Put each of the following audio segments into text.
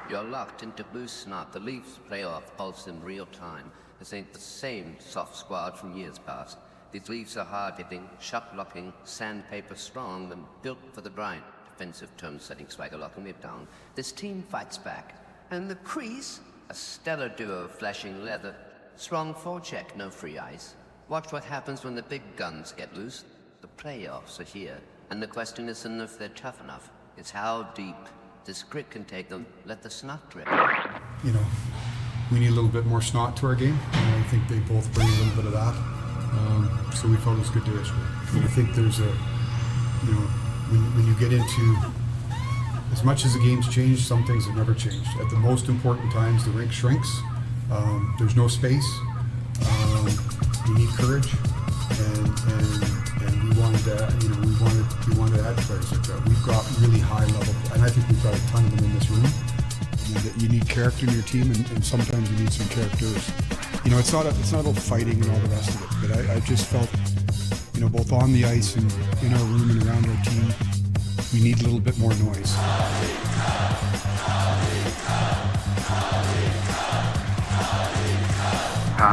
You're locked into Blue SNOT, the Leafs playoff pulse in real time. This ain't the same soft squad from years past. These Leafs are hard-hitting, shot-blocking, sandpaper strong, and built for the grind. Defensive tone-setting swagger locking me down. This team fights back. And the crease, a stellar duo of flashing leather. Strong forecheck, no free ice. Watch what happens when the big guns get loose. The playoffs are here, and the question isn't if they're tough enough. It's how deep this grit can take them. Let the snot drip. You know, we need a little bit more snot to our game, and I think they both bring a little bit of that. So we felt it was good to yesterday. And I think there's a, you know, when you get into, as much as the game's changed, some things have never changed. At the most important times, the rink shrinks. There's no space. You need courage, and we wanted to, you know, we wanted to add players like that. We've got really high level, and I think we've got a ton of them in this room. You need character in your team, and sometimes you need some characters. You know, it's not about fighting and all the rest of it, but I just felt, you know, both on the ice and in our room and around our team, we need a little bit more noise. The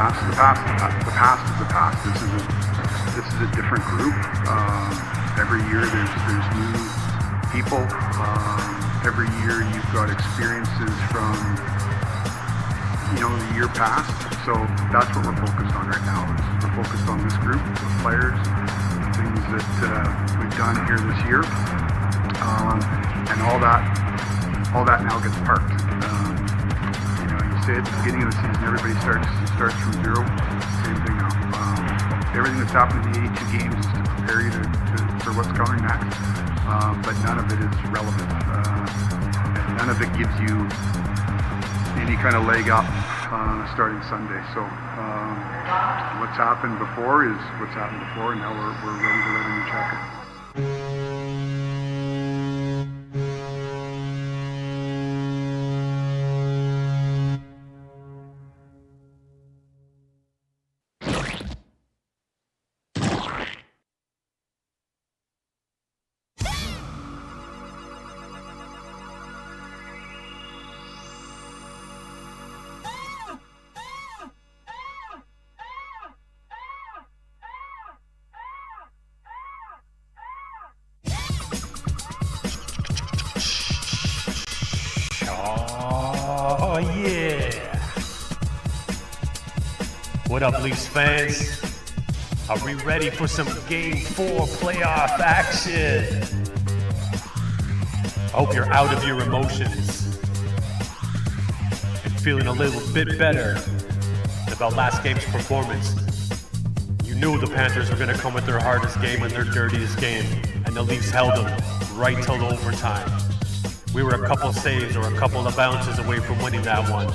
past is the past. This is a different group. Every year there's new people. Every year you've got experiences from, you know, the year past. So that's what we're focused on right now. We're focused on this group of players, the things that we've done here this year, and all that now gets parked. At the beginning of the season, everybody starts from zero. Same thing now. Everything that's happened in the 82 games is to prepare you for what's coming next. But none of it is relevant. And none of it gives you any kind of leg up starting Sunday. So what's happened before is what's happened before, and now we're ready to let a new chapter. Oh yeah! What up, Leafs fans? Are we ready for some Game 4 playoff action? I hope you're out of your emotions and feeling a little bit better about last game's performance. You knew the Panthers were going to come with their hardest game and their dirtiest game, and the Leafs held them right till overtime. We were a couple saves or a couple of bounces away from winning that one.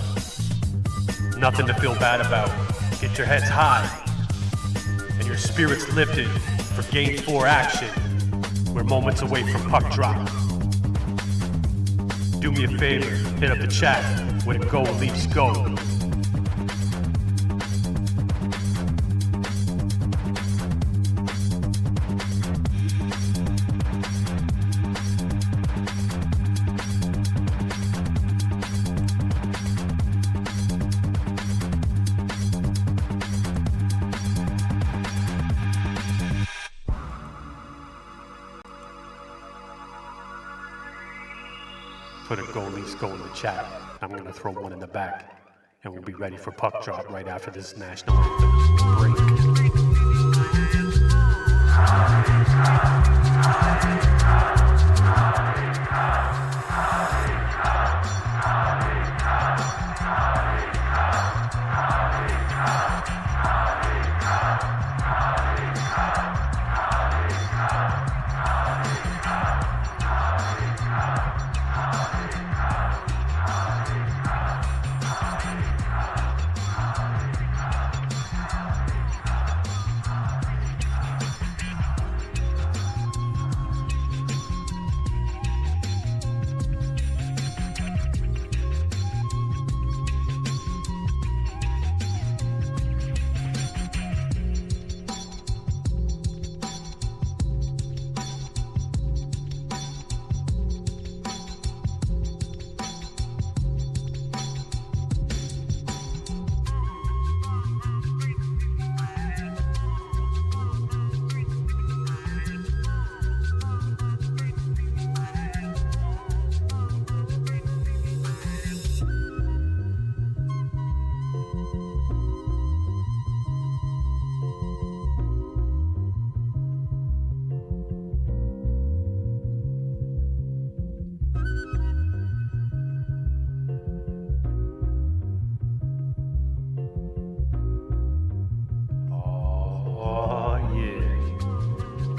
Nothing to feel bad about. Get your heads high. and your spirits lifted for Game 4 action. We're moments away from puck drop. Do me a favor, hit up the chat with a Go Leafs Go. Put a Go Leafs Go in the chat. I'm gonna throw one in the back, and we'll be ready for puck drop right after this national anthem break.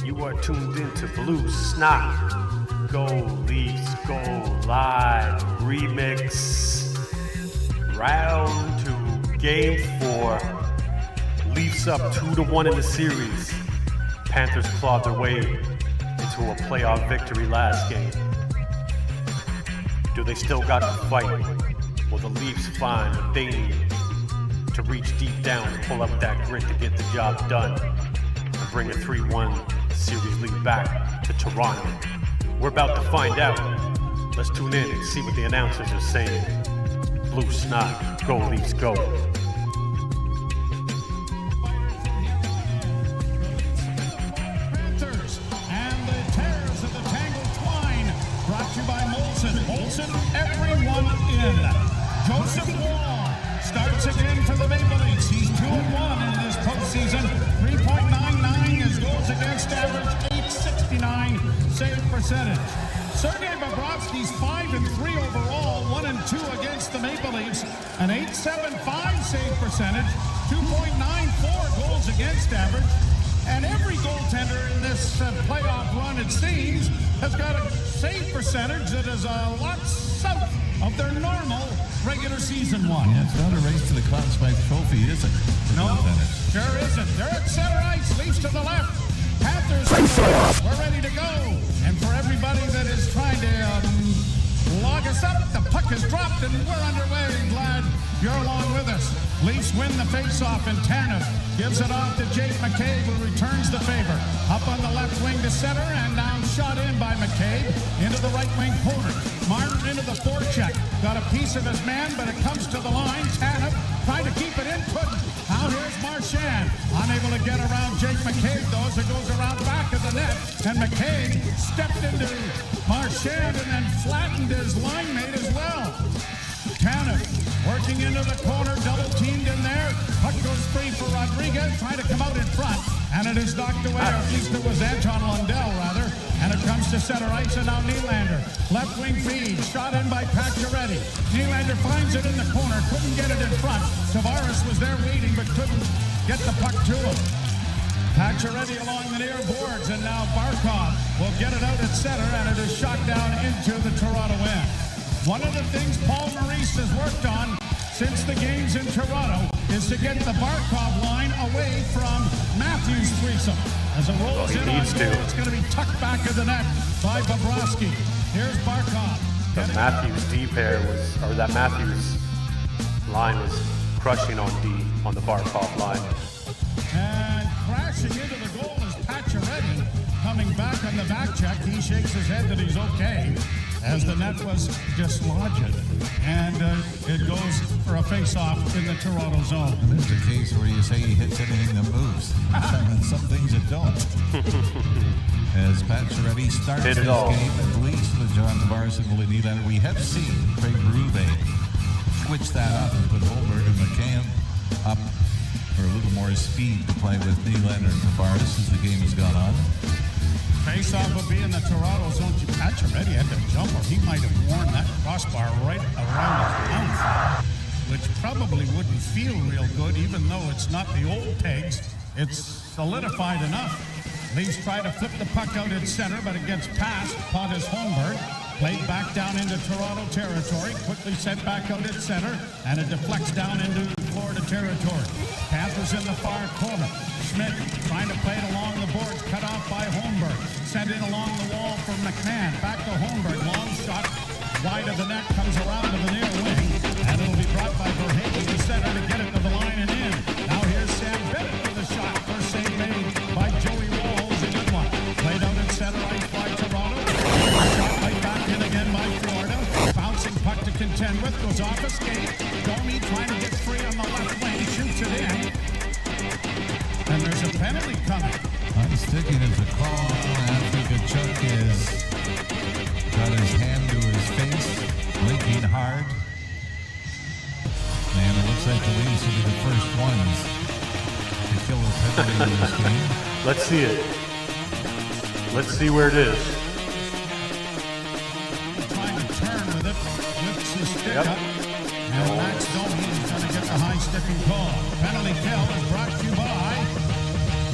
You are tuned into Blue Snot. Go Leafs Go Live Remix. Round 2, Game 4. Leafs up 2-1 in the series. Panthers clawed their way into a playoff victory last game. Do they still got to fight? Will the Leafs find what they need to reach deep down and pull up that grit to get the job done and bring a 3-1 series lead back to Toronto? We're about to find out. Let's tune in and see what the announcers are saying. Blue Snot, Go Leafs Go. Panthers and the tears of the tangled twine, brought to you by Molson. Molson, everyone in. Joseph Wall starts again for the Maple Leafs. He's 2-1 in this postseason. 3.99 is goals against average, 869 save percentage. Sergei Bobrovsky's 5-3 overall, 1-2 against the Maple Leafs, an 875 save percentage, 2.94 goals against average. And every goaltender in this playoff run, it seems, has got a save percentage that is a lot south of their normal regular season one. Yeah, it's not a race to the Conn Smythe Trophy, is it? No, sure isn't. They're at center ice, Leafs to the left. Panthers, we're ready to go. And for everybody that is trying to log us up, the puck is dropped and we're underway. Glad you're along with us. Leafs win the faceoff and Tanev gives it off to Jake McCabe, who returns the favor. Up on the left wing to center and down shot in by McCabe into the right wing corner. Martin into the forecheck. Got a piece of his man, but it comes to the line. Tanev trying to keep it in, couldn't. Now here's Marchand. Unable to get around Jake McCabe, though, as it goes around back of the net. And McCabe stepped into Marchand and then flattened his line mate as well. Tanev working into the corner, double teamed in there. Puck goes free for Rodriguez, trying to come out in front. And it is knocked away, or at least it was Anton Lundell, rather. And it comes to center ice, and now Nylander. Left wing feed, shot in by Pacioretty. Nylander finds it in the corner, couldn't get it in front. Tavares was there waiting, but couldn't get the puck to him. Pacioretty along the near boards, and now Barkov will get it out at center, and it is shot down into the Toronto end. One of the things Paul Maurice has worked on since the games in Toronto is to get the Barkov line away from Matthews. Matthews threesome. As it rolls he in needs on to. goal, it's going to be tucked back of the net by Bobrovsky. Here's Barkov. The Matthews D pair was, or that Matthews line was crushing on the Barkov line. And crashing into the goal is Pacioretty. Coming back on the back check, he shakes his head that he's okay as the net was dislodged. And it goes for a face-off in the Toronto zone. This is a case where you say he hits anything that moves. And some things that don't. As Pacioretty starts Hit this it all. game, at least with John Tavares and Willie Nylander, we have seen Craig Berube switch that up and put Holberg and McCann up for a little more speed to play with Nylander and Tavares as the game has gone on. Face-off would be in the Toronto zone. Pacioretty had to jump or he might have worn that crossbar right around his mouth, which probably wouldn't feel real good, even though it's not the old pegs. It's solidified enough. Leafs try to flip the puck out at center, but it gets past Pontus Holmberg. Played back down into Toronto territory, quickly sent back out at center, and it deflects down into Florida territory. Panthers in the far corner. Schmidt trying to play it along the boards, cut off by Holmberg. Sent in along the wall for McMahon. Back to Holmberg. Long shot wide of the net, comes around to the near wing, and it'll be brought by Verhaeghe to center to get it to the line and in. Now here's Sam Bennett with a shot. First save made by Joey Walls. A good one. Played out in center ice by Toronto. Shot right back in again by Florida. Bouncing puck to contend with. Goes off a skate. Domi trying to get free on the left wing. Shoots it in. And there's a penalty coming. Unsticking is a call after Kachuk has got his hand to his face, blinking hard. And it looks like the Leafs will be the first ones to kill a penalty in this game. Let's see it. Let's see where it is. Trying to turn with it. Lifts his stick Yep. up. And Max Domi is going to get the high sticking call. Penalty kill is brought to you by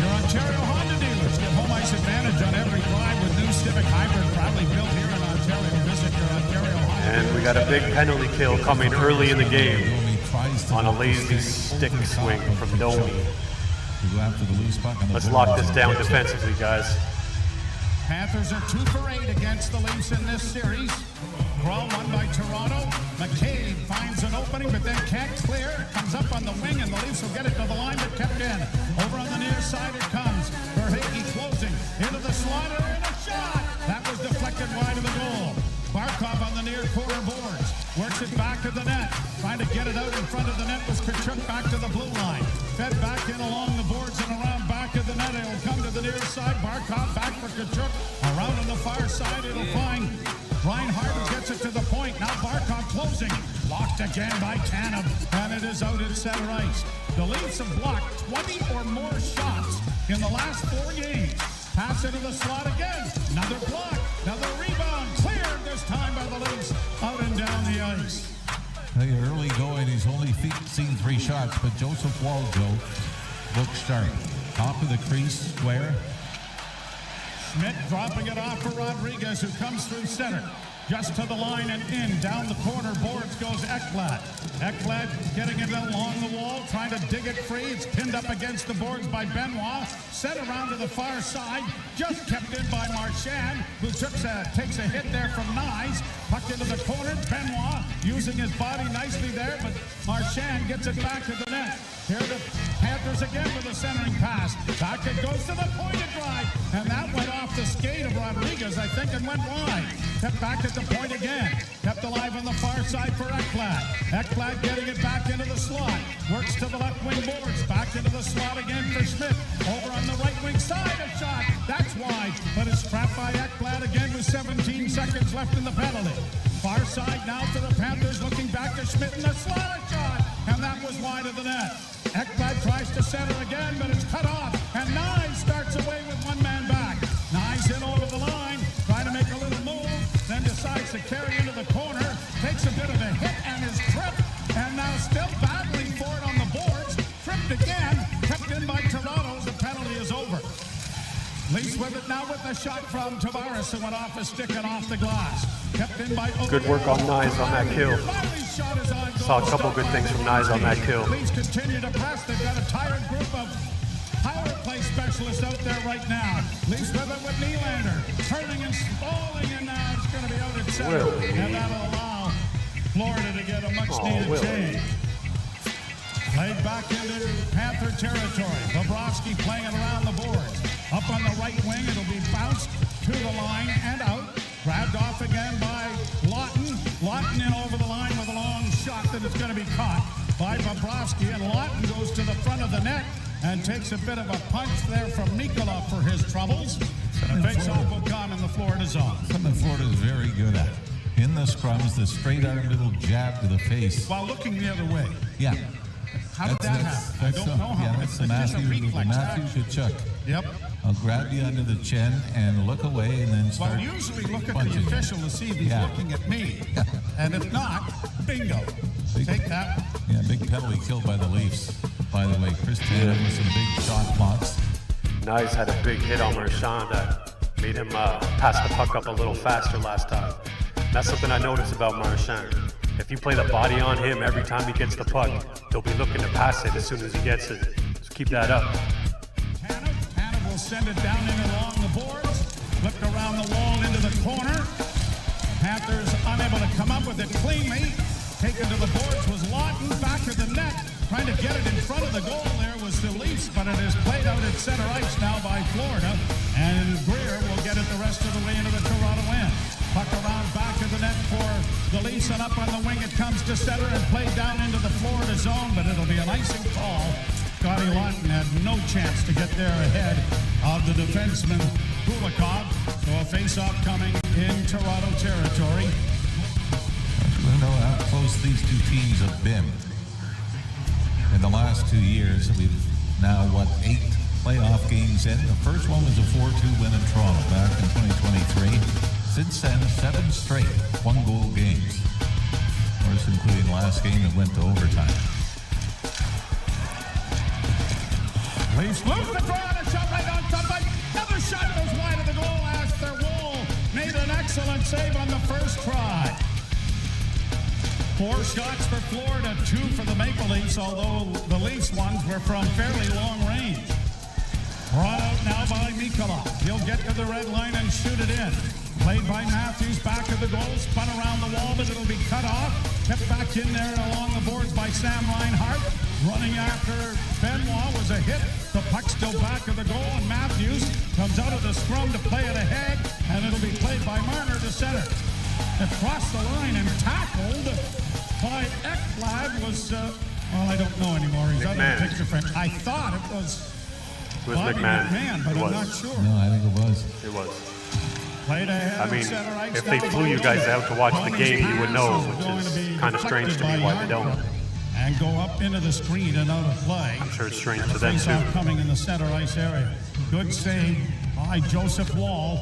your Ontario Honda dealers. Get home ice advantage on every drive with new Civic Hybrid, proudly built here in Ontario. Visit your Ontario Honda And we got a big penalty kill coming early in the game Domi tries to on a go lazy straight stick over the top swing of from Kachuk Domi. to go after the loose puck on the Let's boards lock this and down gets it. defensively, guys. Panthers are 2 for 8 against the Leafs in this series. Brawl won by Toronto. McCabe finds an opening, but then can't clear. Comes up on the wing, and the Leafs will get it to the line, but kept in. Over on the near side it comes. Verhaeghe closing into the slot, and a shot. That was deflected wide of the goal. Barkov on the near corner boards. Works it back to the net. Trying to get it out in front of the net was Kachuk back to the blue line. Fed back in along the boards and around back of the net. It'll come to the near side. Barkov back for Kachuk. Around on the far side, it'll find Reinhardt, who gets it to the point. Now Barkov closing. Blocked again by Tanev. And it is out at center ice. The Leafs have blocked 20 or more shots in the last 4 games. Pass into the slot again. Another block. Another rebound. Cleared this time by the Leafs. Out and down the ice. Tell you, early going, he's only seen 3 shots, but Joseph Waldo looks sharp. Top of the crease, square. Schmidt dropping it off for Rodriguez, who comes through center. Just to the line and in. Down the corner boards goes Ekblad. Ekblad getting it along the wall, trying to dig it free. It's pinned up against the boards by Benoit. Set around to the far side. Just kept in by Marchand, who takes a hit there from Nyes. Pucked into the corner. Benoit using his body nicely there, but Marchand gets it back to the net. Here the Panthers again with a centering pass. Back it goes to the pointed drive. And that went off the skate of Rodriguez, I think, and went wide. Kept back at the point again. Kept alive on the far side for Ekblad. Ekblad getting it back into the slot. Works to the left wing boards. Back into the slot again for Schmidt. Over on the right wing side, a shot. That's wide, but it's trapped by Ekblad again with 17 seconds left in the penalty. Far side now for the Panthers, looking back to Schmidt in the slot, a shot. And that was wide of the net. Ekblad tries to center again, but it's cut off. And Nyes starts away with one man back. Nyes in over the line, trying to make a little move, then decides to carry into the corner, takes a bit of a hit and is tripped, and now still battling for it on the boards. Tripped again, kept in by Toronto. The penalty is over. Leafs with it now with the shot from Tavares, who went off a stick and off the glass. Kept in by Good work on Nyes on that kill. Riley's shot is on goal. Saw a couple good things from Nyes on that kill. Leafs continue to press. They've got a tired group of power play specialists. there right now. Leafs with it with Nylander. Turning and stalling, and now it's going to be out at center. And that'll allow Florida to get a much-needed change. Played back into Panther territory. Bobrovsky playing it around the boards. Up on the right wing, it'll be bounced to the line and out. Grabbed off again by Lawton. Lawton in over the line with a long shot that is going to be caught by Bobrovsky. And Lawton goes to the front of the net and takes a bit of a punch there from Mikula for his troubles. And face-off will come in the Florida zone. Something Florida is very good at. In the scrums, the straight-arm little jab to the face. While looking the other way. Yeah. How did that happen? I don't know how. Yeah, that's the Matthew Kachuk. Yep. I'll grab you under the chin and look away and then start. Well, usually look at punching the official to see if he's looking at me. And if not, bingo. Take that. Yeah, big penalty killed by the Leafs. By the way, Chris Taylor with some big shot blocks. Nyes had a big hit on Marchand that made him pass the puck up a little faster last time. That's something I noticed about Marchand. If you play the body on him every time he gets the puck, he'll be looking to pass it as soon as he gets it. Just keep that up. Tanev will send it down in along the boards. Flipped around the wall into the corner. Panthers unable to come up with it cleanly. Taken to the boards was Lawton, back of the net. Trying to get it in front of the goal there was the Leafs, but it is played out at center ice now by Florida. And Greer will get it the rest of the way into the Toronto end. Puck around back of the net for the Leafs, and up on the wing it comes to center and played down into the Florida zone, but it'll be an icing call. Scotty Lawton had no chance to get there ahead of the defenseman Kulikov. So a face-off coming in Toronto territory. We know how close these two teams have been. In the last 2 years, we've now, 8 playoff games in. The first one was a 4-2 win in Toronto back in 2023. Since then, 7 straight one-goal games. Of course, including the last game that went to overtime. Leafs lose the draw, and a shot right on top. Another shot goes wide of the goal. Astor Wall made an excellent save on the first try. 4 shots for Florida, 2 for the Maple Leafs, although the Leafs ones were from fairly long range. Brought out now by Mikula. He'll get to the red line and shoot it in. Played by Matthews, back of the goal, spun around the wall, but it'll be cut off. Kept back in there along the boards by Sam Reinhart. Running after Benoit was a hit. The puck still back of the goal, and Matthews comes out of the scrum to play it ahead, and it'll be played by Marner to center. Across the line and tackled by Ekblad was, well, I don't know anymore. He's out of the picture frame. I thought it was Bobby McMahon, but I'm not sure. No, I think it was. It was. Played ahead I mean, center ice if they down flew by you guys out to watch the Bunny's game, you would pass know, is going which to is be kind of strange to me deflected why by they don't. Yarncrook and go up into the screen and out of play. I'm sure it's strange to them Face-off too. coming in the center ice area. Good save by Joseph Wall.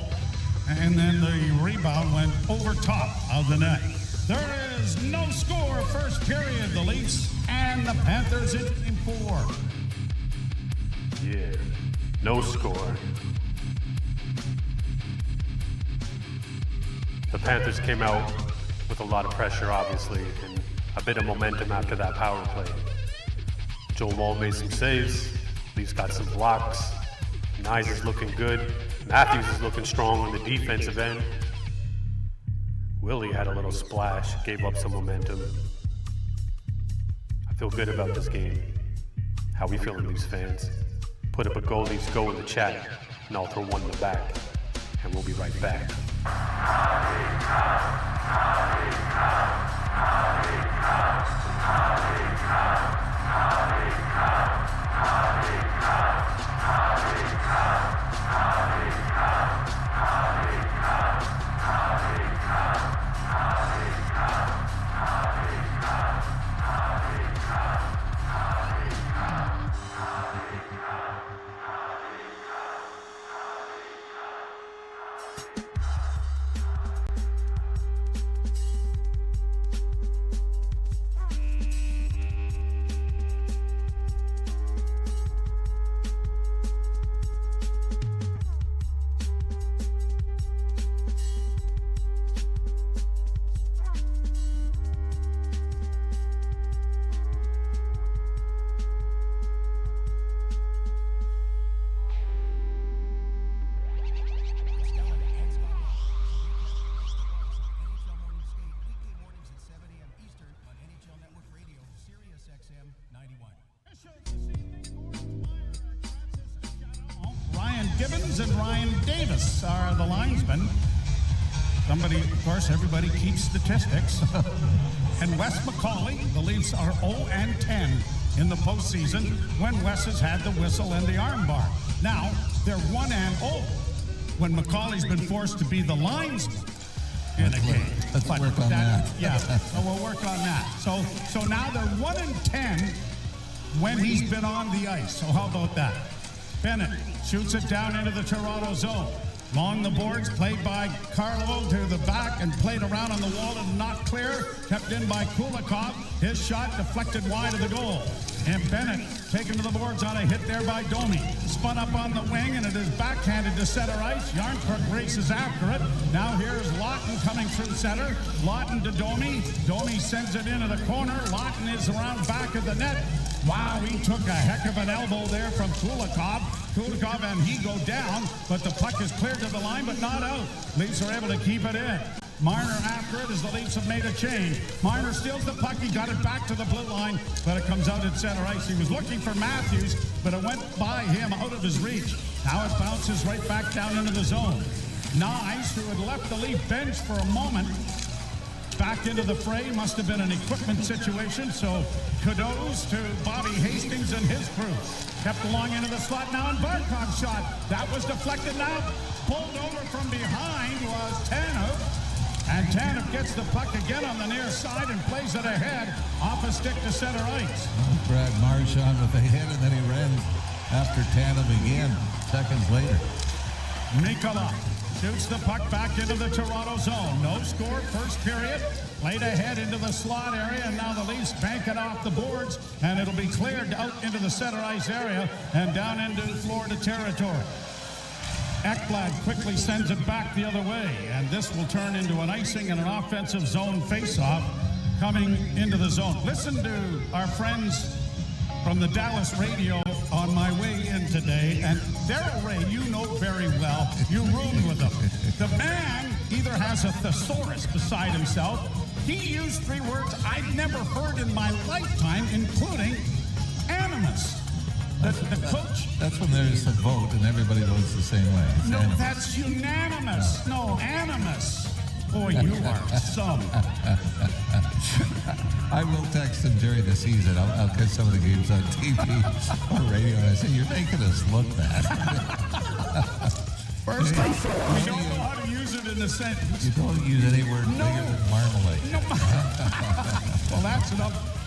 And then the rebound went over top of the net. There is no score first period. The Leafs and the Panthers in game 4. Yeah, no score. The Panthers came out with a lot of pressure, obviously, and a bit of momentum after that power play. Joel Wall made some saves. Leafs got some blocks. Nyes is looking good. Matthews is looking strong on the defensive end. Willie had a little splash, gave up some momentum. I feel good about this game. How we feeling, Leafs fans? Put up a goal, Leafs go in the chat, and I'll throw one in the back, and we'll be right back. Gibbons and Ryan Davis are the linesmen. Of course, everybody keeps statistics. And Wes McCauley, the Leafs are 0-10 in the postseason when Wes has had the whistle and the armbar. Now, they're 1-0 when McCauley's been forced to be the linesman in a game. Let's work on that. Yeah, so we'll work on that. So now they're 1-10 when he's been on the ice. So how about that? Bennett shoots it down into the Toronto zone. Along the boards, played by Carlo to the back and played around on the wall and not clear. Kept in by Kulikov. His shot deflected wide of the goal. And Bennett taken to the boards on a hit there by Domi. Spun up on the wing and it is backhanded to center ice. Yarncrook races after it. Now here's Lawton coming through center. Lawton to Domi. Domi sends it into the corner. Lawton is around back of the net. Wow, he took a heck of an elbow there from Kulikov. Kulikov and he go down, but the puck is cleared to the line, but not out. Leafs are able to keep it in. Marner after it as the Leafs have made a change. Marner steals the puck. He got it back to the blue line, but it comes out at center ice. He was looking for Matthews, but it went by him out of his reach. Now it bounces right back down into the zone. Nyes, who had left the Leaf bench for a moment, back into the fray. Must have been an equipment situation, so kudos to Bobby Hastings and his crew. Kept along into the slot now, and Barkov's shot. That was deflected now. Pulled over from behind was Tanev. And Tanev gets the puck again on the near side and plays it ahead off a stick to center ice. Brad Marchand with a hit, and then he ran after Tanev again seconds later. Mikala shoots the puck back into the Toronto zone. No score, first period. Played ahead into the slot area, and now the Leafs bank it off the boards, and it'll be cleared out into the center ice area and down into Florida territory. Ekblad quickly sends it back the other way, and this will turn into an icing and an offensive zone faceoff coming into the zone. Listen to our friends from the Dallas radio on my way in today, and Daryl Ray, you know very well, you roomed with him. The man either has a thesaurus beside himself. He used 3 words I've never heard in my lifetime, including animus. The coach. That's when there's a vote and everybody votes the same way. It's No, animus. that's unanimous. No, animus. Boy, you are some. I will text him during the season. I'll catch some of the games on TV or radio, and I say, you're making us look bad. First off, we don't know how to use it in a sentence. You don't use any word bigger than marmalade. No. Well,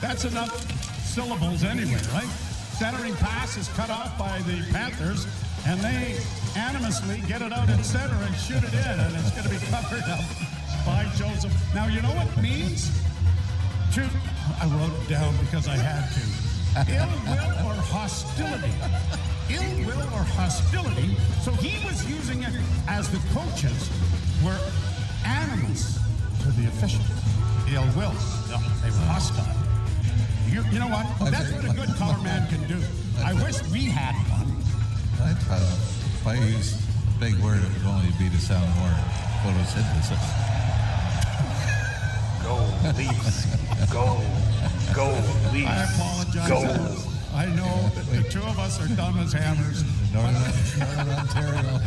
that's enough syllables anyway, right? Centering pass is cut off by the Panthers, and they animously get it out at center and shoot it in, and it's going to be covered up by Joseph. Now, you know what it means? I wrote it down because I had to. Ill will or hostility. Ill will or hostility. So he was using it as the coaches were animus to the officials. Ill will. No, they were hostile. You know what? That's what a good color man can do. I wish we had one. If I use a big word, it would only be to sound more photosynthesis. Go, Leafs. Go, Leafs. I apologize. Go. I know that the two of us are dumb as hammers. Northern Ontario.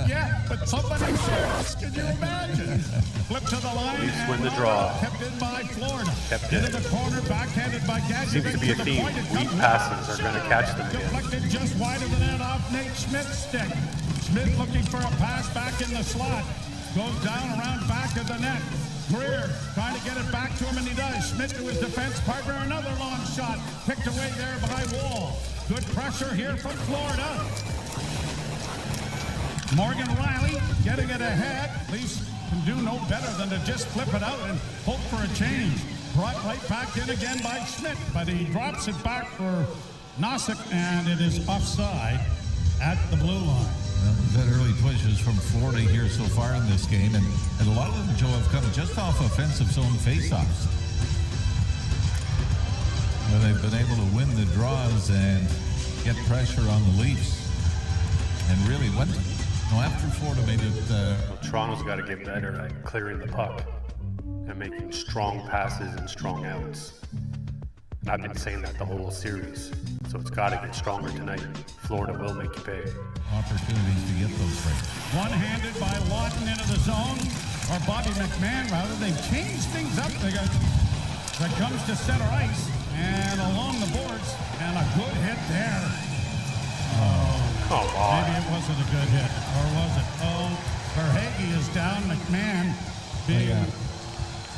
Yeah, but somebody shares. Can you imagine? Flip to the line. Leafs win the draw. Kept in by Florida. Kept into in. the corner, backhanded by Gadget. Seems to be a theme. Weak passes are going to catch them again. Deflected just wide of the net off Nate Schmidt's stick. Schmidt looking for a pass back in the slot. Goes down around back of the net. Greer trying to get it back to him, and he does. Schmidt to his defense partner, another long shot. Picked away there by Wall. Good pressure here from Florida. Morgan Riley getting it ahead. Leafs can do no better than to just flip it out and hope for a change. Brought right back in again by Schmidt, but he drops it back for Nosek, and it is offside at the blue line. Well, we've had early pushes from Florida here so far in this game, and a lot of them, Joe, have come just off offensive zone faceoffs. Where they've been able to win the draws and get pressure on the Leafs. And really, after Florida made it... Well, Toronto's got to get better at clearing the puck and making strong passes and strong outs. And I've been saying that the whole series. So it's got to get stronger tonight. Florida will make you pay. Opportunities to get those breaks. One-handed by Lawton into the zone, or Bobby McMahon, rather. They've changed things up. They got that comes to center ice and along the boards, and a good hit there. Come on. Maybe it wasn't a good hit, or was it? Oh, Verhaeghe is down. McMahon being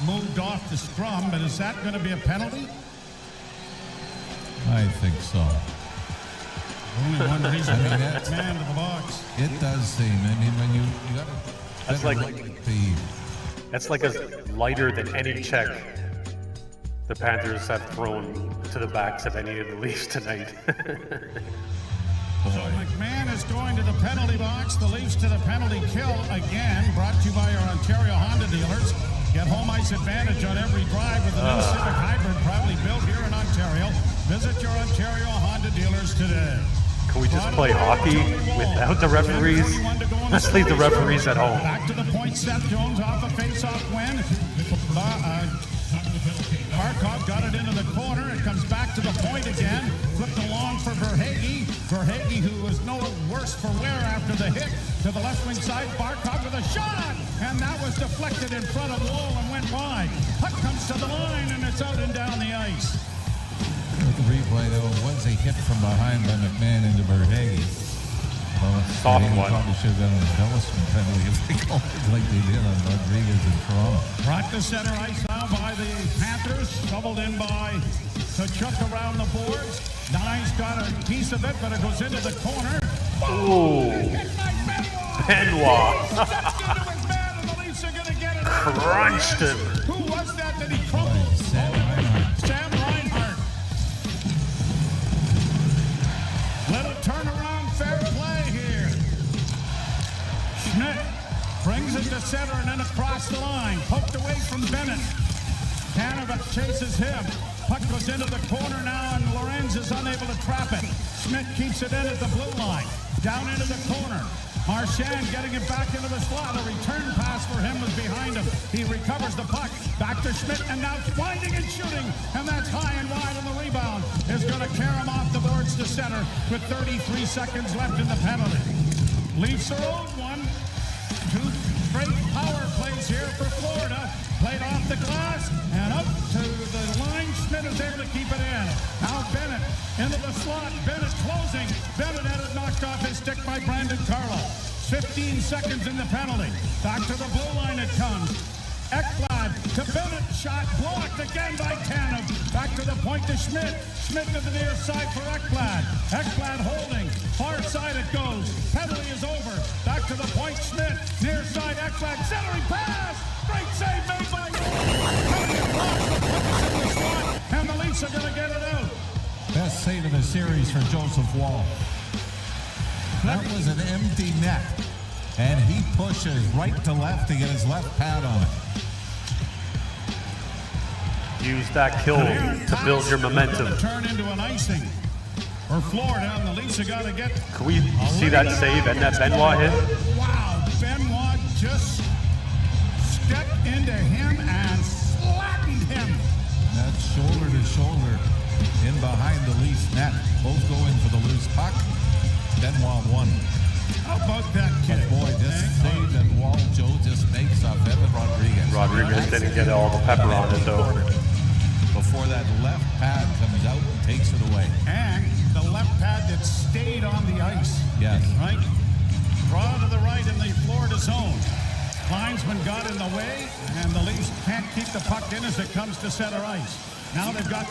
moved off the scrum, but is that going to be a penalty? I think so. Only one reason. I mean, that's- Man to the box. It does seem. I mean, when you got That's That's like a lighter than any check the Panthers have thrown to the backs of any of the Leafs tonight. So McMahon is going to the penalty box. The Leafs to the penalty kill again. Brought to you by our Ontario Honda dealers. Get home ice advantage on every drive with the new Civic Hybrid, proudly built here in Ontario. Visit your Ontario Honda dealers today. Can we just play hockey without the referees? Let's leave the referees at home. Back to the point, Seth Jones off a face-off win. Barkov got it into the corner. It comes back to the point again. Flipped along for Verhaeghe. Verhaeghe, who was no worse for wear after the hit, to the left wing side. Barkov with a shot, and that was deflected in front of Wall and went wide. Puck comes to the line, and it's out and down the ice. With the replay, though, it was a hit from behind by McMahon into Verhaeghe. Well, Soft Verhaeghe one. probably should have got an embellishment penalty if they called it like they did on Rodriguez in Toronto. Brought to center ice now by the Panthers. Shoveled in by Tkachuk around the boards. Nine's got a piece of it, but it goes into the corner. Ooh. Benoit. That's going to McMahon, and the Leafs are going to get it. Crunched him. Who was that he crumbled? Sam Reinhart. Sam Reinhart. Little turnaround, fair play here. Schmidt brings it to center and then across the line. Poked away from Bennett. Canova chases him. Puck goes into the corner now, and Lorenz is unable to trap it. Schmidt keeps it in at the blue line. Down into the corner. Marchand getting it back into the slot. A return pass for him was behind him. He recovers the puck. Back to Schmidt, and now winding and shooting. And that's high and wide, and the rebound is going to carry him off the boards to center with 33 seconds left in the penalty. Leafs are owed one. Two straight power plays here for Florida. Played off the glass and up to the line. Schmidt is able to keep it in. Now Bennett into the slot. Bennett closing. Bennett had it knocked off his stick by Brandon Carlo. 15 seconds in the penalty. Back to the blue line it comes. Ekblad to Bennett. Shot blocked again by Tanev. Back to the point to Schmidt. Schmidt to the near side for Ekblad. Ekblad holding. Far side it goes. Penalty is over. Back to the point. Schmidt. Near side Ekblad. Centering pass. Great save made by Wall. And the Leafs are going to get it out. Best save of the series for Joseph Wall. That was an empty net. And he pushes right to left to get his left pad on it. Use that kill to build your momentum. Turn into an icing for Florida, and the Leafs have got to get. Can we see that save and that Benoit hit? Wow, Benoit just stepped into him and flattened him. That's shoulder to shoulder in behind the Leafs net. Both go in for the loose puck. Benoit won. How about that kick? But boy, this save that Wall Joe just makes off Evan Rodriguez. Rodriguez didn't get all the pepper on it though. Before that left pad comes out and takes it away. And the left pad that stayed on the ice. Yes. Right? Draw to the right in the Florida zone. Linesman got in the way, and the Leafs can't keep the puck in as it comes to center ice. Now they've got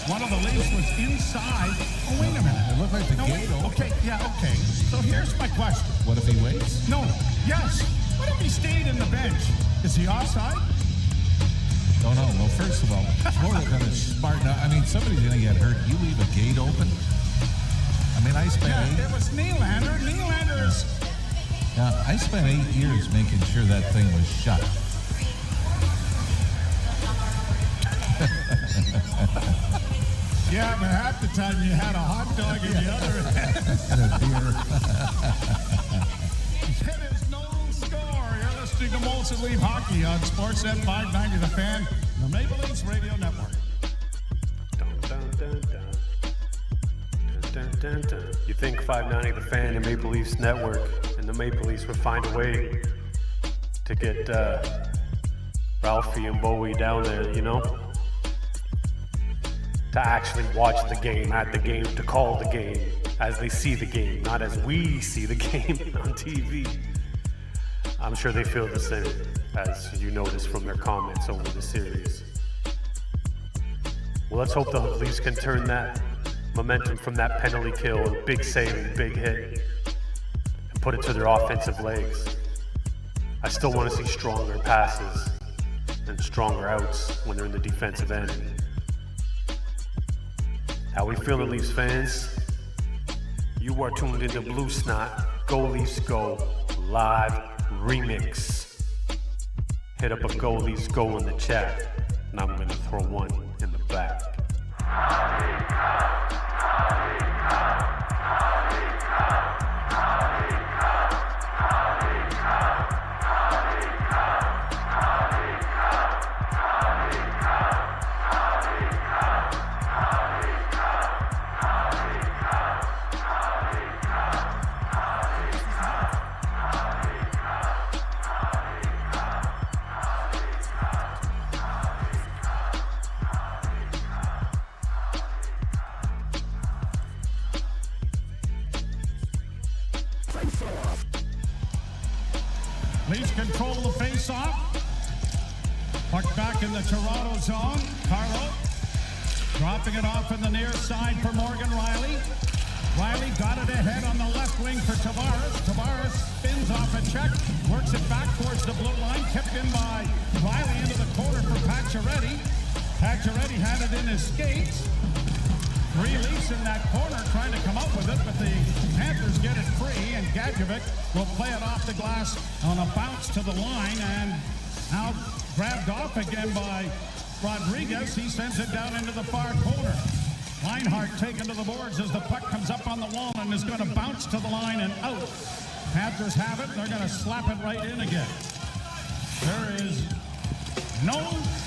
one of the Leafs was inside. Oh, wait a minute. It looked like the No, gate wait. opened. Okay, yeah, okay. So here's my question. What if he waits? No, yes. What if he stayed in the bench? Is he offside? No. Well, first of all, Florida going to smarten up. I mean, somebody's going to get hurt. You leave a gate open. I mean, I spent There was Nylander. Nylander's. I spent 8 years making sure that thing was shut. Yeah, but half the time you had a hot dog in the other hand. And a beer. It is no score. You're listening to Molson Leaf Hockey on Sportsnet 590 The Fan, the Maple Leafs Radio Network. Dun, dun. You think 590 The Fan and Maple Leafs Network and the Maple Leafs would find a way to get Ralphie and Bowie down there, you know? To actually watch the game, at the game, to call the game as they see the game, not as we see the game on TV. I'm sure they feel the same, as you noticed from their comments over the series. Well, let's hope the Leafs can turn that momentum from that penalty kill, big save and big hit, and put it to their offensive legs. I still want to see stronger passes and stronger outs when they're in the defensive end. How we feeling, Leafs fans? You are tuned into Blue Snot, Go Leafs Go, live remix. Hit up a Go Leafs Go in the chat, and I'm gonna throw one in the back. Leafs control the face-off. Puck back in the Toronto zone. Carlo dropping it off in the near side for Morgan Riley. Riley got it ahead on the left wing for Tavares. Tavares spins off a check, works it back towards the blue line, kept in by Riley into the corner for Pacioretty. Pacioretty had it in his skates. Three Leafs in that corner trying to come up with it, but the Panthers get it free, and Gadjevic will play it off the glass on a bounce to the line, and now grabbed off again by Rodriguez. He sends it down into the far corner. Reinhart taken to the boards as the puck comes up on the wall and is going to bounce to the line and out. Panthers have it, and they're going to slap it right in again. There is no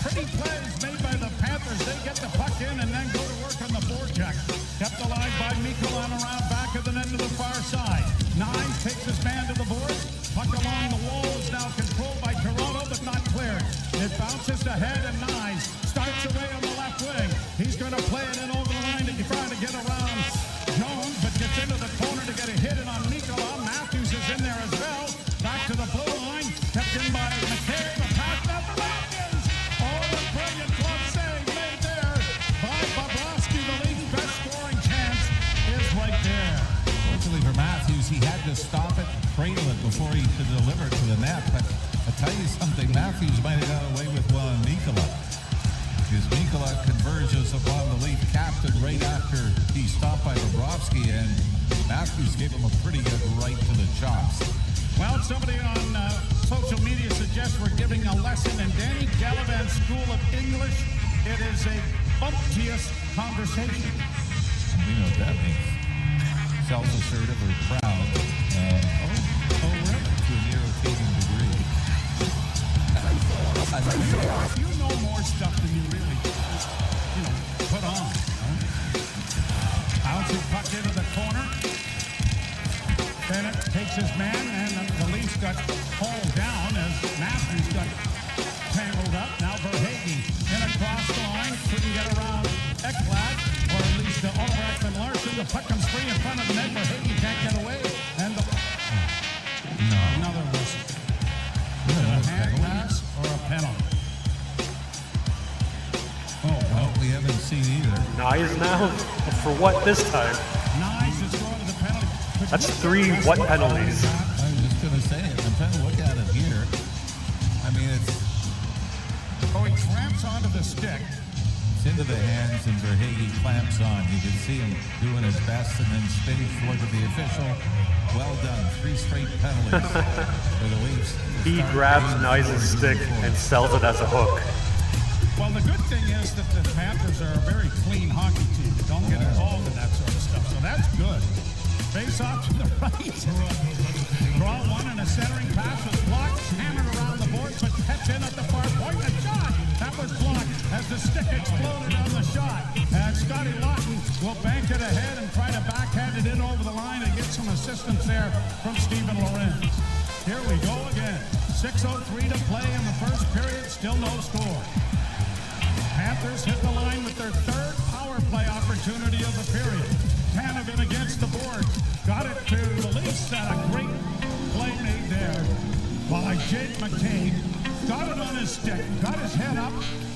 pretty plays made by the Panthers. They get the puck in and then go to work on the forecheck. Kept alive by Mikolan around back of the net to the far side. Nyes takes his man to the boards. Puck along the wall is now controlled by Toronto, but not cleared. It bounces to head, and Nyes starts away on the left wing. He's going to play it in over the line to try to get around Jones, but gets into the corner to get a hit in on Mikolan. Matthews is in there as well. Back to the blue line. Kept in by McCabe. The pass now for Matthews. Oh, a brilliant glove save made there by Bobrovsky. The league's best scoring chance is right there. Fortunately for Matthews, he had to stop it, cradle it before he could deliver it to the net. But I'll tell you something, Matthews might have got away with one on Mikola. Because Mikola converges upon the Leaf captain right after he stopped by Bobrovsky, and Matthews gave him a pretty good right to the chops. Well, somebody on social media suggests we're giving a lesson in Danny Gallivan's School of English. It is a bumptious conversation. You know what that means. Self-assertive or proud. Really? To an irritating degree. You know more stuff than you really, put on. Bouncing puck into the corner. Bennett takes his man, and the Leafs got hauled down as Matthews got tangled up. Now Verhaeghe in across the line. Couldn't get around Ekblad, or at least Albrecht and Larson. The puck comes free in front of the net. Verhaeghe can't get away. And another whistle. Is it a hand pass or a penalty? Oh, well, we haven't seen either. Nyes now? For what this time? Nyes is going to the penalty. That's three what penalties? I was just going to say it. I'm trying to look at it here. I mean, it's Oh, he clamps onto the stick. into the hands, and Verhaeghe clamps on. You can see him doing his best, and then spinning to look at the official. Well done. 3 straight penalties for the Leafs. He grabs Nyes' stick and sells it as a hook. Well, the good thing is that the Panthers are a very clean hockey team. Don't get involved in that sort of stuff, so that's good. Face off to the right. Draw one, and a centering pass was blocked. Hammered around the boards, but catch in at the far point. A shot that was blocked as as the stick exploded on the shot. And Scotty Lawton will bank it ahead and try to backhand it in over the line and get some assistance there from Stephen Lorenz. Here we go again. 6:03 to play in the first period, still no score. Panthers hit the line with their third power play opportunity of the period. Canavan against the board. Got it to the Leafs. And a great play made there by Jake McCabe. Got it on his stick, got his head up,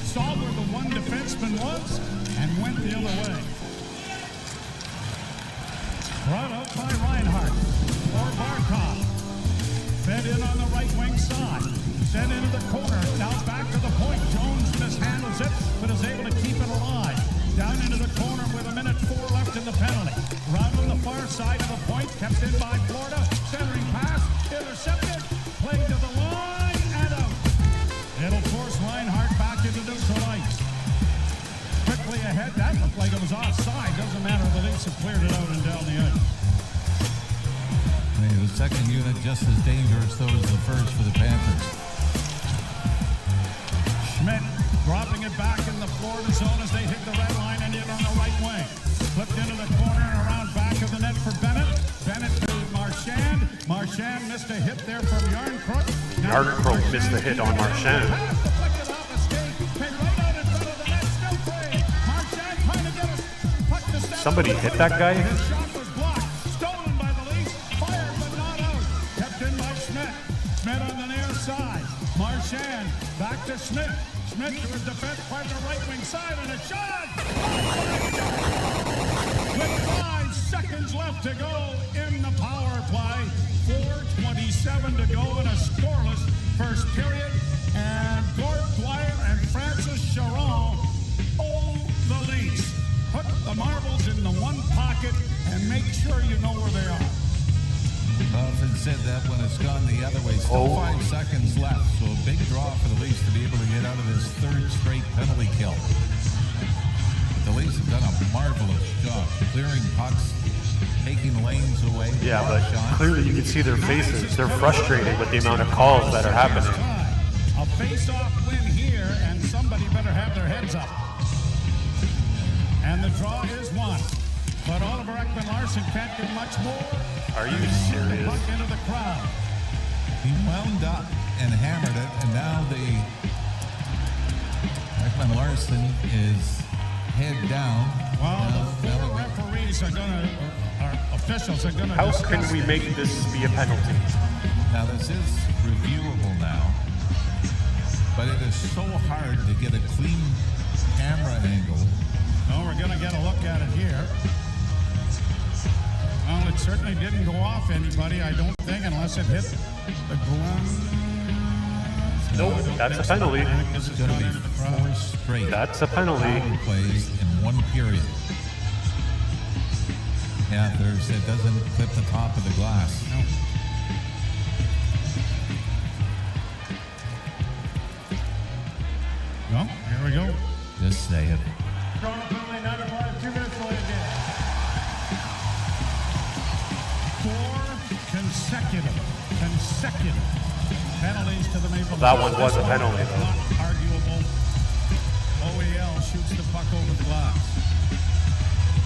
saw where the one defenseman was, and went the other way. Brought out by Reinhart or Barkov. Fed in on the right wing side. Sent into the corner. Now back to the point. Jones mishandles it, but is able to keep it alive. Down into the corner with 1:04 left in the penalty. Round on the far side of the point. Kept in by Florida. Centering pass. Intercepted. Played to the line and out. It'll force Reinhart back into neutral ice. Quickly ahead. That looked like it was offside. Doesn't matter. The Leafs have cleared it out and down the ice. The second unit just as dangerous, though, as the first for the Panthers. Schmidt dropping it back in the Florida zone as they hit the red line and in on the right wing. Flipped into the corner and around back of the net for Bennett. Bennett to Marchand. Marchand missed a hit there from Yarncrook. Yarncrook missed the hit on Marchand. Somebody hit that guy? Schmidt on the near side. Marchand back to Schmidt. Schmidt to his defense partner right wing side and a shot! With 5 seconds left to go in the power play. 4:27 to go in a scoreless first period. And Gord Dwyer and Francis Charon own the Leafs. Put the marbles in the one pocket and make sure you know where they are. Often said that when it's gone the other way. Still 5 seconds left, so a big draw for the Leafs to be able to get out of this third straight penalty kill. But the Leafs have done a marvelous job clearing pucks, taking lanes away. Yeah, but clearly you can see their faces. They're frustrated with the amount of calls that are happening. A face-off win here, and somebody better have their heads up. And the draw is won. But Oliver Ekman-Larsson can't do much more. Are you The serious? puck into the crowd. He wound up and hammered it, and now the Ekman-Larsson is head down. Well, the four referees are our officials are gonna How discuss can we it. make this be a penalty? Now this is reviewable now, but it is so hard to get a clean camera angle. No, we're gonna get a look at it here. Well, it certainly didn't go off anybody, I don't think, unless it hit the ground. Nope, that's a penalty. This is going to be 4 straight. That's a penalty. Power plays in one period. Yeah, it doesn't clip the top of the glass. No, here we go. Just say it. Toronto penalty, 95, 2 minutes away again. 4 consecutive penalties to the Maple Leafs. That one was a This penalty, is though. not arguable. OEL shoots the puck over the glass.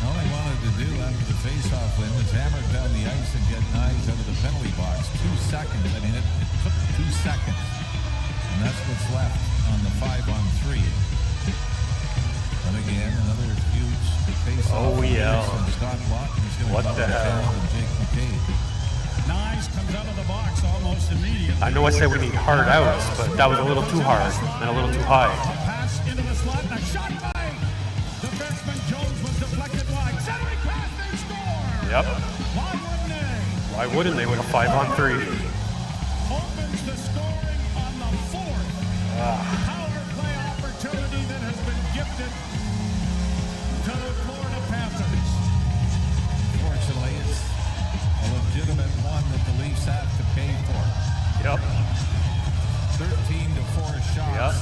All they wanted to do after the face-off win was hammer it down the ice and get Knies out of the penalty box. 2 seconds. I mean, it took 2 seconds. And that's what's left on the 5-on-3. But again, another huge face-off. OEL. And Scott Lawton is going What to the hell? And Jake McCabe. Nyes comes out of the box almost immediately. I know I said we need hard outs, but that was a little too hard and a little too high. A pass into the slot and a shot by defenseman Jones was deflected wide. Centering pass, they score! Yep. Why wouldn't they? Why wouldn't they with a 5-on-3? Opens the scoring on the 4th power play opportunity that has been gifted to the Florida Panthers. Fortunately, it's a legitimate one that the Leafs have to pay for. Yep. 13-4 shots. Yep.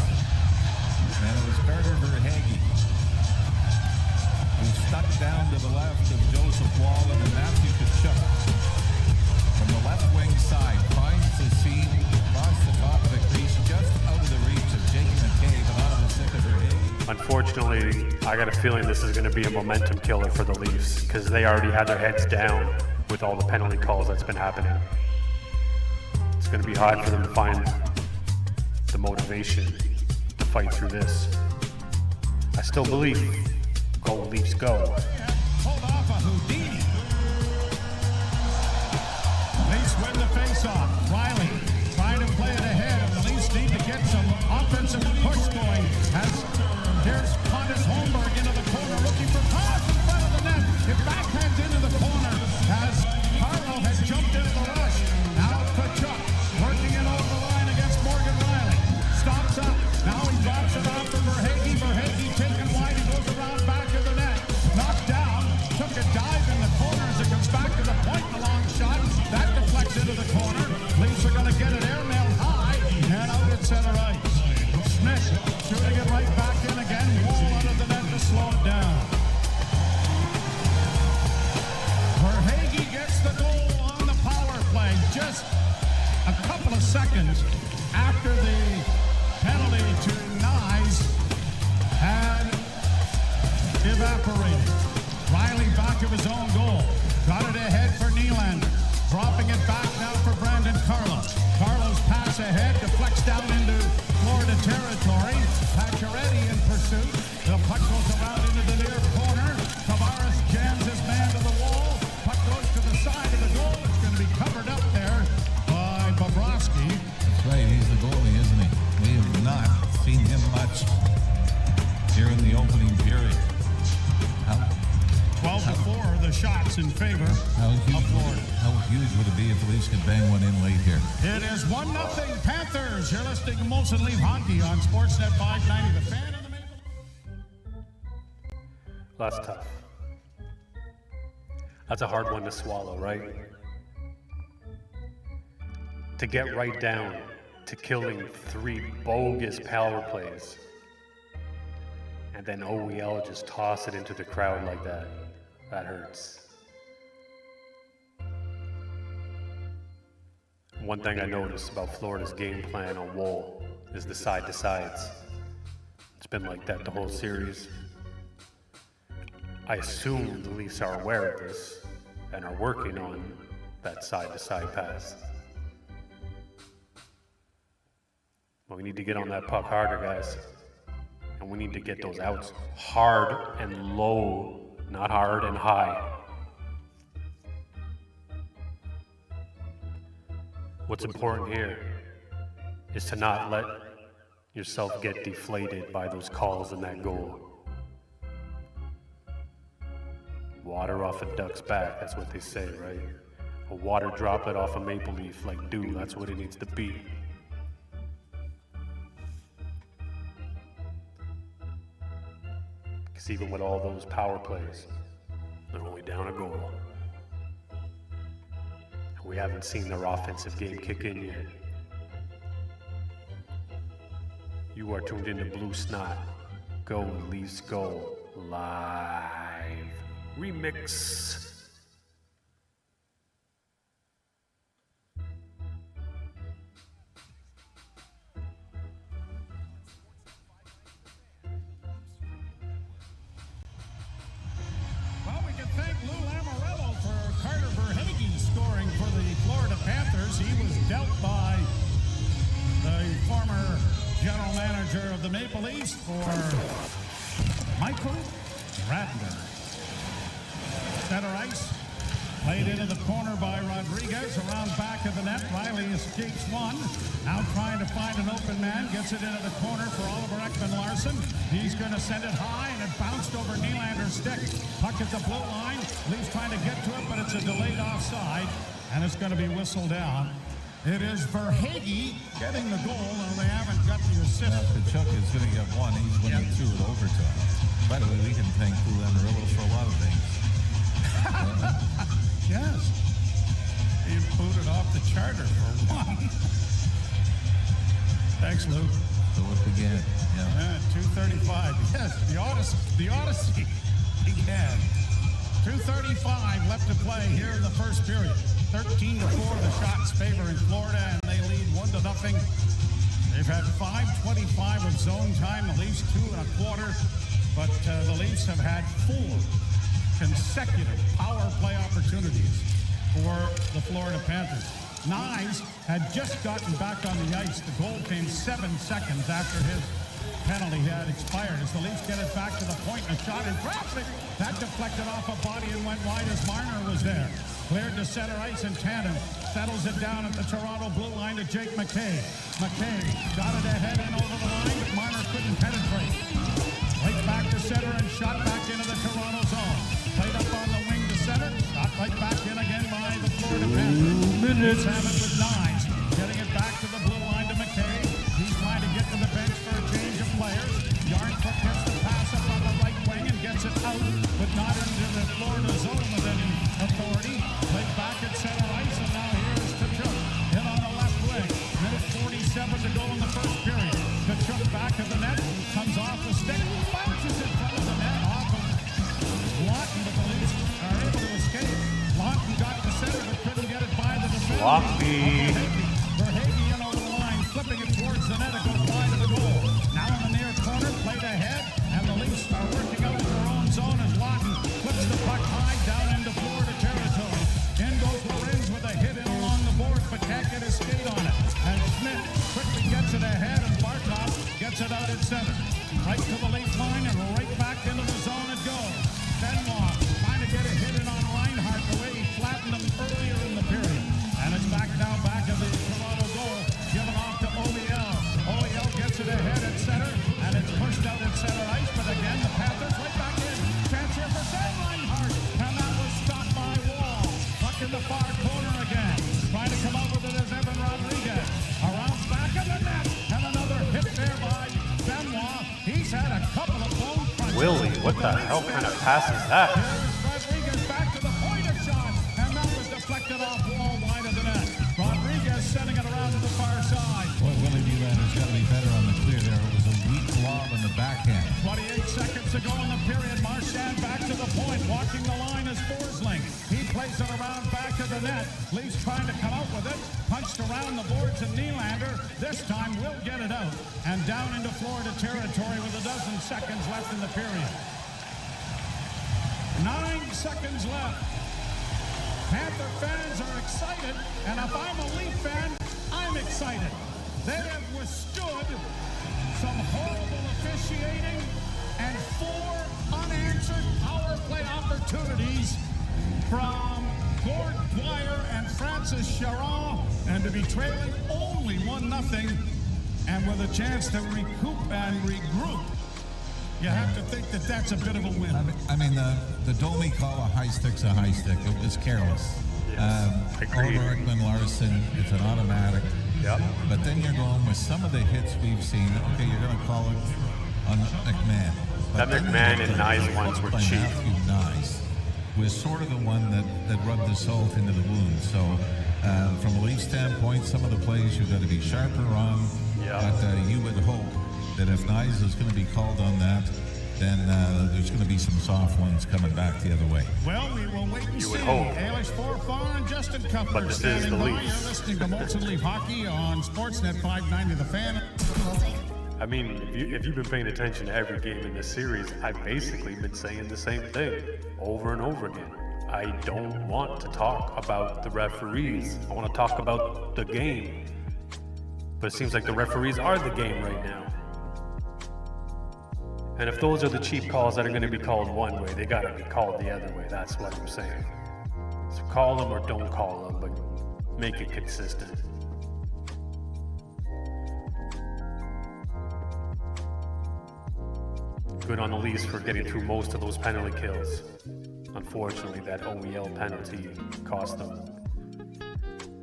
And it was Carter Verhaeghe who stuck down to the left of Joseph Wallen and Matthew Tkachuk. From the left wing side, finds the seam across the top of the crease, just out of the reach of Jake McCabe and out of the stick of Verhaeghe. I got a feeling this is going to be a momentum killer for the Leafs because they already had their heads down with all the penalty calls that's been happening. It's going to be hard for them to find the motivation to fight through this. I still believe go Leafs go. Pulled off a Houdini. Leafs win the face-off. Riley trying to play it ahead, and the Leafs need to get some offensive push going. As here's Pontus Holmberg into the corner, looking for pass in front of the net. It backhands into the corner as Carlo has jumped into the rush. Now Kachuk working it over the line against Morgan Riley. Stops up. Now he drops it off to Verhaeghe. Verhaeghe taken wide. He goes around back of the net. Knocked down. Took a dive in the corner as it comes back to the point. A long shot. That deflects into the corner. Leafs are going to get it airmailed high and out at center ice. Smith shooting it right back in again. Wall under the net to slow it down. Verhaeghe gets the goal on the power play just a couple of seconds after the penalty to Nyes had evaporated. Riley back of his own goal. Got it ahead for Nylander. Dropping it back now for Brandon Carlos. Carlos pass ahead, deflects down into Florida territory. Pacioretty in pursuit. The puck goes around into the near corner. Tavares jams his man to the wall. Puck goes to the side of the goal. It's going to be covered up there by Bobrovsky. That's right, he's the goalie, isn't he? We have not seen him much here in the opening period. 12 to 4, the shots in favor How of Florida. how huge would it be if the Leafs could bang one in late here? It is 1-0 Panthers. You're listening to Molson Leaf Hockey on Sportsnet 590. The Fan and the Maple. That's tough. That's a hard one to swallow, right? To get right down to killing 3 bogus power plays. And then OEL just toss it into the crowd like that. That hurts. One thing I noticed about Florida's game plan on Wall is the side-to-sides. It's been like that the whole series. I assume the Leafs are aware of this and are working on that side-to-side pass. But we need to get on that puck harder, guys. And we need to get those outs hard and low, not hard and high. What's important here is to not let yourself get deflated by those calls in that goal. Water off a duck's back, that's what they say, right? A water droplet off a maple leaf like dew, that's what it needs to be. Because even with all those power plays, they're only down a goal. And we haven't seen their offensive game kick in yet. You are tuned into Blue Snot. Go Leafs Go live remix. Well, we can thank Lou Lamoriello for Carter Verhaeghe scoring for the Florida Panthers. He was dealt by the former general manager of the Maple Leafs for Michael Radner. Center ice, played into the corner by Rodriguez, around back of the net. Riley escapes one. Now trying to find an open man, gets it into the corner for Oliver Ekman-Larsson. He's going to send it high, and it bounced over Nylander's stick. Puck at the blue line. Leafs trying to get to it, but it's a delayed offside, and it's going to be whistled down. It is Verhaeghe getting the goal, and they haven't got the assist. Kachuk is going to get one. He's winning through it overtime. By the way, we can thank Lou Lamoriello for a lot of things. Yes. He booted off the charter for one. Thanks, Lou. So it began. Yeah. 2:35. Yes, the Odyssey began. 2:35 left to play here in the first period. 13-4, the shots favoring Florida, and they lead 1-0. They've had 5:25 of zone time. The Leafs 2 1/4. but the Leafs have had 4 consecutive power play opportunities for the Florida Panthers. Nyes had just gotten back on the ice. The goal came 7 seconds after his penalty had expired. As the Leafs get it back to the point, a shot in traffic. That deflected off a body and went wide as Marner was there. Cleared to center ice in tandem. Settles it down at the Toronto blue line to Jake McKay. McKay got it ahead and over the line, but Marner couldn't penetrate. Right back to center and shot back into the Toronto zone. Played up on the wing to center. Shot right back in again by the Florida Panthers. Have it with Nyes. Getting it back to the blue line to McKay. He's trying to get to the bench for a change of players. Yarncrook gets the pass up on the right wing and gets it out, but not into the Florida zone with any authority. Played back at center ice, and now here's Tkachuk. In on the left wing. Minute 47 to go in the first period. Tkachuk back of the net. Comes off the stick. Bounces in front of the net. Off of Lawton, but the Leafs are able to escape. Lawton got to center, but couldn't get it by the defender. Sloppy. Verhaeghe in over the line, flipping it towards the net. It goes wide of the goal. Now in the near corner, played ahead, and the Leafs are working out in their own zone as Lawton flips the puck high down into Florida territory. In goes Lorenz with a hit in along the board, but can't get his skate on it. And Schmidt quickly gets it ahead, and Barkov gets it out at center. Right to the late line, and right back into the zone it goes. Benoit trying to get a hit in on Reinhart the way he flattened him earlier in the period. And it's back now, back of the Toronto goal, given off to OEL. OEL gets it ahead at center, and it's pushed out at center ice, but again, the Panthers right back in. Chance here for Sam Reinhart, and that was stopped by Wall. Puck in the far corner again. Trying to come out with it as Evan Rodriguez. Around back of the net, and another hit there by Benoit. He's had a couple of bone crunches. Willie, what the hell kind of pass is that? Here's Rodriguez back to the point of shot, and that was deflected off Wall wide of the net. Rodriguez sending it around to the far side. Boy, Willie Nylander's got to be better on the clear there. It was a weak lob in the backhand. 28 seconds to go in the period. Marchand back to the point. Walking the line is Forsling. He plays it around back of the net. Leafs trying to come out with it. Punched around the boards and Nylander this time will get it out. And down into Florida territory with 12 seconds left in the period. 9 seconds left. Panther fans are excited, and if I'm a Leaf fan, I'm excited. They have withstood some horrible officiating and 4 unanswered power play opportunities from Gord Dwyer and Francis Charron, and to be trailing only 1-0 and with a chance to recoup and regroup. You have to think that that's a bit of a win. I mean, the Domi call a high stick's a high stick. It was careless. Agreed. Bergman, Larson, it's an automatic. Yep. But then you're going with some of the hits we've seen. Okay, you're going to call it on McMahon. That McMahon and Nyes ones were cheap. Matthew Nyes was sort of the one that rubbed the salt into the wound. So from a Leaf standpoint, some of the plays you've got to be sharper on. Yeah. But you would hope that if Nyes is going to be called on that, then there's going to be some soft ones coming back the other way. Well, we will wait and You see. would hope. Ailish Forfar and Justin Cutler But this is standing the by. Leafs. You're listening to Molson Leaf Hockey on Sportsnet 590 The Fan. I mean, if you've been paying attention to every game in this series, I've basically been saying the same thing over and over again. I don't want to talk about the referees. I want to talk about the game. But it seems like the referees are the game right now. And if those are the cheap calls that are going to be called one way, they got to be called the other way. That's what I'm saying. So call them or don't call them, but make it consistent. Good on the Leafs for getting through most of those penalty kills. Unfortunately, that OEL penalty cost them.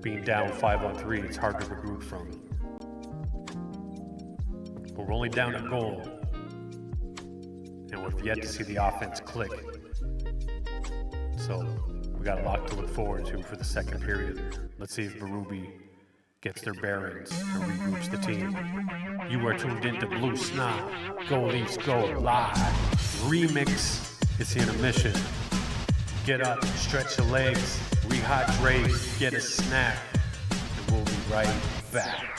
Being down 5-on-3, it's hard to regroup from. But we're only down a goal. And we've yet to see the offense click. So we got a lot to look forward to for the second period. Let's see if Berube gets their bearings and regroups the team. You are tuned into Blue SNOT. Go Leafs, go live. Remix is here on a mission. Get up, stretch your legs, rehydrate, get a snack, and we'll be right back.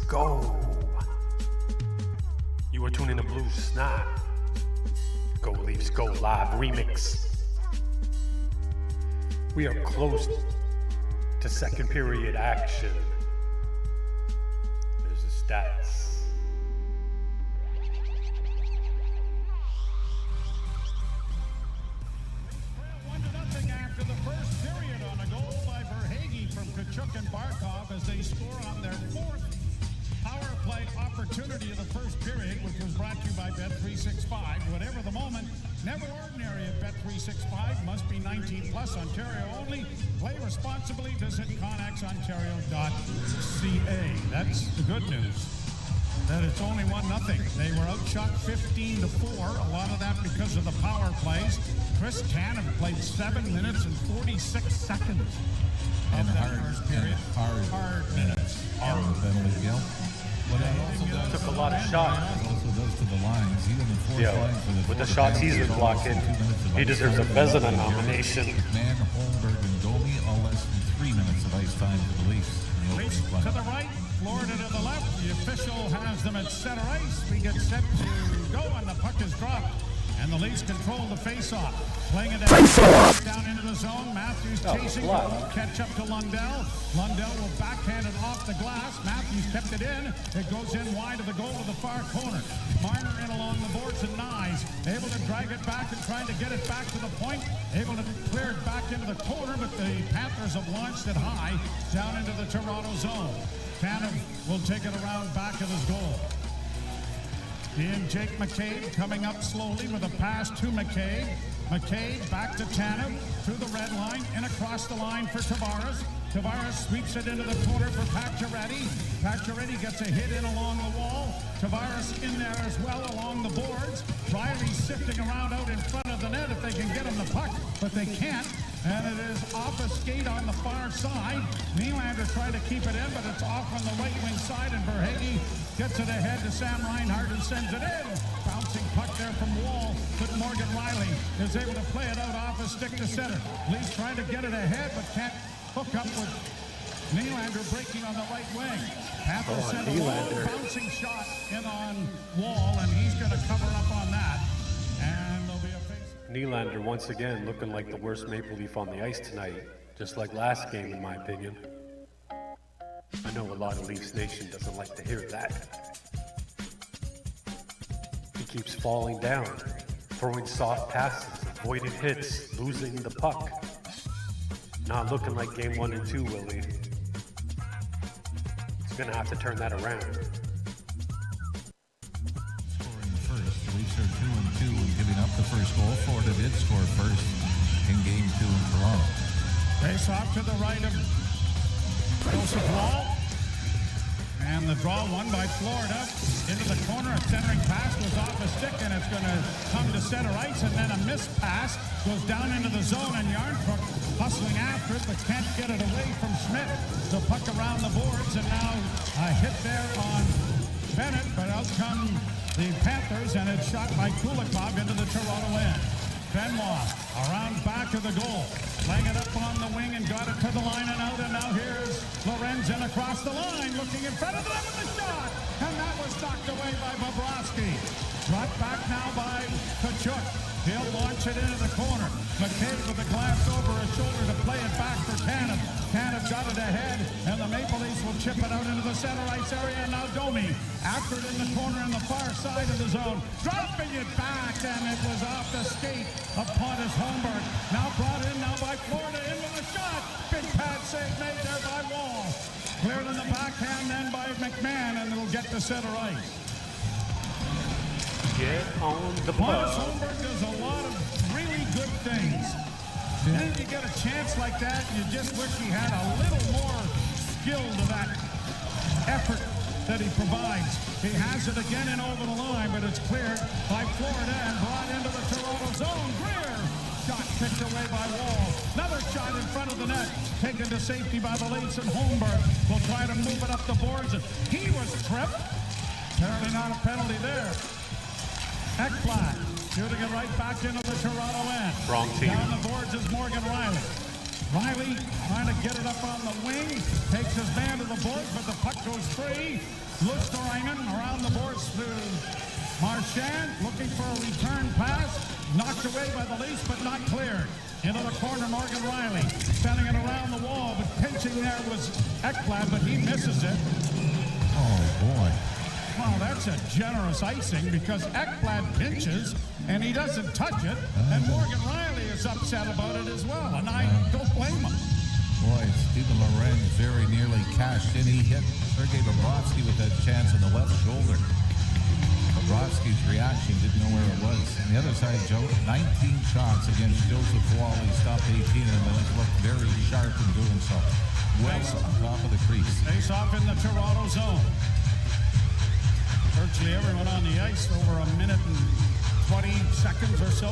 go. You are tuning to Blue Snot. Go Leafs Go Live remix. We are close to second period action. There's the stats. 1-0 after the first period on a goal by Verhaeghe from Kachuk and Barkov as they score on their fourth power play opportunity of the first period, which was brought to you by Bet365. Whatever the moment, never ordinary at Bet365. Must be 19 plus, Ontario only. Play responsibly. Visit connexontario.ca. That's the good news. That it's only 1-0. They were outshot 15-4. A lot of that because of the power plays. Chris Tanev played 7 minutes and 46 seconds of that first period. Hard minutes. Hard penalty kill. What that also does, Took a lot of shots. it also does to the lines. Even the fourth line for the with the fourth shots penalty he's is been almost blocking, 2 minutes of he ice deserves a time. Vezina nomination. McMahon, Holmberg, and Domi all less than 3 minutes of ice time for the Leafs. in the Leafs opening to play. the right, Florida to the left. The official has them at center ice. We get set to go, and the puck is dropped. And the Leafs control the face-off. Playing it down into the zone. Matthews chasing, but won't catch up to Lundell. Lundell will backhand it off the glass. Matthews kept it in. It goes in wide of the goal to the far corner. Marner in along the boards and Nyes. Able to drag it back and trying to get it back to the point. Able to clear it back into the corner, but the Panthers have launched it high down into the Toronto zone. Tanev will take it around back of his goal. And Jake McCabe coming up slowly with a pass to McCabe. McCabe back to Tanev through the red line and across the line for Tavares. Tavares sweeps it into the corner for Pacioretty. Pacioretty gets a hit in along the wall. Tavares in there as well along the boards. Riley's sifting around out in front of the net if they can get him the puck, but they can't. And it is off a skate on the far side. Nylander trying to keep it in, but it's off on the right wing side, and Verhaeghe gets it ahead to Sam Reinhart and sends it in. Bouncing puck there from Wall, but Morgan Riley is able to play it out off a stick to center. Leafs trying to get it ahead, but can't hook up with Nylander breaking on the right wing. Panthers send a long bouncing shot in on Wall, and he's going to cover up on that. And there'll be a face. Nylander once again looking like the worst Maple Leaf on the ice tonight, just like last game in my opinion. I know a lot of Leafs Nation doesn't like to hear that. He keeps falling down, throwing soft passes, avoiding hits, losing the puck. Not looking like game 1 and 2, Willie. He's gonna have to turn that around. Scoring the first. The Leafs are 2-2 and giving up the first goal. Florida did score first in game 2 in Toronto. Face off to the right of Joseph Wall. And the draw won by Florida. Into the corner, a centering pass was off a stick, and it's going to come to center ice, and then a missed pass goes down into the zone, and Yarncrook hustling after it, but can't get it away from Schmidt. The puck around the boards, and now a hit there on Bennett, but out come the Panthers, and it's shot by Kulikov into the Toronto end. Benoit around back of the goal, laying it up on the wing and got it to the line and out, and now here's Lorenzen across the line, looking in front of the net with the shot, and that was knocked away by Bobrovsky. Brought back now by Kachuk. He'll launch it into the corner. McCabe with a glance over his shoulder to play it back for Tanev. Tanev got it ahead, and the Maple Leafs will chip it out into the center ice area. And now Domi, after it in the corner on the far side of the zone, dropping it back, and it was off the skate of Pontus Holmberg. Now brought in now by Florida, in with a shot. Big pad save made there by Wall. Cleared in the backhand then by McMahon, and it'll get to center ice. Get on the Pontus puck. Holmberg does a lot of really good things. Then you get a chance like that, you just wish he had a little more skill to that effort that he provides. He has it again in over the line, but it's cleared by Florida and brought into the Toronto zone. Greer, shot picked away by Wall. Another shot in front of the net, taken to safety by the Leafs, and Holmberg will try to move it up the boards. He was tripped. Apparently not a penalty there. Ekblad shooting it right back into the Toronto end. Wrong team. Down the boards is Morgan Riley. Riley trying to get it up on the wing. Takes his man to the boards, but the puck goes free. Lufterainen around the boards through Marchand, looking for a return pass. Knocked away by the Leafs, but not cleared. Into the corner, Morgan Riley. Sending it around the wall, but pinching there was Ekblad, but he misses it. Oh, boy. Well, that's a generous icing because Ekblad pinches and he doesn't touch it, and Morgan Riley is upset about it as well, and I don't blame him. Boy, Stephen Lorenz very nearly cashed in. He hit Sergei Bobrovsky with that chance on the left shoulder. Bobrovsky's reaction, didn't know where it was. On the other side, Joe, 19 shots against Joseph Wall. He stopped 18 of them, and he looked very sharp in doing so. Well on top of the crease. Face off in the Toronto zone. Virtually everyone on the ice over a minute and 20 seconds or so.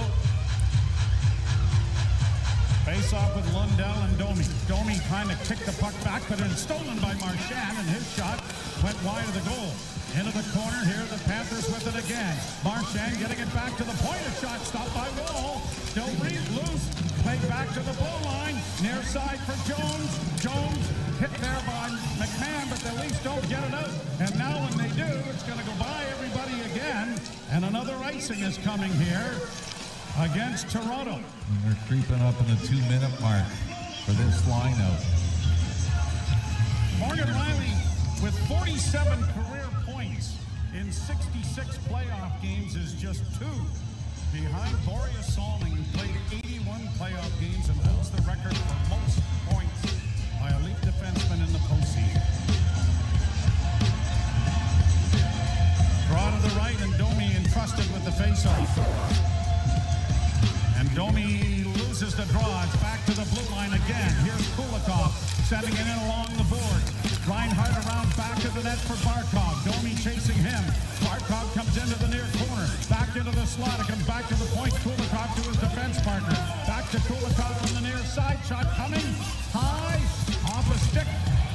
Face off with Lundell and Domi. Domi trying to kick the puck back, but it's stolen by Marchand, and his shot went wide of the goal. Into the corner here, the Panthers with it again. Marchand getting it back to the point. A shot stopped by Wall. Still loose. Played back to the blue line. Near side for Jones. Jones hit there by McMahon, but the Leafs don't get it out. And now when they do, it's going to go by everybody again. And another icing is coming here against Toronto. And they're creeping up in the 2-minute mark for this lineout. Morgan Riley with 47 career points in 66 playoff games is just 2 behind Boreas Salming, who played 81 playoff games and holds the record for most points by elite defensemen in the postseason. Draw to the right, and Domi entrusted with the faceoff. And Domi loses the draw. It's back to the blue line again. Here's Kulikov sending it in along the board. Reinhardt around back to the net for Barkov. Domi chasing him. Barkov comes into the near corner. Back into the slot. It comes back to the point. Kulikov to his defense partner. Back to Kulikov on the near side. Shot coming. High. Off a stick.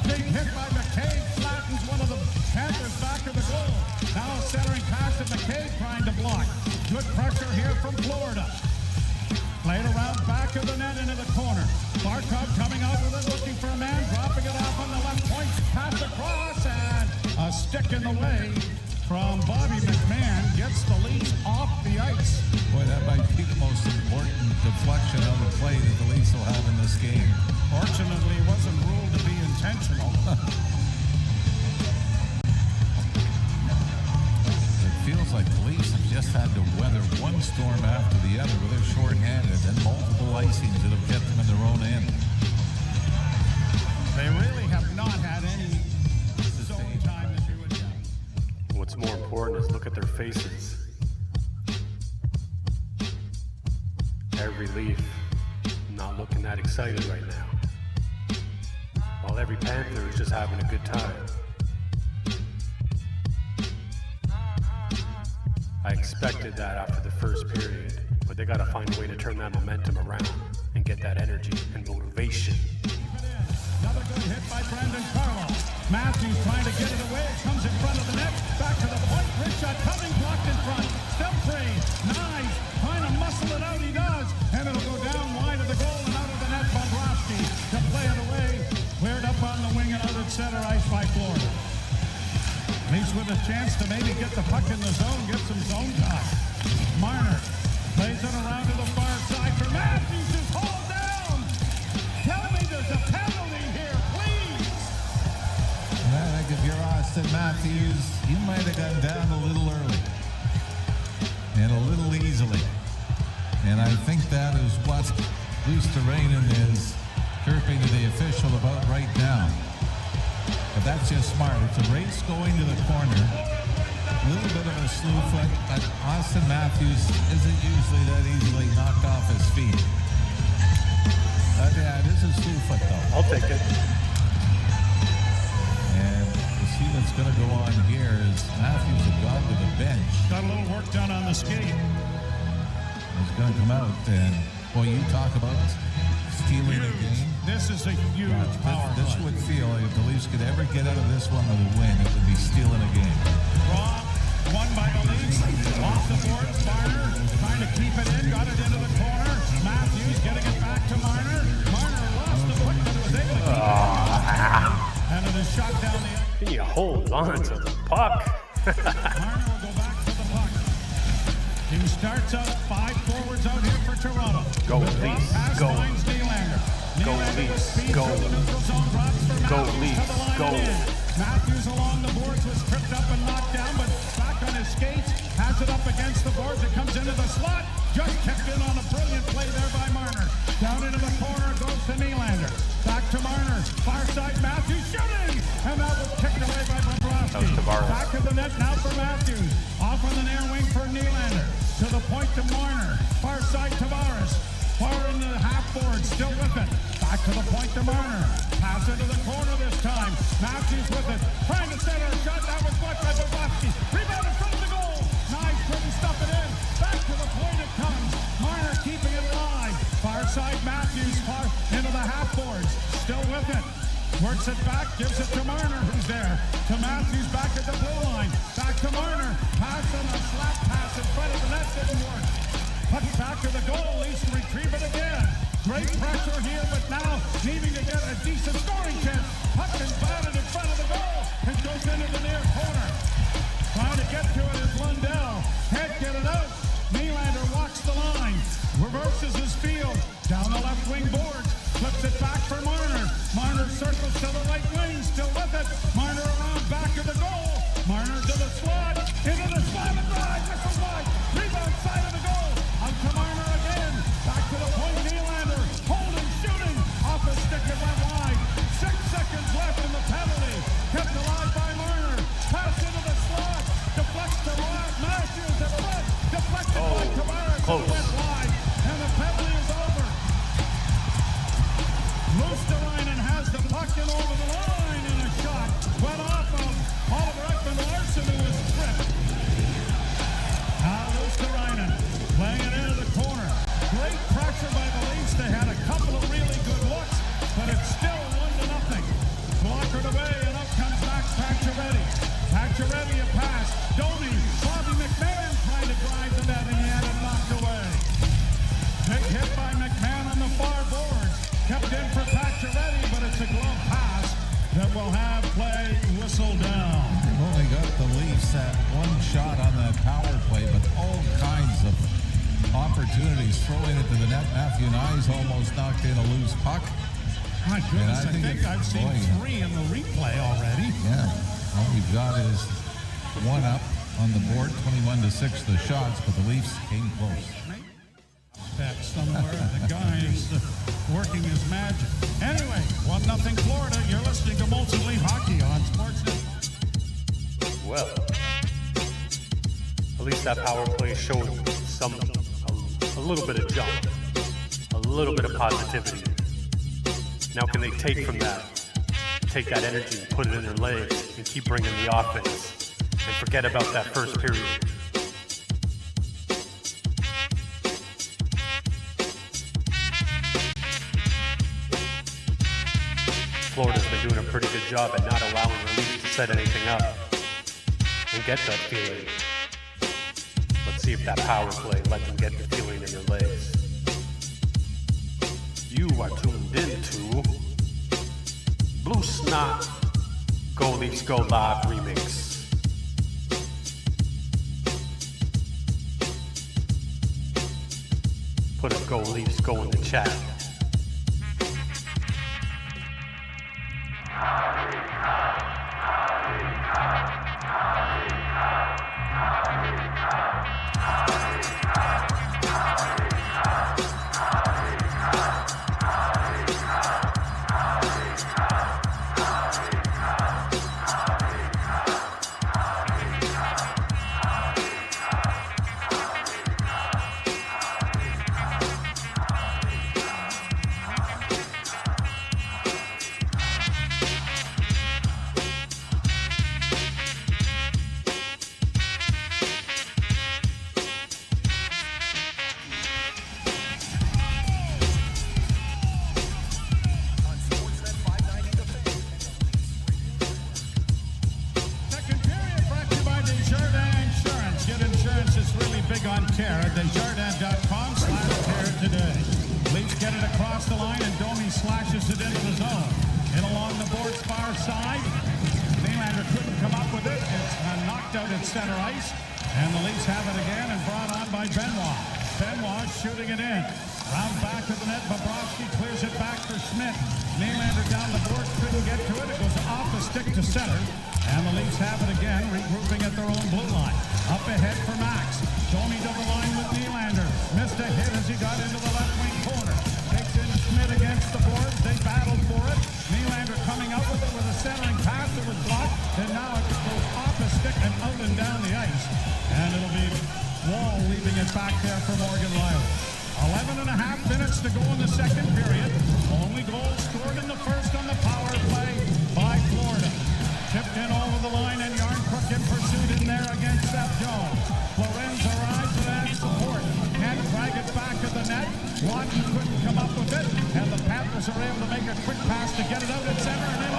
Big hit by McCabe. Flattens one of the Panthers back to the goal. Now centering pass to McCabe trying to block. Good pressure here from Florida. Played around back of the net into the corner. Barkov coming out with it, looking for a man, dropping it off on the left point, pass across, and a stick in the way from Bobby McMahon gets the Leafs off the ice. Boy, that might be the most important deflection on the play that the Leafs will have in this game. Fortunately, it wasn't ruled to be intentional. It feels like the Leafs have just had to weather one storm after the other where they're shorthanded and multiple icings that have kept them in their own end. They really have not had any zone time to do it yet. What's more important is look at their faces. Every Leaf not looking that excited right now, while every Panther is just having a good time. I expected that after the first period, but they got to find a way to turn that momentum around and get that energy and motivation. Another good hit by Brandon Carlo. Matthews trying to get it away. It comes in front of the net. Back to the point. Rich shot coming. Blocked in front. Still free. Nice. Trying to muscle it out. He does. And it'll go down wide of the goal and out of the net. Bobrovsky to play it away. Cleared up on the wing and out at center ice by Florida. Leafs with a chance to maybe get the puck in the zone, get some zone time. Marner plays it around to the far side for Matthews, is hauled down. Tell me there's a penalty here, please. I think if you're Austin Matthews, you might have gone down a little early and a little easily. And I think that is what Lufterainen is chirping to the official about right now. But that's just smart. It's a race going to the corner. A little bit of a slew foot, but Austin Matthews isn't usually that easily knocked off his feet. Yeah, it is a slew foot, though. I'll take it. And the see what's going to go on here is Matthews had gone to the bench. Got a little work done on the skate. He's going to come out, and, boy, you talk about stealing a game. This is a huge power This play. would feel like if the Leafs could ever get out of this one with a win, it would be stealing a game. Draw, won by the Leafs. Off the board, Marner trying to keep it in, got it into the corner. Matthews getting it back to Marner. Marner lost shot down the end. Can you hold on to the puck? Marner will go back to the puck. He starts out 5 forwards out here for Toronto. Go The drop Leafs, pass go. finds Nylander. Go Nylander with Leafs, speed go. through the neutral zone, drops for Go Matthews Leafs, to the line go. and in. Matthews along the boards was tripped up and knocked down, but back on his skates, has it up against the boards. It comes into the slot. Just kept in on a brilliant play there by Marner. Down into the corner goes to Nylander. Back to Marner. Far side Matthews shooting. And that was kicked away by Bobrovsky. That was Tavares. Back of the net now for Matthews. Off on the near wing for Nylander. To the point to Marner. Far side Tavares. Far into the half board. Still with it. Back to the point to Marner. Pass into the corner this time. Matthews with it. Trying to center a shot. That was blocked by Bobrovsky. Rebound in front of the goal. Knives couldn't stuff it in. Back to the point it comes. Marner keeping it alive. Far side Matthews far into the half boards. Still with it. Works it back. Gives it to Marner who's there. To Matthews back at the blue line. Back to Marner. Pass on a slap pass in front of the net. Didn't work. Puck back to the goal. Leafs retrieve it again. Great pressure here, but now needing to get a decent scoring chance. Puck is batted in front of the goal. It goes into the near corner. Trying to get to it is Lundell. Head get it out. Nylander walks the line. Reverses his field. Down the left wing boards. Flips it back for Marner. Marner circles to the right wing. Still with it. Marner around back of the goal. Marner to the slot. Into the slot and drive. Whistle wide. Rebound side of the goal. Out to Marner again. Back to the point. Nylander. Holding, shooting. Off the stick it went wide. 6 seconds left in the penalty. Kept alive by Marner. Pass into the slot. Deflects to Matthews at the left. Deflected by Tavares. Close. And went wide. And the penalty is over. Luosterainen has the puck in over the line and a shot went off of Oliver Ekman-Larsson who was tripped. Now Luosterainen playing it into the corner. Great pressure by the Leafs. They had a couple of really good looks, but it's still 1-0. Blockered away and up comes Max Pacioretty. Pacioretty a pass. Domi, Bobby McMahon trying to drive the net and he had it knocked away. Big hit by McMahon on the far boards. Kept in for Pacioretty, but it's a glove pass that will have play whistled down. They've only got the Leafs at 1 shot on that power play, but all kinds of opportunities throwing it to the net. Matthew Nyes almost knocked in a loose puck. My goodness, And I think I've seen 3 in the replay already. Yeah, all we've got is 1 up on the board, 21-6 the shots, but the Leafs came close. Back somewhere, the guy is working his magic. Anyway, 1-0 Florida. You're listening to Molson Leaf Hockey on Sportsnet. Well, at least that power play showed a little bit of jump, a little bit of positivity. Now can they take from that, take that energy, put it in their legs, and keep bringing the offense, and forget about that first period? Florida's been doing a pretty good job at not allowing the Leafs to set anything up and get that feeling. Let's see if that power play let them get the feeling in their legs. You are tuned into Blue Snot Go Leafs Go Live Remix. Put a Go Leafs Go in the chat. on care at Desjardins.com/care today. Leafs get it across the line and Domi slashes it into the zone. And along the board's far side, out at center ice. And the Leafs have it again and brought on by Benoit. Benoit shooting it in. Round back to the net. Bobrovsky clears it back for Schmidt. Nylander down the board, couldn't get to it. It goes off the stick to center. And the Leafs have it again, regrouping at their own blue line. Up ahead for Max. Domi to the line with Nylander. Missed a hit as he got into the left wing corner. Takes in Schmidt against the boards. They battled for it. Nylander coming out with it with a centering pass that was blocked. And now it goes off the stick and out and down the ice. And it'll be Wall leaving it back there for Morgan Riley. 11 and a half minutes to go in the second period. Only goal scored in the first on the power play by Florida. Tipped in over the line and Yarncrook in pursuit in there against Seth Jones. Lorenz arrives and adds support. Can't drag it back to the net. Watson couldn't come up with it. And the Panthers are able to make a quick pass to get it out at center. And then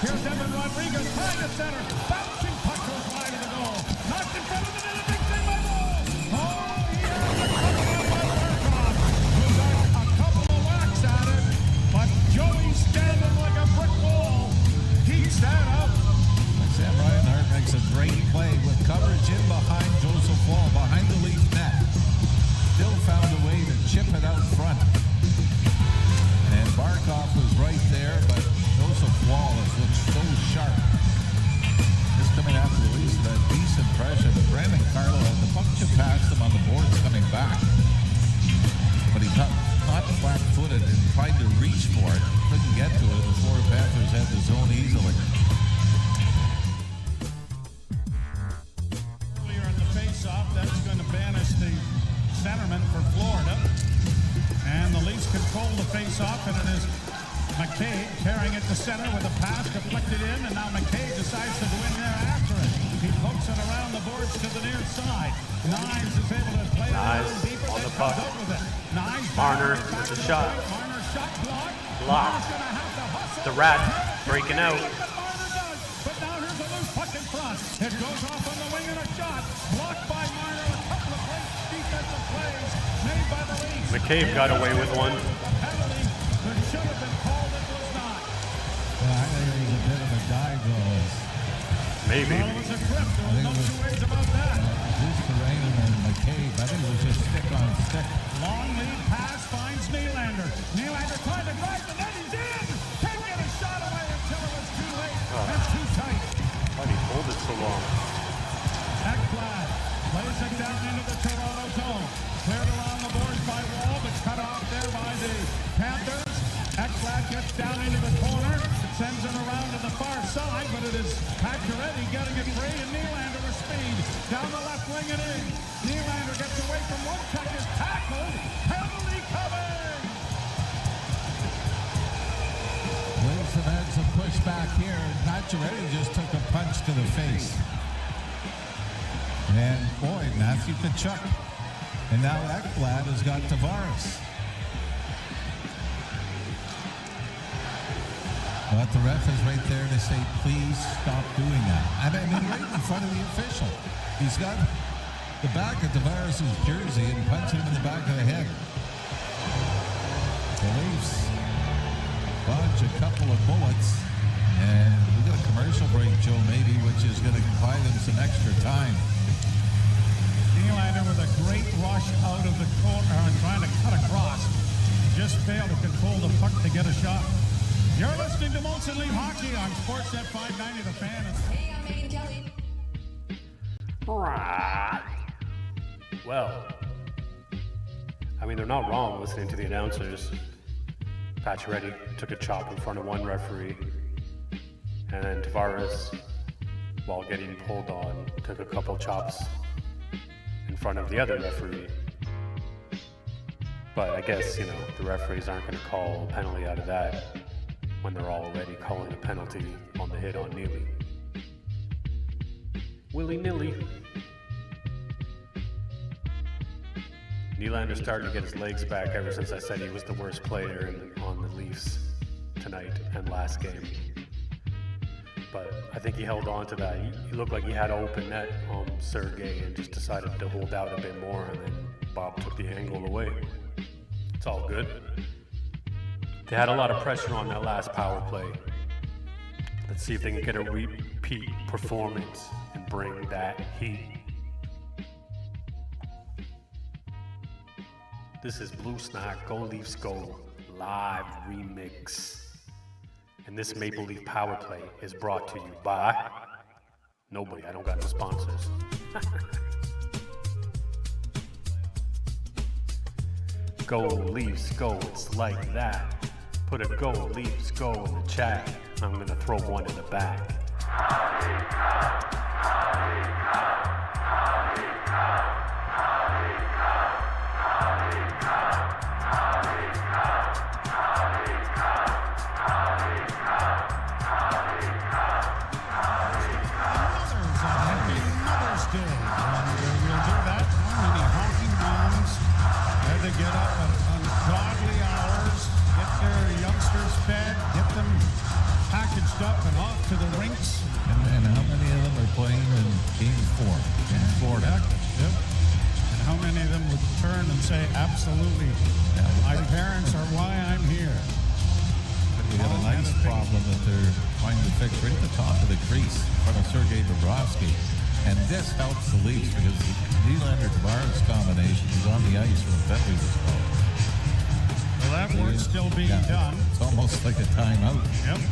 here's Evan Rodriguez trying at center. Bouncing puck goes wide of the goal. Knocked in front of the net. A big thing by goal. Oh, he has a couple of whacks at it. But Joey's standing like a brick wall. Keeps that up. Sam Reinhart makes a great play with coverage in behind Joseph Wall, behind the Leaf net. Still found a way to chip it out front. And Barkov was right there, but Joseph Wall has looked so sharp. Just coming after the Leafs, that decent pressure. But Brandon Carlo had the puck chip past him on the boards coming back. But he got not flat-footed and tried to reach for it. Couldn't get to it. The Florida Panthers had the zone easily. Earlier in the face-off, that's going to banish the centerman for Florida. And the Leafs control the face-off, and it is McCabe carrying it to center with a pass deflected in, and now McCabe decides to go in there after it. He pokes it around the boards to the near side. Knies is able to play it a little deeper. On the That puck. comes out with it. Knies Marner back with to the shot. point. Marner shot blocked. Blocked. Marner's gonna have to hustle. The Rat breaking out. But Marner does. But now here's a loose puck in front. It goes off on the wing and a shot. Blocked by Marner. A couple of great defensive plays made by the Leafs. McCabe got away with one. The penalty that should have been called, it was not. I think it was a bit of a dive, though. Maybe. Well, it was a grip. There was no two ways about that. This Terrain and McCabe, I think it was just stick on stick. Long lead pass finds Nylander. Nylander trying to drive the net. He's in. Can't get a shot away until it was too late. It's too tight. Why did he hold it so long? Ekblad plays it down into the Toronto zone. Cleared around the boards by Wall, but cut off there by the Panthers. Ekblad gets down into the corner. Sends it around to the far side, but it is Pacioretty getting it free, and Nylander with speed. Down the left wing and in. Nylander gets away from one check, is tackled. Penalty coming! Leafs have had some pushback here. Pacioretty just took a punch to the face. And boy, Matthew Tkachuk. And now Ekblad has got Tavares. But the ref is right there to say, please stop doing that. I mean, right in front of the official. He's got the back of Tavares' jersey and punching him in the back of the head. The Leafs dodge a couple of bullets. And we got a commercial break, Joe, maybe, which is going to buy them some extra time. Nylander with a great rush out of the corner, trying to cut across. Just failed to control the puck to get a shot. You're listening to Molson Leaf Hockey on Sportsnet 590 The Fan. Hey, I'm Megan Kelly. Well, I mean, they're not wrong listening to the announcers. Pacioretty took a chop in front of one referee, and then Tavares, while getting pulled on, took a couple chops in front of the other referee. But I guess, the referees aren't going to call a penalty out of that when they're already calling a penalty on the hit on Neely. Willy-nilly. Nylander's starting to get his legs back ever since I said he was the worst player on the Leafs tonight and last game. But I think he held on to that. He looked like he had an open net on Sergei and just decided to hold out a bit more, and then Bob took the angle away. It's all good. They had a lot of pressure on that last power play. Let's see if they can get a repeat performance in bring that heat. This is Blue Snot Go Leafs Go live remix. And this Maple Leaf Power Play is brought to you by nobody. I don't got no sponsors. Go Leafs Go, it's like that. Put a Go Leafs Go in the chat. I'm gonna throw one in the back. Get up at ungodly hours, get their youngsters fed, get them packaged up and off to the rinks. And how many of them are playing in Game 4 in Florida? Yep. And how many of them would turn and say, absolutely, my parents are why I'm here. We got a nice problem that they're trying to fix right at the top of the crease in front of Sergei Bobrovsky. And this helps the Leafs because the Nylander-Tavares combination is on the ice when Bentley was called. Well, that work's still being done. It's almost like a timeout. Yep.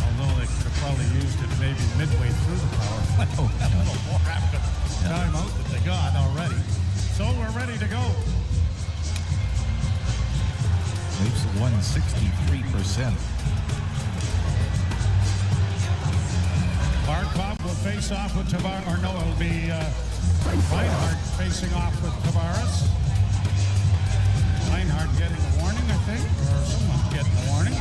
Although they could have probably used it maybe midway through the power play. A little more after the timeout that they got already. So we're ready to go. Leafs have won 63%. Barkov will face off with Tavares, or no, it'll be Reinhart facing off with Tavares. Reinhart getting a warning, I think, or someone's getting a warning.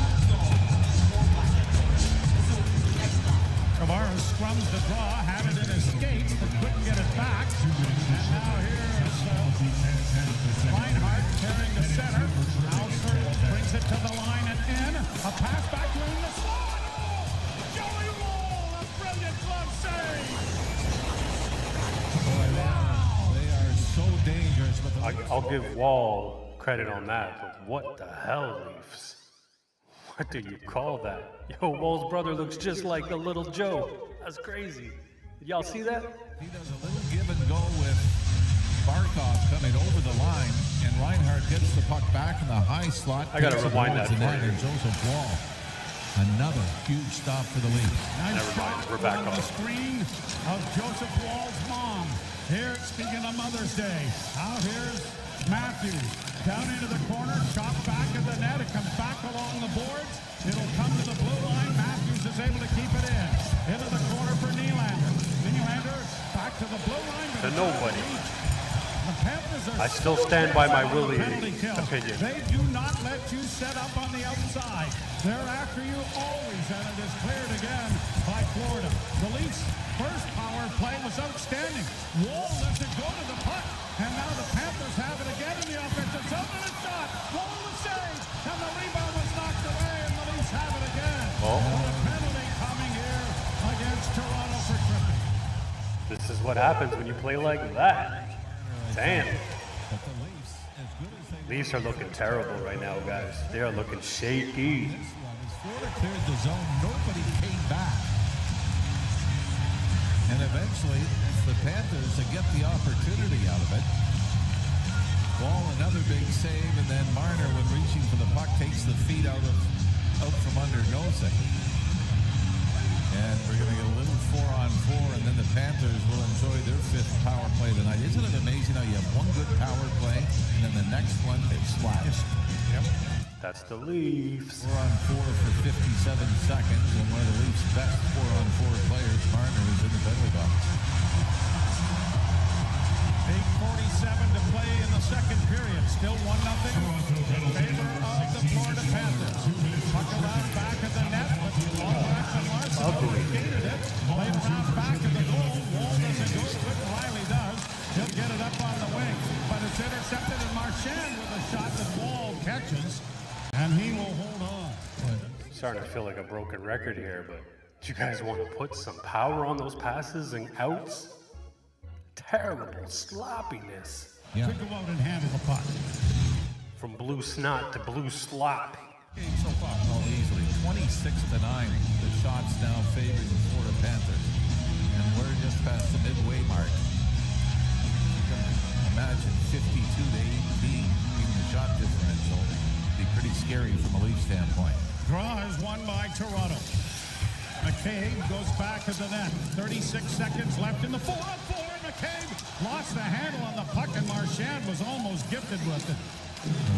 Tavares scrums the draw, had it in his skates, but couldn't get it back. And now here's Reinhart carrying the center. Now brings it to the line and in. A pass back to the slot. Joey Wall, a brilliant glove save. They are so dangerous. But I'll give Wall credit on that, but what the hell, Leafs? What do you call that? Yo, Wall's brother looks just like the little Joe. That's crazy. Did y'all see that? he does a little give and go with Barkov coming over the line, and Reinhart gets the puck back in the high slot. I gotta takes it rewind towards that the for net, you. and Joseph Wall. Another huge stop for the Leafs. Nice Never mind, shot we're back on the on. screen of Joseph Wall's mom. Here, speaking of Mother's Day, out here's Matthews. Down into the corner, shot back at the net. It comes back along the boards. It'll come to the blue line. Matthews is able to keep it in. Into the corner for Nylander. Nylander back to the blue line. To nobody. The Panthers are I still stand by my Willie penalty kill. opinion. They do not let you set up on the outside. They're after you always, and it is cleared again by Florida. The Leafs' first power play was outstanding. Wall lets it go to the puck, and now the Panthers have it again in the offensive zone, and it's shot. Wall was saved, and the rebound was knocked away, and the Leafs have it again. Oh. And a penalty coming here against Toronto for tripping. This is what happens when you play like that. Damn. But the Leafs, as good as they Leafs are looking terrible right now, guys. They are looking shaky. this one, as Florida cleared the zone, nobody came back. And eventually, it's the Panthers that get the opportunity out of it. Wall, another big save, and then Marner, when reaching for the puck, takes the feet out from under Nosek. And we're going to get a little 4-on-4, and then the Panthers will enjoy their fifth power play tonight. Isn't it amazing how you have one good power play, and then the next one, it's flat? Yep. That's the Leafs. 4-on-4 for 57 seconds, and one of the Leafs' best 4-on-4 players, Marner, is in the penalty box. 8:47 to play in the second period. Still 1-0 in favor of the Florida Panthers. Puck around back at the net, but Larson gated it. Played around back at the goal. Wall doesn't go quick. Riley does. He'll get it up on the wing, but it's intercepted, and Marchand with a shot that Wall catches, and he will hold on. Starting to feel like a broken record here, but do you guys want to put some power on those passes and outs? Terrible sloppiness. Yeah. Could go out and handle the puck. From blue snot to blue slop. Game so far. Oh, easily. 26-9. The shots now favoring the Florida Panthers. past the midway mark. Imagine 52 to 18 being the shot differential. Be pretty scary from a Leaf standpoint. Draw is won by Toronto. McCabe goes back of the net. 36 seconds left in the 4-on-4. McCabe lost the handle on the puck, and Marchand was almost gifted with it.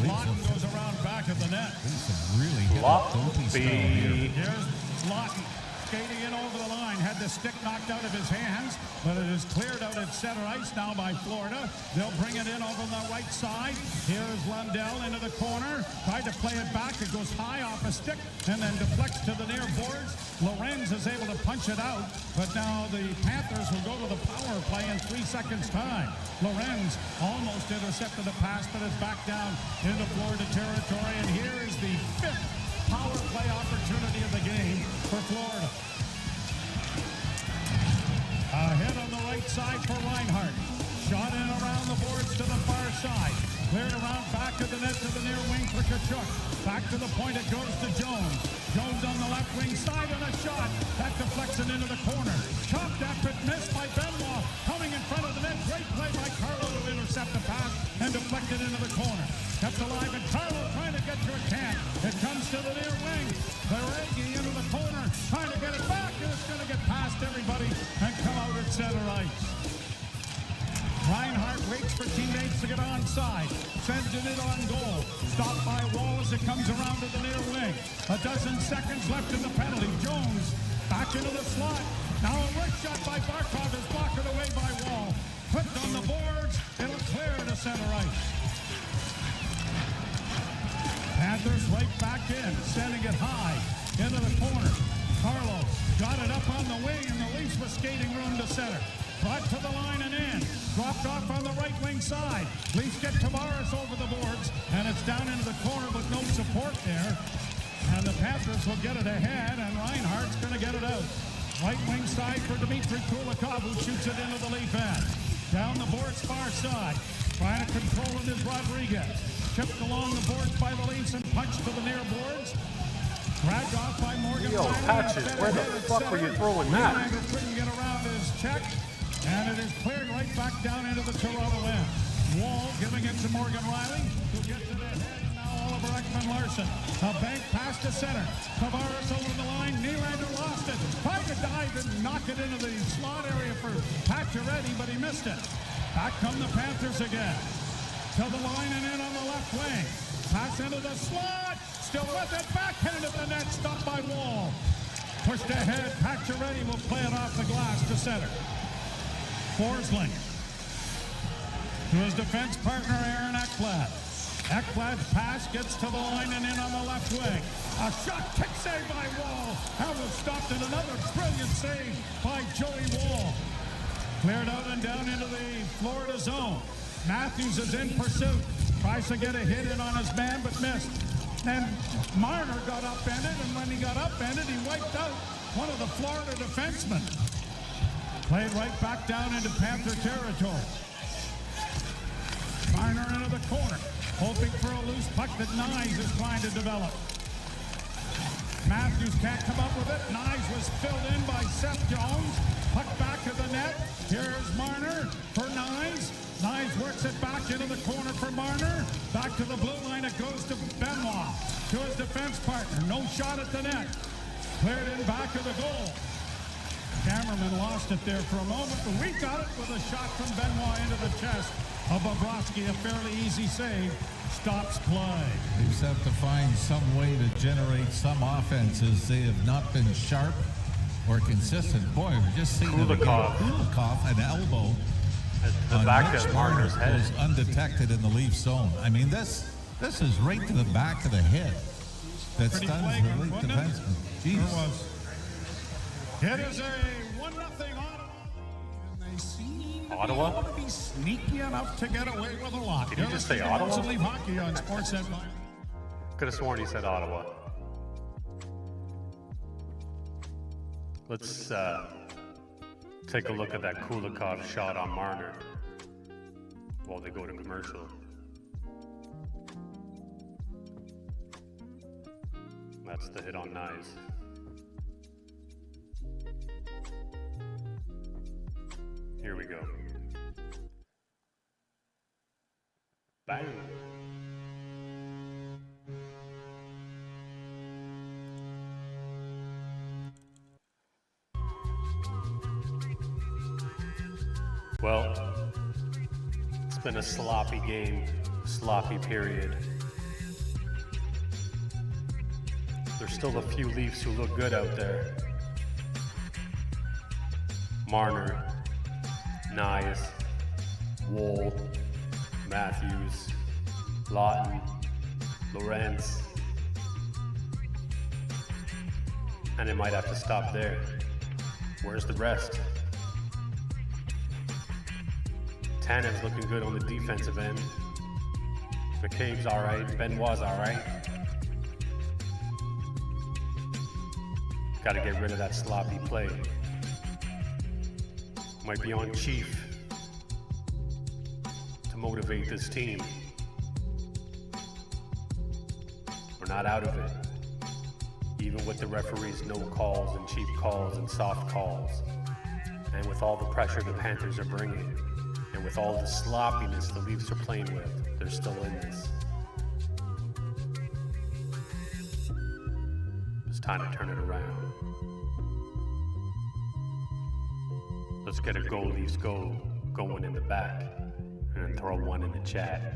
Lawton goes around back of the net. Some really dopey style here. Here's Lawton skating in over the line. Had the stick knocked out of his hands, but it is cleared out at center ice now by Florida. They'll bring it in over the right side. Here's Lundell into the corner. Tried to play it back. It goes high off a stick and then deflects to the near boards. Lorenz is able to punch it out, but now the Panthers will go to the power play in 3 seconds time. Lorenz almost intercepted the pass, but it's back down into Florida territory. And here is the 5th power play opportunity of the game for Florida. A hit on the right side for Reinhart. Shot in around the boards to the far side. Cleared around back of the net to the near wing for Tkachuk. Back to the point it goes to Jones. Jones on the left wing side and a shot. That deflects it into the corner. Chopped after it missed by Benoit. Coming in front of the net. Great play by Carlo to intercept the pass and deflect it into the corner. Kept alive and Carlo trying to get to a can. It comes to the near wing. Beregi into the corner. Trying to get it back and it's going to get past everybody and come out at center ice. Reinhart waits for teammates to get onside. Sends it in on goal. Stopped by Wall as it comes around to the near wing. A dozen seconds left in the penalty. Jones back into the slot. Now a wrist shot by Barkov is blocked away by Wall. Flipped on the boards. It'll clear to center ice. Panthers right back in. Sending it high into the corner. Carlo got it up on the wing and the Leafs were skating room to center. Brought to the line and in. Dropped off on the right wing side. Leafs get Tavares over the boards. And it's down into the corner with no support there. And the Panthers will get it ahead. And Reinhart's going to get it out. Right wing side for Dmitry Kulikov, who shoots it into the Leaf end. Down the boards far side. Trying to control it is Rodriguez. Chipped along the boards by the Leafs and punched to the near boards. Dragged off by Morgan. Yo, Patches, where the fuck were you throwing that? Nylander couldn't get around his check. And it is cleared right back down into the Toronto end. Wall giving it to Morgan Riley, who gets it ahead. Now Oliver Ekman-Larsson. A bank pass to center. Tavares over the line. Nylander lost it. Tried to dive and knock it into the slot area for Pacioretty, but he missed it. Back come the Panthers again. To the line and in on the left wing. Pass into the slot. Still with it. Backhand at the net. Stopped by Wall. Pushed ahead. Pacioretty will play it off the glass to center. Forsling to his defense partner, Aaron Ekblad. Ekblad's pass gets to the line and in on the left wing. A shot kick save by Wall. That was stopped in another brilliant save by Joey Wall. Cleared out and down into the Florida zone. Matthews is in pursuit. Tries to get a hit in on his man, but missed. And Marner got upended, and when he got upended, he wiped out one of the Florida defensemen. Played right back down into Panther territory. Marner into the corner, hoping for a loose puck that Nyes is trying to develop. Matthews can't come up with it. Nyes was filled in by Seth Jones. Puck back to the net. Here's Marner for Nyes. Nyes works it back into the corner for Marner. Back to the blue line. It goes to Benoit, to his defense partner. No shot at the net. Cleared in back of the goal. Cameraman lost it there for a moment, but we got it with a shot from Benoit into the chest of Bobrovsky. A fairly easy save. Stops play. Leafs have to find some way to generate some offenses. They have not been sharp or consistent. Boy, we're just seeing Kulikov, an elbow at the back of Marner's head, was undetected in the Leaf zone. I mean, this is right to the back of the head. That stuns the Leaf defenseman. Jeez. It is a 1-0 Ottawa. And they seem Ottawa to be sneaky enough to get away with a lot. Did he just say Ottawa? Leave hockey on Sportsnet. Could have sworn he said Ottawa. Let's take a look at that Kulikov shot on Marner while they go to commercial. That's the hit on Nyes. Here we go. Bang. Well, it's been a sloppy game, sloppy period. There's still a few Leafs who look good out there. Marner, Nyes, Woll, Matthews, Lawton, Lorenz. And it might have to stop there. Where's the rest? Tanev's looking good on the defensive end. McCabe's alright, Benoit's alright. Gotta get rid of that sloppy play. Might be on Chief to motivate this team. We're not out of it. Even with the referees' no calls and cheap calls and soft calls. And with all the pressure the Panthers are bringing. And with all the sloppiness the Leafs are playing with, they're still in this. It's time to turn it around. Let's get a Go Leafs Go going in the back. And then throw one in the chat.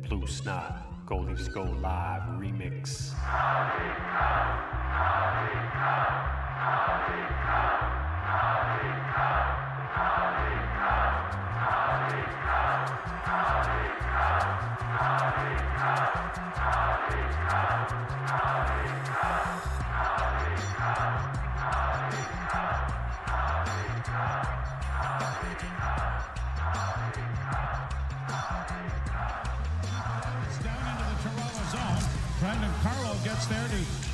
Blue Snot, Go Leafs Go Live Remix.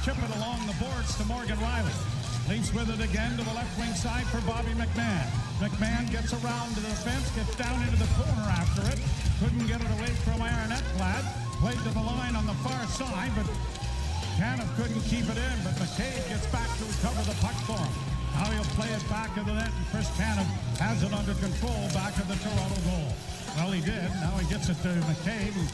Chip it along the boards to Morgan Riley. Leafs with it again to the left wing side for Bobby McMahon. McMahon gets around to the fence, gets down into the corner after it. Couldn't get it away from Aaron Ekblad. Played to the line on the far side, but Tanev couldn't keep it in. But McCabe gets back to recover the puck for him. Now he'll play it back to the net, and Chris Tanev has it under control back at the Toronto goal. Well, he did. Now he gets it to McCabe, who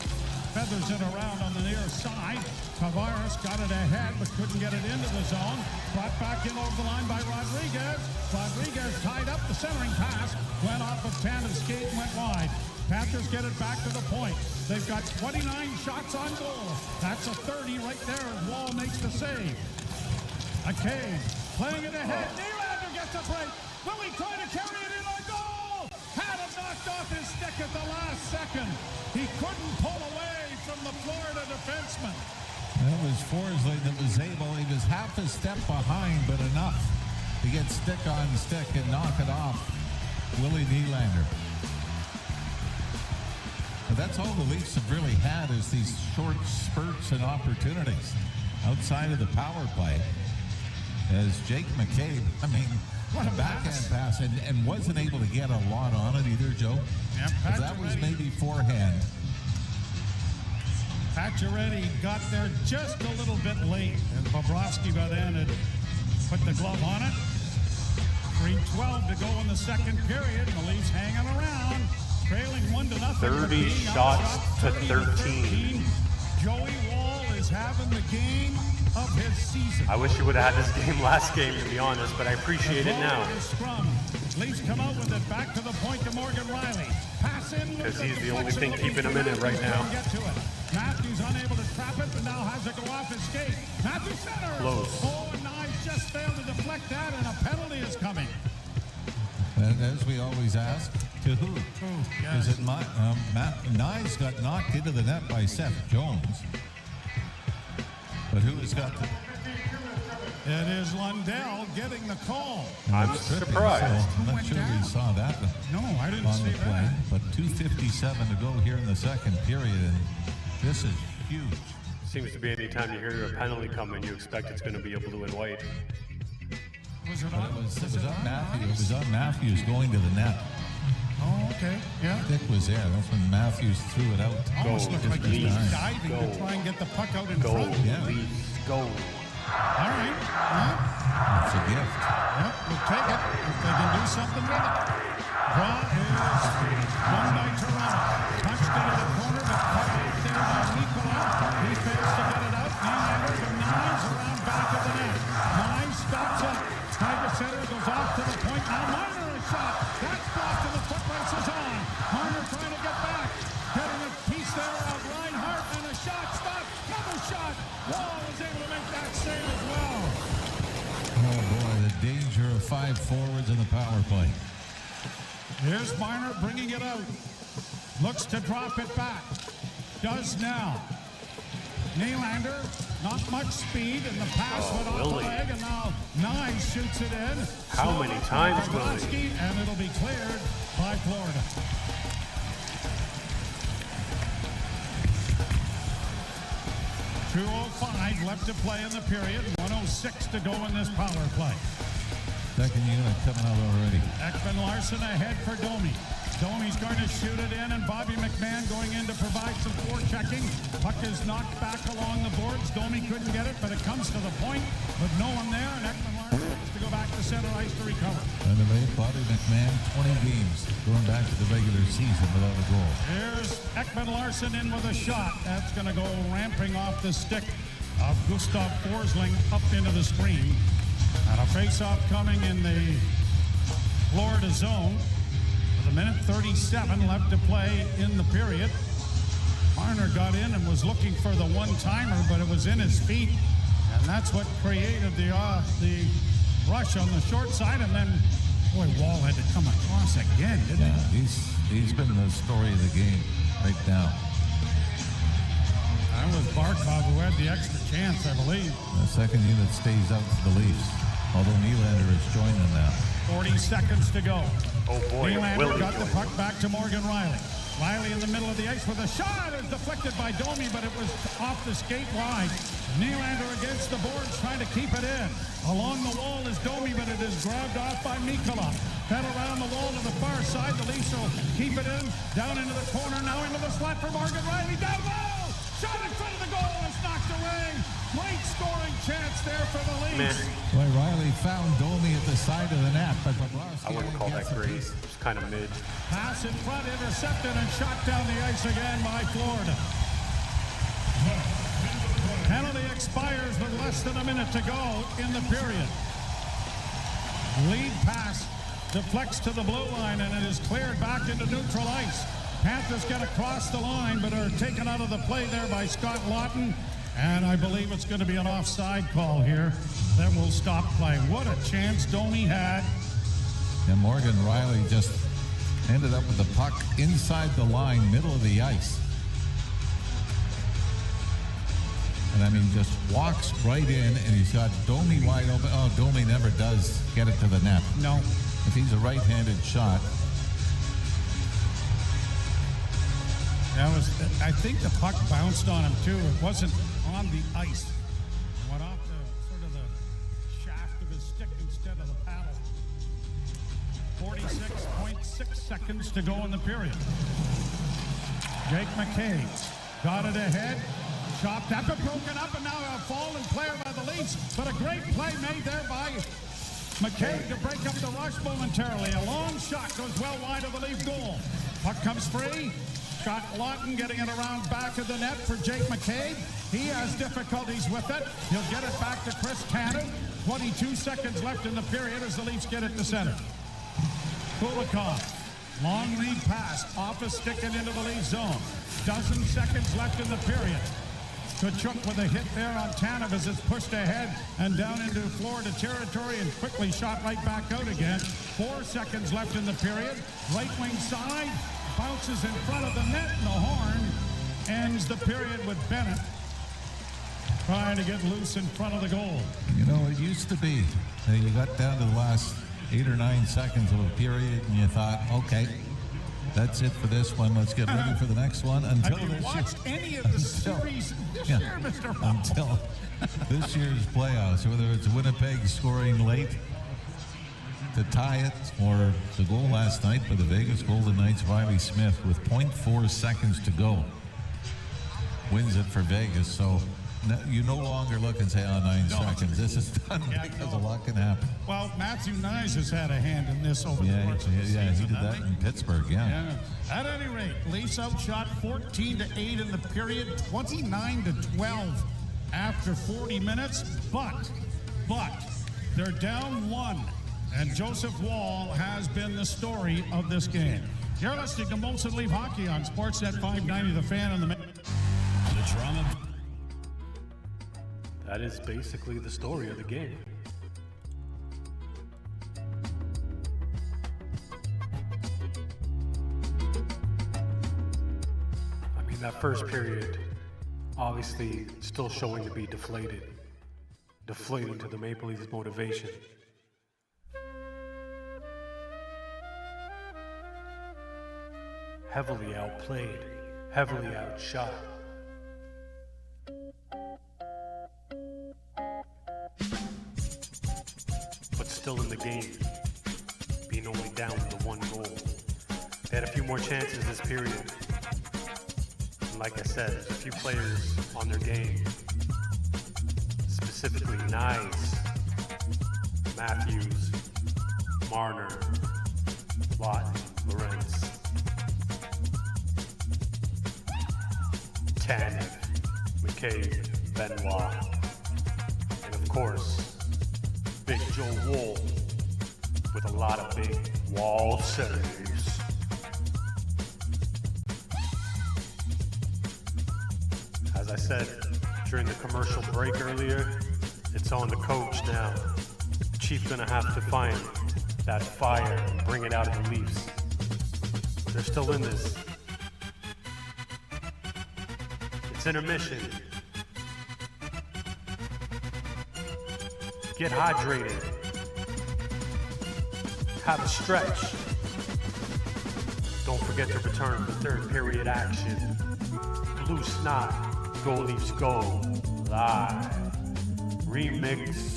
feathers it around on the near side. Tavares got it ahead, but couldn't get it into the zone. Brought back in over the line by Rodriguez. Rodriguez tied up the centering pass, went off of Tanev's skate and went wide. Panthers get it back to the point. They've got 29 shots on goal. That's a 30 right there as Wall makes the save. McCabe playing it ahead. Nylander gets a break. Will he try to carry it in on goal? Had it knocked off his stick at the last second. He couldn't pull away from the Florida defenseman. That was Forsling that was able. He was half a step behind, but enough to get stick on stick and knock it off Willie Nylander. But that's all the Leafs have really had is these short spurts and opportunities outside of the power play. As Jake McCabe, I mean, what a backhand pass, and wasn't able to get a lot on it either, Joe. Yep, that was maybe forehand. Pacioretty got there just a little bit late, and Bobrovsky by then had put the glove on it. 3:12 to go in the second period, and the Leafs hanging around, trailing 1-0. 30 shots to 13. Joey Wall is having the game of his season. I wish you would have had this game last game, to be honest, but I appreciate it now. Leafs come out with it back to the point to Morgan Riley. Pass in because he's the only thing keeping him in it right now. Get to it. Matthews unable to trap it, but now has to go off his skate. Matthews center. Close. Oh, and Nyes just failed to deflect that, and a penalty is coming. And as we always ask, to who? Yes. Is it Nyes got knocked into the net by Seth Jones? But who has got the... It is Lundell getting the call. I'm surprised. So I'm not sure we saw that No, I didn't on see the play. that. But 2:57 to go here in the second period, and this is huge. Seems to be any time you hear a penalty coming, you expect it's going to be a blue and white. Was it But on? it was on Matthews. It was on Matthews going to the net. Oh, okay. Yeah. Dick was there. That's when Matthews threw it out. Almost looked like he was diving Go. to try and get the puck out in Go, front. Yeah. Leafs, go. All right. Yeah. It's a gift. Yep, we'll take it if they can do something with it. Draw is won by Toronto. Punched into the corner, but cut off there by Nicola. He fails to get it out. Nylander denies around back of the net. Nyes stops up. Tiger center goes off to the point. Now Marner a shot. That's blocked and the foot race is on. Marner trying to get back. Getting a piece there of Reinhart and a shot. Stop. Another shot. Wall was able to make that save as well. Oh boy, the danger of 5 forwards in the power play. Here's Marner bringing it out. Looks to drop it back. Does now. Nylander, not much speed, and the pass went off the leg, and now Nyes shoots it in. How many times, Willie? And it'll be cleared by Florida. .205 left to play in the period. 1:06 to go in this power play. Second unit coming out already. Ekman Larson ahead for Domi. Domi's going to shoot it in, and Bobby McMahon going in to provide some forechecking. Puck is knocked back along the boards. Domi couldn't get it, but it comes to the point, but no one there, and Ekman Larson has to go back to center ice to recover. And the late Bobby McMahon, 20 games going back to the regular season without a goal. Here's Ekman Larson in with a shot. That's going to go ramping off the stick of Gustav Forsling up into the screen. And a face-off coming in the Florida zone. With a minute 37 left to play in the period. Marner got in and was looking for the one-timer, but it was in his feet. And that's what created the rush on the short side. And then, boy, Wall had to come across again, didn't he? He's been the story of the game right now. That was Barkov who had the extra chance, I believe. The second unit stays out for the Leafs, although Nylander has joined them now. 40 seconds to go. Oh boy, Nylander got the puck back to Morgan Riley. Riley in the middle of the ice with a shot. It was deflected by Domi, but it was off the skate line. Nylander against the boards trying to keep it in. Along the wall is Domi, but it is grabbed off by Mikkola. Fed around the wall to the far side. The Leafs will keep it in. Down into the corner, now into the slot for Morgan Riley. Down low! Shot in front of the goal is knocked away. Great scoring chance there for the Leafs. Boy, Riley found Domi at the side of the net, but I wouldn't call that great. It was kind of mid. Pass in front, intercepted, and shot down the ice again by Florida. Penalty expires with less than a minute to go in the period. Lead pass deflects to the blue line, and it is cleared back into neutral ice. Panthers get across the line, but are taken out of the play there by Scott Lawton. And I believe it's going to be an offside call here that will stop play. What a chance Domi had. And Morgan Riley just ended up with the puck inside the line, middle of the ice. And I mean, just walks right in, and he's got Domi wide open. Oh, Domi never does get it to the net. No. If he's a right-handed shot. That was, I think the puck bounced on him too. It wasn't on the ice. It went off the sort of the shaft of his stick instead of the paddle. 46.6 seconds to go in the period. Jake McKay got it ahead. Chopped up and broken up, and now a fallen player by the Leafs. But a great play made there by McKay to break up the rush momentarily. A long shot goes well wide of the Leaf goal. Puck comes free. Scott Lawton getting it around back of the net for Jake McKay. He has difficulties with it. He'll get it back to Chris Cannon. 22 seconds left in the period as the Leafs get it to center. Kulikov, long lead pass, off a stick and into the Leaf zone. Dozen seconds left in the period. Tkachuk with a hit there on Tanev as it's pushed ahead and down into Florida territory and quickly shot right back out again. 4 seconds left in the period. Right wing side. Bounces in front of the net, and the horn ends the period with Bennett trying to get loose in front of the goal. You know, it used to be that you got down to the last 8 or 9 seconds of a period, and you thought, okay, that's it for this one. Let's get ready for the next one. Until have you watched any of the series this year, Mr. Hall? Until this year's playoffs, whether it's Winnipeg scoring late to tie it, or the goal last night by the Vegas Golden Knights, Riley Smith, with 0.4 seconds to go, wins it for Vegas. So You no longer look and say, 9 No. seconds. This is done Yeah, because no. a lot can happen. Well, Matthew Nyes has had a hand in this over the course of the He season, did that hasn't in Pittsburgh, yeah. Yeah. At any rate, Leafs outshot 14-8 in the period, 29-12 after 40 minutes, but they're down 1, and Joseph Wall has been the story of this game. You're listening to Molson Leaf Hockey on Sportsnet 590, The Fan, and the drama. That is basically the story of the game. I mean, that first period, obviously still showing to be deflating to the Maple Leafs' motivation. Heavily outplayed, heavily outshot. But still in the game, being only down to 1 goal. They had a few more chances this period. And like I said, there's a few players on their game, specifically Nyes, Matthews, Marner, Lawton, Lawrence, Tanev, McCabe, Benoit, and of course, Big Joe Wool with a lot of big wall saves. As I said during the commercial break earlier, it's on the coach now. The Chief gonna have to find that fire and bring it out of the Leafs. They're still in this. It's intermission. Get hydrated. Have a stretch. Don't forget to return for third period action. Blue Snot, Go Leafs Go, live. Remix.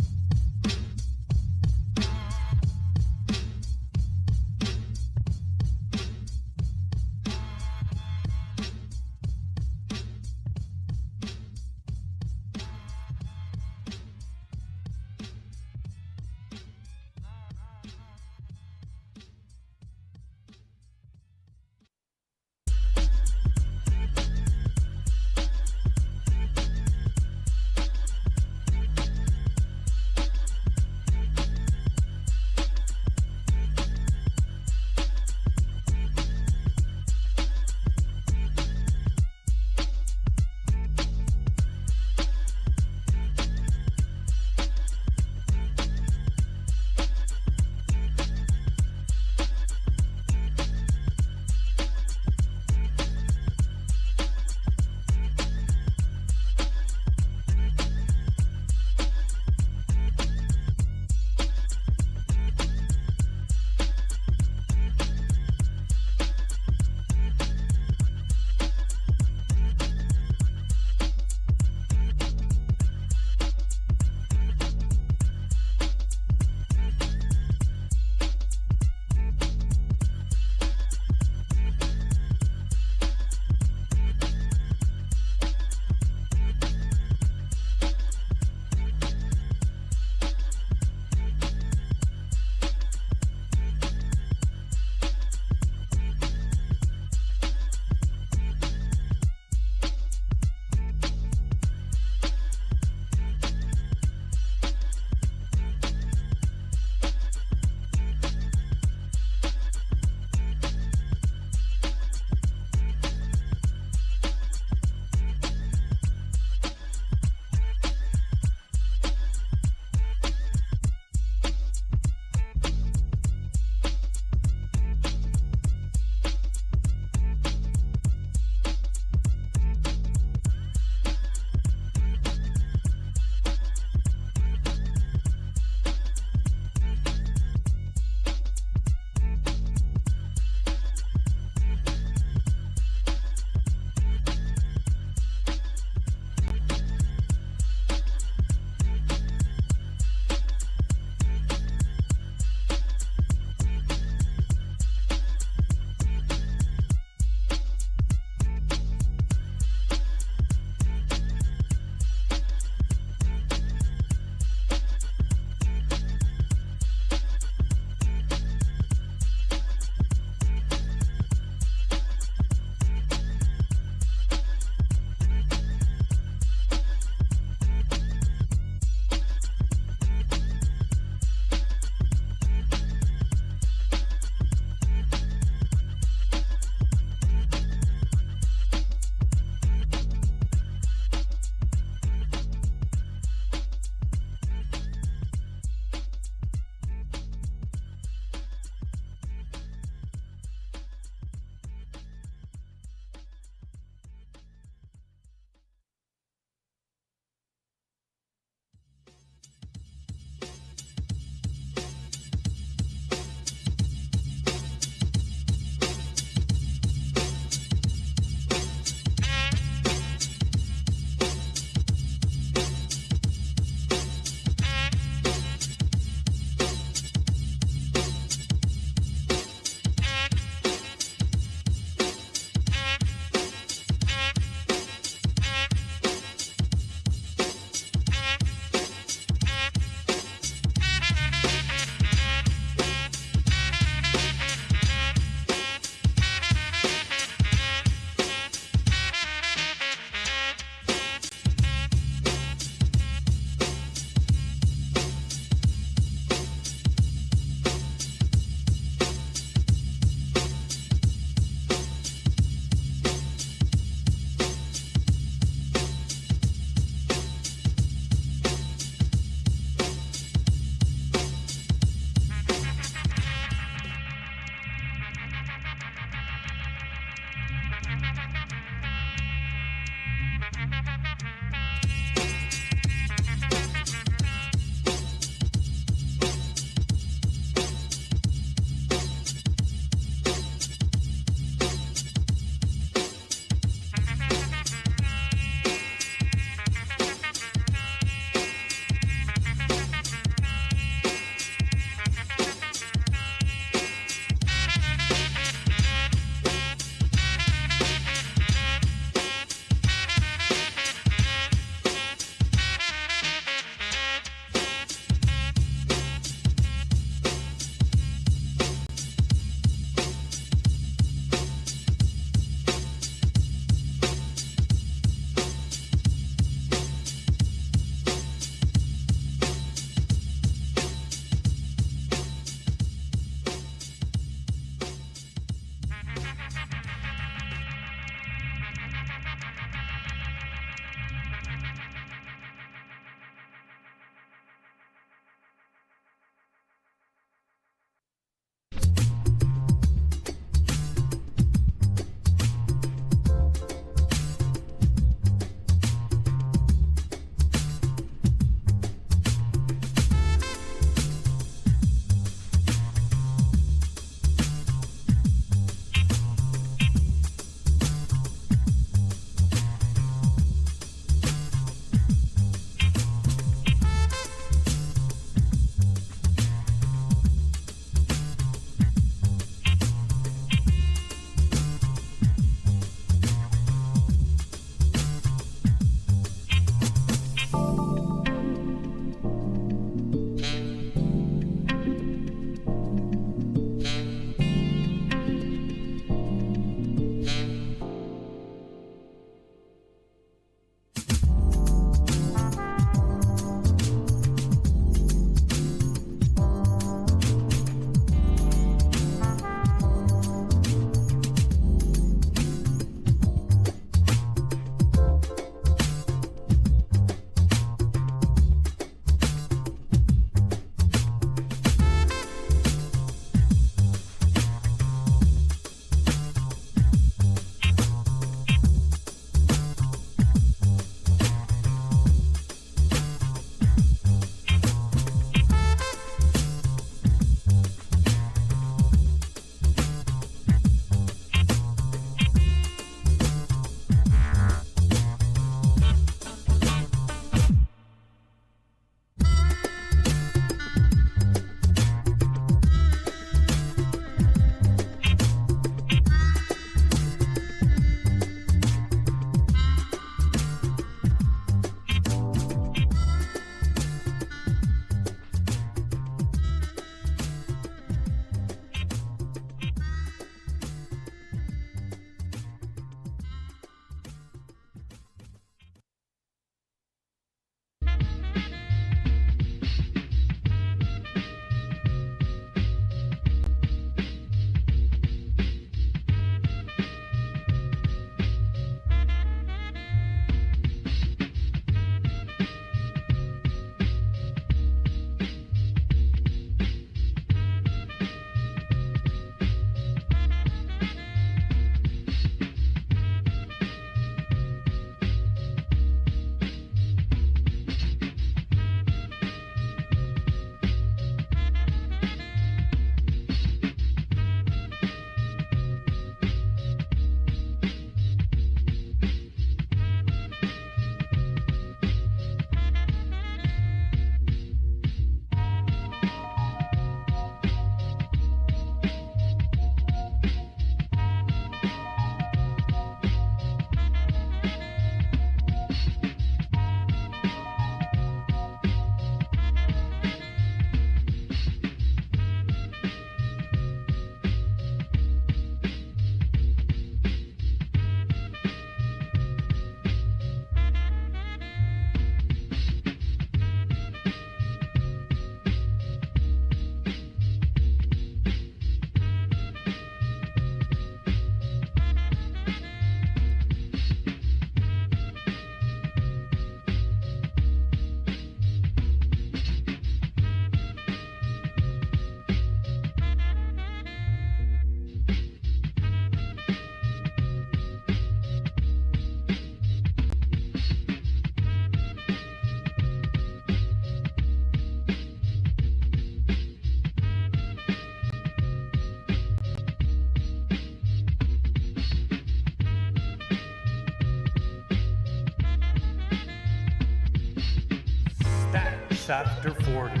Leafs after 40.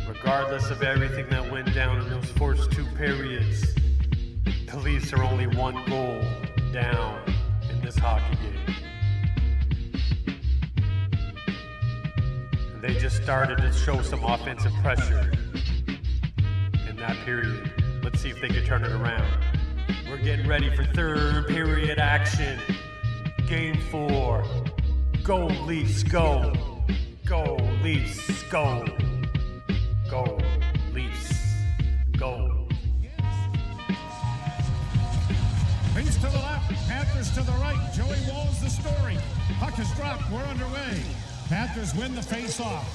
Regardless of everything that went down in those first two periods, the Leafs are only one goal down in this hockey game. And they just started to show some offensive pressure in that period. Let's see if they can turn it around. We're getting ready for third period action. Game 4. Go Leafs, go. Go Leafs, go. Go Leafs, go. Leafs to the left, Panthers to the right. Joey Wall's the story. Puck is dropped, we're underway. Panthers win the face-off.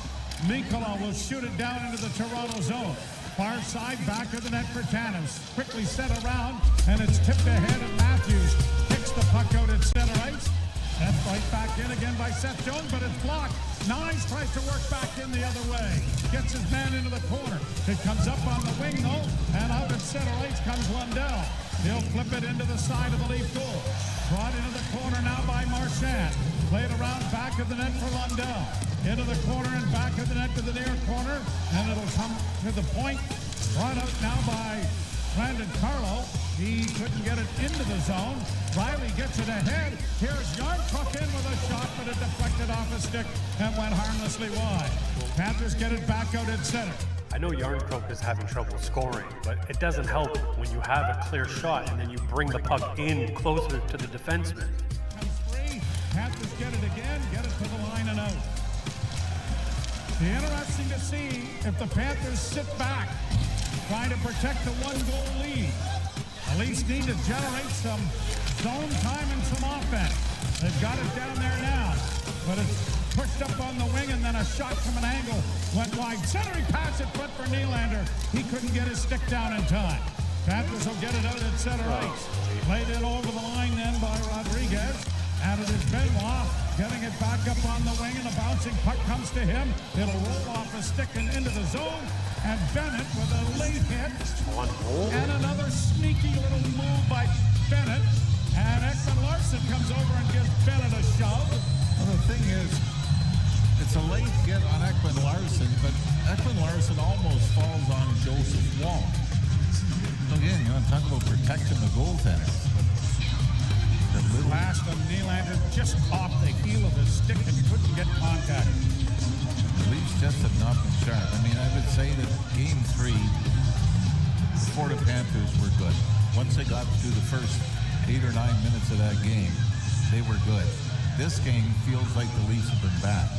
Mikkola will shoot it down into the Toronto zone. Far side, back of the net for Tanev. Quickly set around, and it's tipped ahead, and Matthews kicks the puck out at center ice. That's right back in again by Seth Jones, but it's blocked. Nines tries to work back in the other way. Gets his man into the corner. It comes up on the wing, though, and out at center ice comes Lundell. He'll flip it into the side of the Leaf goal. Brought into the corner now by Marchand. Played around back of the net for Lundell. Into the corner and back of the net to the near corner, and it'll come to the point. Brought out now by Brandon Carlo. He couldn't get it into the zone. Riley gets it ahead. Here's Yarncrook in with a shot, but it deflected off a stick and went harmlessly wide. Panthers get it back out at center. I know Yarncrook is having trouble scoring, but it doesn't help when you have a clear shot and then you bring the puck in closer to the defenseman. Comes free. Panthers get it again, get it to the line and out. Be interesting to see if the Panthers sit back, trying to protect the one-goal lead. The Leafs need to generate some zone time and some offense. They've got it down there now, but it's pushed up on the wing, and then a shot from an angle went wide. Centering pass it went for Nylander. He couldn't get his stick down in time. Panthers will get it out at center ice. Played it over the line then by Rodriguez. And it is Benoit getting it back up on the wing, and a bouncing puck comes to him. It'll roll off a stick and into the zone. And Bennett with a late hit. And another sneaky little move by Bennett. And Ekman Larson comes over and gives Bennett a shove. Well, the thing is, it's a late hit on Ekman Larson, but Ekman Larson almost falls on Joseph Wall. So again, you want to talk about protecting the goaltender. The little Last of Nylander just off the heel of his stick and couldn't get contact. The Leafs just have not been sharp. I mean, I would say that Game 3, the Florida Panthers were good. Once they got through the first 8 or 9 minutes of that game, they were good. This game feels like the Leafs have been bad.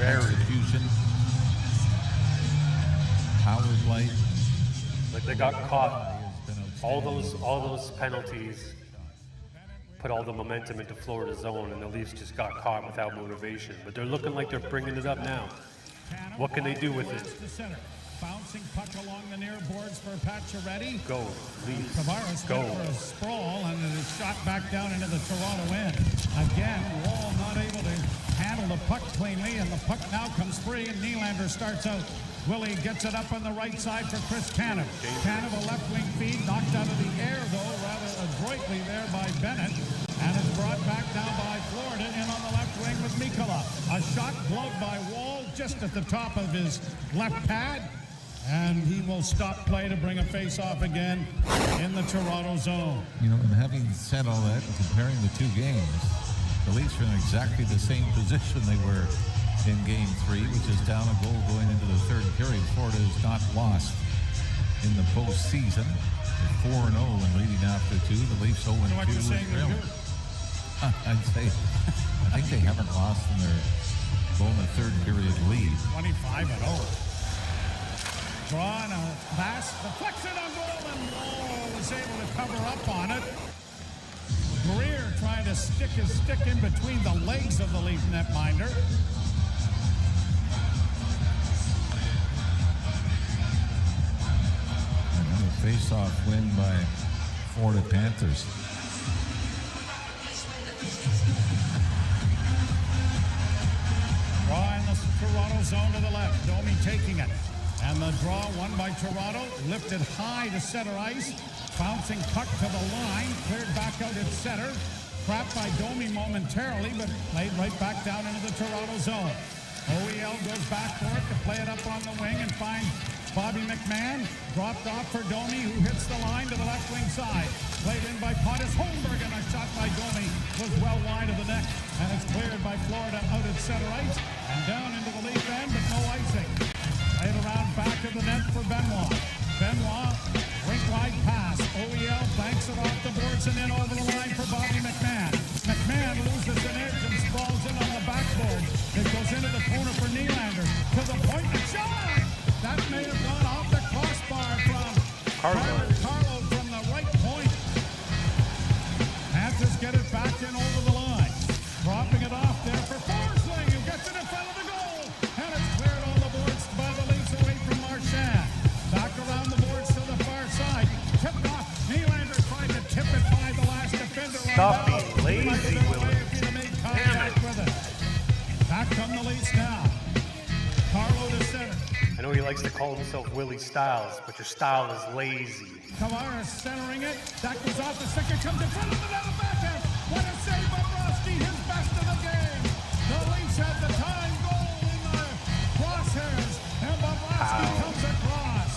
Execution, power play. Like they got caught. All those penalties put all the momentum into Florida's zone, and the Leafs just got caught without motivation. But they're looking like they're bringing it up now. What can they do with it? Bouncing puck along the near boards for Pacioretty. Go, Leafs. Tavares Go. went for a sprawl, and it is shot back down into the Toronto end. Again, Wall not able to handle the puck cleanly, and the puck now comes free, and Nylander starts out. Willie gets it up on the right side for Chris Tanev. Tanev, a left wing feed, knocked out of the air, though, rather adroitly there by Bennett. And it's brought back now by Florida in on the left wing with Mikkola. A shot gloved by Wall just at the top of his left pad. And he will stop play to bring a face-off again in the Toronto zone. You know, and having said all that and comparing the two games, the Leafs are in exactly the same position they were in Game 3, which is down a goal going into the third period. Florida has not lost in the postseason. They're 4-0 and leading after 2. The Leafs 0-2. What you're saying is good. I'd say, I think they haven't lost in their goal in the third period lead. 25-0. Draw and a pass, deflection on goal, and Wall was able to cover up on it. Greer trying to stick his stick in between the legs of the Leaf netminder. Another face-off win by Florida Panthers. Draw in the Toronto zone to the left. Domi taking it. And the draw won by Toronto. Lifted high to center ice. Bouncing puck to the line. Cleared back out at center. Trapped by Domi momentarily, but played right back down into the Toronto zone. OEL goes back for it to play it up on the wing and find Bobby McMahon. Dropped off for Domi, who hits the line to the left wing side. Played in by Pontus Holmberg, and a shot by Domi was well wide of the net. And it's cleared by Florida out at center ice and down into the Leaf end, but no icing. Played around back of the net for Benoit. Benoit, rink wide pass. OEL banks it off the boards and in over the line for Bobby McMahon. McMahon loses an edge and sprawls in on the backboard. It goes into the corner for Nylander. To the point and shot! That may have gone off the crossbar from Carlo from the right point. Panthers get it back in over the line. Dropping it off there for Forsling, who gets it in front of the goal. And it's cleared on the boards by the Leafs away from Marchand. Back around the boards to the far side. Tipped off. Nylander tried to tip it by the last defender. Stop being lazy, Willie. Back come the Leafs now. Carlo to center. I know he likes to call himself Willie Styles, but your style is lazy. Tavares centering it. That goes off the stick. It comes in front of the net backhand. What a save by Broski, his best of the game. The Leafs have the tying goal in the crosshairs. And Bobrovsky comes across.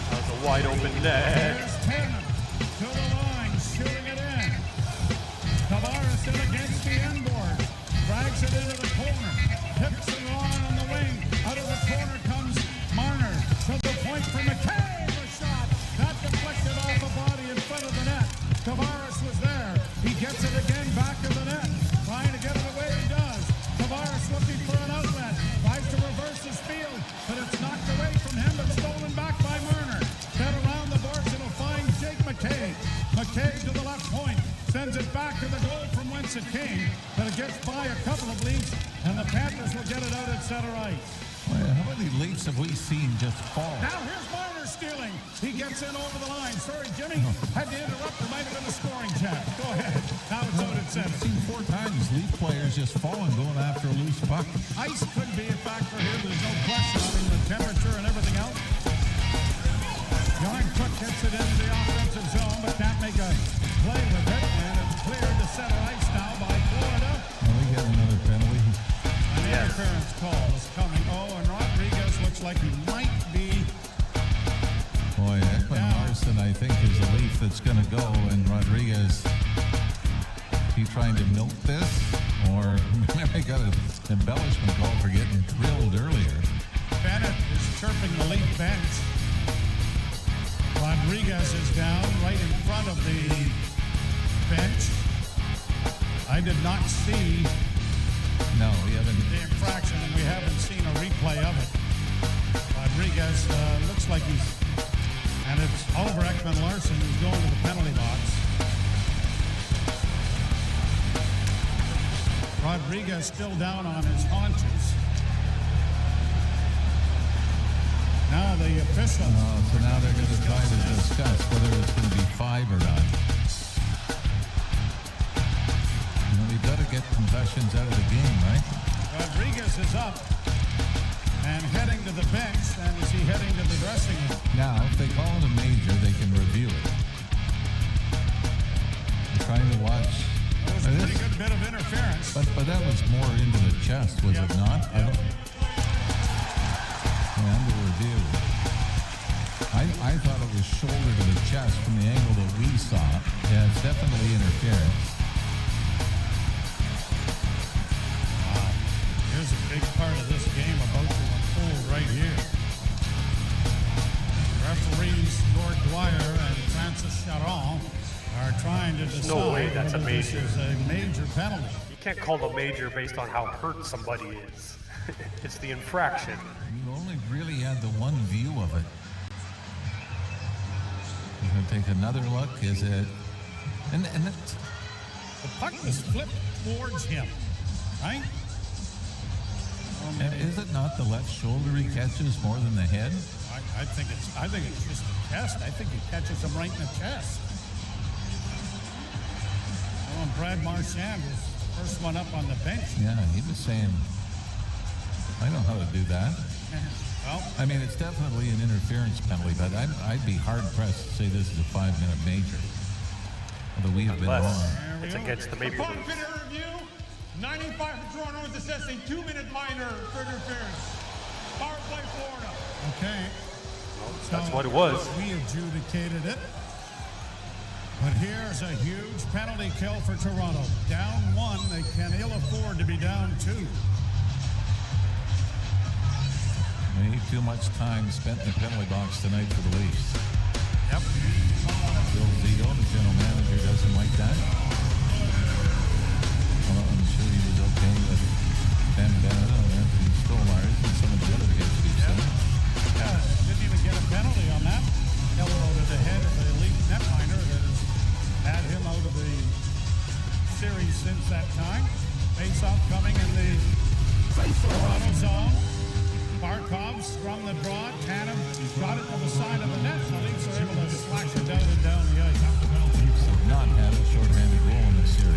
That was a wide open net. There's Tannen to the line, shooting it in. Tavares in against the end board. Drags it into the corner. Tips it on the wing. Out of the corner comes Marner. To the point for McKay. A shot. That deflected off a body in front of the net. Tavares was there. He gets it again back of the net. Trying to get it away. He does. Tavares looking for an outlet. Tries to reverse his field. But it's knocked away from him. But stolen back by Marner. Set around the boards. It'll find Jake McKay. McKay to the left point. Sends it back to the goal from whence it came. But it gets by a couple of Leafs. And the Panthers will get it out at center ice. Well, how many Leafs have we seen just fall? Now here's Marner stealing. He gets in over the line. Sorry, Jimmy. Had to interrupt. There might have been a scoring check. Go ahead. Now it's out at center. I've seen 4 times Leaf players just falling going after a loose puck. Ice could be a factor here. There's no question. I mean, the temperature and everything else. John Cook gets it into the offensive zone, but can't make a play with it. And it's cleared to center ice now by Florida. Well, we got another penalty. And the interference call is coming. Oh, and Rodriguez looks like he might be. Boy, Ekman Larson, I think, is a Leaf that's going to go. And Rodriguez, he trying to milk this? Or I got an embellishment call for getting drilled earlier. Bennett is chirping the Leaf bench. Rodriguez is down right in front of the bench. I did not see No, we haven't. the infraction, and we haven't seen a replay of it. Rodriguez looks like he's, and it's Oliver Ekman-Larsson who's going to the penalty box. Rodriguez still down on his haunches. Now the officials. So now they're going to try to discuss whether it's going to be 5 or not. We've got to get concussions out of the game, right? Rodriguez is up and heading to the bench. And is he heading to the dressing room? Now, if they call it a major, they can review it. I'm trying to watch. That was a pretty good bit of interference. But that was more into the chest, was it not? Yep. Under review. I thought it was shoulder to the chest from the angle that we saw. Yeah, it's definitely interference. Wow. Here's a big part of this game about to unfold right here. Referees Gord Dwyer and Francis Charon are trying to decide no way that's a whether this major. is a major penalty. You can't call a major based on how hurt somebody is. It's the infraction. You only really had the one view of it. You're going to take another look. Is it? And it's, The puck was flipped towards him, right? and is it not the left shoulder he catches more than the head? I think it's just the chest. I think he catches him right in the chest. Oh, and Brad Marchand was the first one up on the bench. Yeah, he was saying, I know how to do that. Well, I mean, it's definitely an interference penalty, but I'd be hard-pressed to say this is a 5-minute major. Although we have been wrong. Unless it's against the Maple Upon Leafs. video review, 95 for Toronto is assessing 2-minute minor for interference. Power play Florida. Okay. That's what it was. We adjudicated it. But here's a huge penalty kill for Toronto. Down 1, they can ill afford to be down 2. Maybe too much time spent in the penalty box tonight for the Leafs. Yep. Bill Zito, the general manager, doesn't like that. Well, I'm sure he was okay with Ben Bennett and Anthony Stolarz and some of the other hits we've seen. Yeah, didn't even get a penalty on that. Elbow to the head of the elite netminder that has had him out of the series since that time. Face-off coming in the Toronto zone. Barkov sprung the draw. Tanev got it to the side of the net. The Leafs are able to slash it down and down the ice. Leafs have not had a shorthanded goal in this series.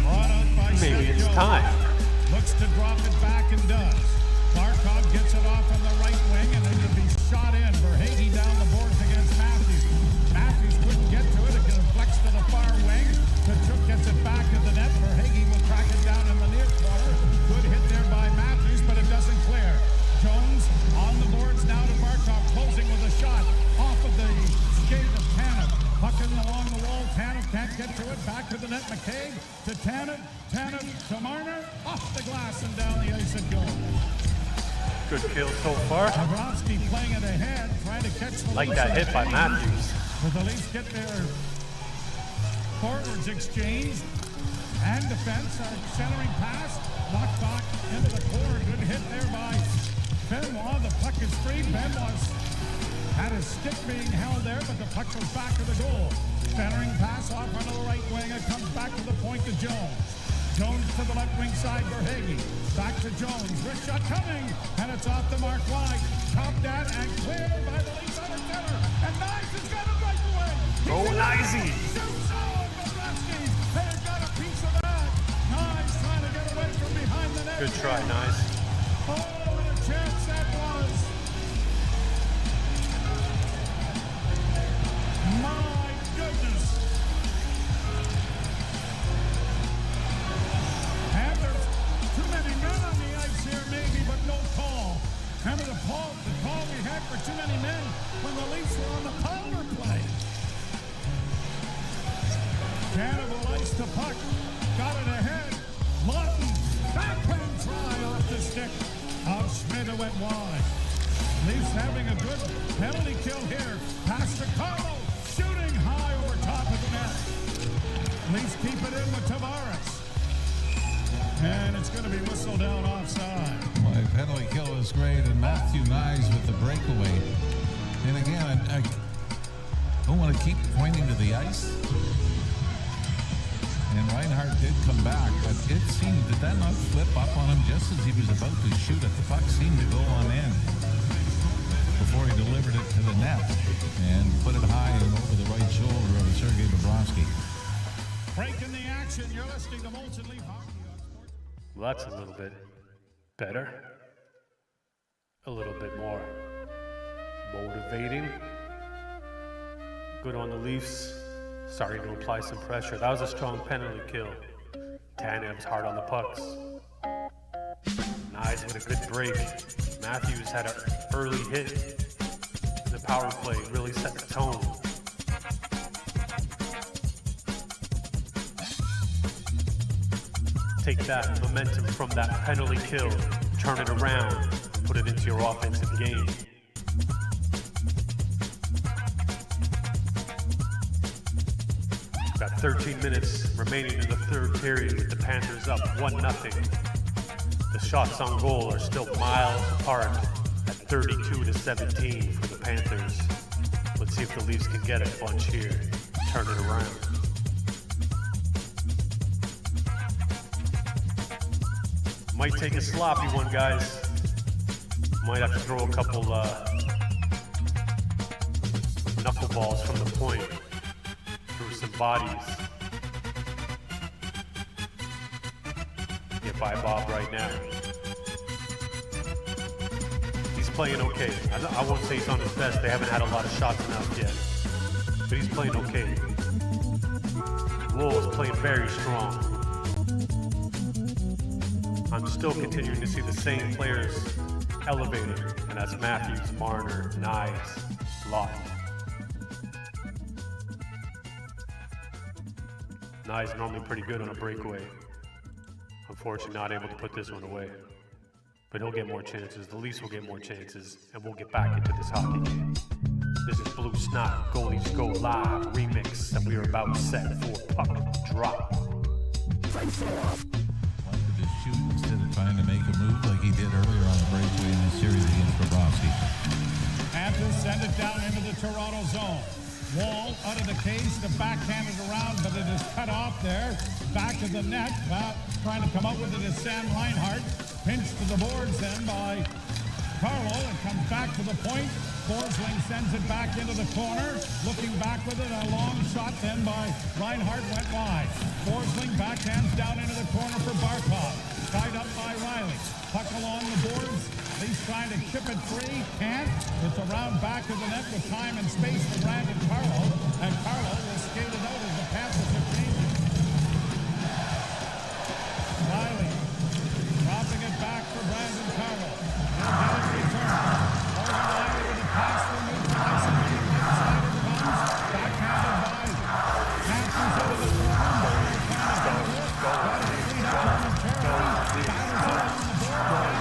Brought out by Maybe Seth it's Jones. time. Looks to drop it back and does. Barkov gets it off on the right wing and it can be shot in. Verhaeghe down the boards against Matthews. Matthews couldn't get to it. It deflects to the far wing. Kachuk gets it back to the net. Verhaeghe will track it down in the near corner. Good hit there by Matthews, but it doesn't clear. Jones on the boards now to Barkov, closing with a shot off of the skate of Tanev. Pucking along the wall. Tanev can't get to it. Back to the net. McCabe to Tanev. Tanev to Marner. Off the glass and down the ice it goes. Good kill so far. Bobrovsky playing it ahead, trying to catch the Like Leafs that on hit by change. Matthews. Will the Leafs get their forwards exchanged and defense? Centering pass, knocked back into the corner. Good hit there by Benoit. The puck is free. Benoit had his stick being held there, but the puck goes back to the goal. Centering pass off onto the right wing. It comes back to the point to Jones. Jones to the left wing side, Verhaeghe. Back to Jones. Wrist shot coming, and it's off the mark wide. Chopped at and cleared by the Leafs under center. And Nyes has got it right away. Oh, Nicey. Shoots on Bobrovsky. They've got a piece of that. Nyes trying to get away from behind the net. Good try, nice. Oh, what a chance that was. My goodness. And there's too many men on the ice here, maybe, but no call. Remember the call we had for too many men when the Leafs were on the power play. Cannibal ice to puck. Got it ahead. Lawton. Backhand try off the stick of Schmidt who went wide. Leafs having a good penalty kill here. Pass to Carlo. Shooting high over top of the net. Leafs keep it in with Tavares. And it's going to be whistled down offside. My penalty kill is great, and Matthew Nyes with the breakaway. And again, I don't want to keep pointing to the ice. And Reinhardt did come back, but it seemed, did that not flip up on him just as he was about to shoot it? The puck seemed to go on in before he delivered it to the net and put it high and over the right shoulder of Sergei Bobrovsky. Breaking the action. You're listening to Molson Leaf Hockey on Sports. Well, that's a little bit better. A little bit more motivating. Good on the Leafs. Starting to apply some pressure. That was a strong penalty kill. Tanev's hard on the pucks. Nyes with a good break. Matthews had an early hit. The power play really set the tone. Take that momentum from that penalty kill, turn it around, put it into your offensive game. Got 13 minutes remaining in the third period with the Panthers up 1-0. The shots on goal are still miles apart at 32-17 for the Panthers. Let's see if the Leafs can get a bunch here, turn it around. Might take a sloppy one, guys. Might have to throw a couple knuckleballs from the point through some bodies. Get by Bob right now. He's playing okay. I won't say he's on his best. They haven't had a lot of shots enough yet. But he's playing okay. Wolves playing very strong. I'm still continuing to see the same players elevating, and that's Matthews, Marner, Nyes, Lawton. Nyes normally pretty good on a breakaway. Unfortunately, not able to put this one away. But he'll get more chances, the Leafs will get more chances, and we'll get back into this hockey game. This is Blue Snot, Goalies Go Live remix, and we are about set for puck drop. Wanted to shoot instead of trying to make a move like he did earlier on the breakaway in the series against Bobrovsky. Panthers send it down into the Toronto zone. Wall out of the cage to backhand it around, but it is cut off there. Back to the net. Trying to come out with it is Sam Reinhart. Pinched to the boards then by Carlo. It comes back to the point. Forsling sends it back into the corner. Looking back with it, a long shot then by Reinhart went wide. Forsling backhands down into the corner for Barkov. Tied up by Riley. Puck along the boards. He's trying to chip it free. Can't. It's around back of the net with time and space for Brandon Carlo. And Carlo will skate it out as the Panthers are changing. Riley dropping it back for Brandon Carlo. He'll get it returned. Morgan Riley with a pass for neutralizing the right side of the runs. Backhanded by Matthews into the corner. They're trying to get it hook. Got it clean up momentarily. Batters it on the board.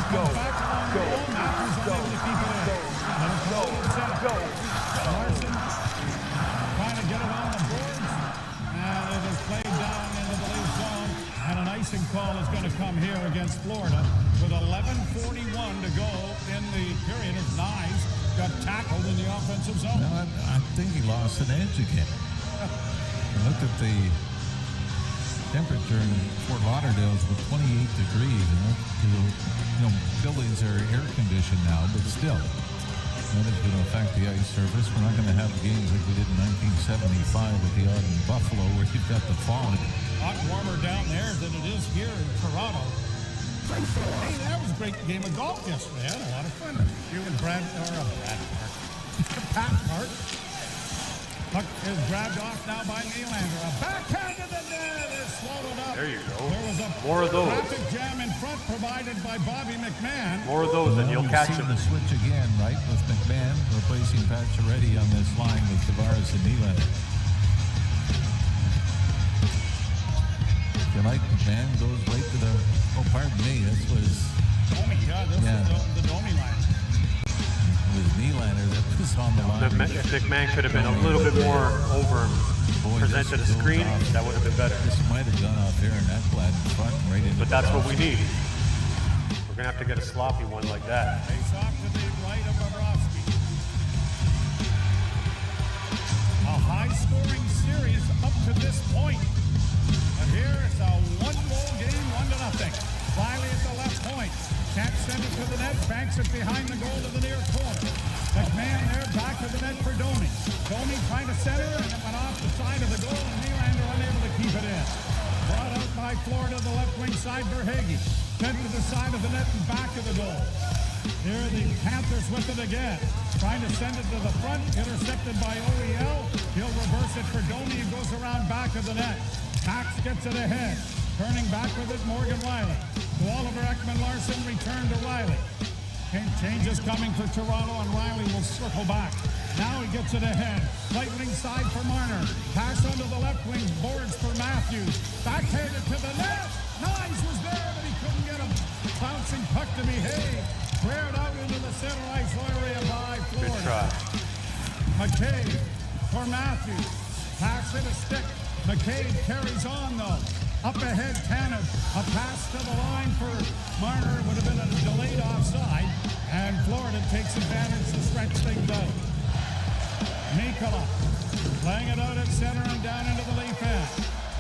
Go. Back along the wall. Matthews unable to keep it in. And it's Larson trying to get it on the boards. And it is played down into the Leaf zone. And an icing call is going to come here against Florida with 11:41 to go in the period as Nyes got tackled in the offensive zone. No, I think he lost an edge again. I looked at the temperature in Fort Lauderdale is with 28 degrees. Buildings are air conditioned now, but still, that is going to affect the ice surface. We're not going to have games like we did in 1975 with the odd in Buffalo, where you've got the fog. A lot warmer down there than it is here in Toronto. Hey, that was a great game of golf yesterday. I had a lot of fun. You and Pat Park. Puck is grabbed off now by Nylander. A backhand to the net is swallowed up. There you go. There was a More of those. traffic jam in front provided by Bobby McMahon. More of those, and you'll catch them. The switch again, right, with McMahon replacing Pacioretty on this line with Tavares and Nylander. You like McMahon goes right to the. Oh, pardon me. This was. Domi, was the Domi line. It was Nylander that was on the line. If McMahon could have been a little bit more over presented a screen, that would have been better. This might have gone off here in that flat in front, right into. But that's what we need. We're gonna have to get a sloppy one like that. Face off to the right of Bobrovsky. A high-scoring series up to this point. But here it's a one-goal game, 1-0. Riley at the left point. Can't send it to the net. Banks it behind the goal to the near corner. McMahon there, back to the net for Domi. Domi trying to center, and it went off the side of the goal, and Nylander unable to keep it in. Brought out by Florida, the left wing side for Hagee. Sent to the side of the net and back of the goal. Here the Panthers with it again. Trying to send it to the front, intercepted by OEL. He'll reverse it for Domi and goes around back of the net. Max gets it ahead. Turning back with it, Morgan Riley. To Oliver Ekman-Larsson, return to Riley. Changes coming for Toronto, and Riley will circle back. Now he gets it ahead. Right wing side for Marner. Pass onto the left wing, boards for Matthews. Backhanded to the net. Nyes was there, but he couldn't get him. Bouncing puck to Mihai. Squared out into the center ice area by Florida. Good try. McCabe for Matthews. Pass in a stick. McCabe carries on, though. Up ahead, Tanev. A pass to the line for Marner. Would have been a delayed offside. And Florida takes advantage to stretch things out. Nikola playing it out at center and down into the Leaf end.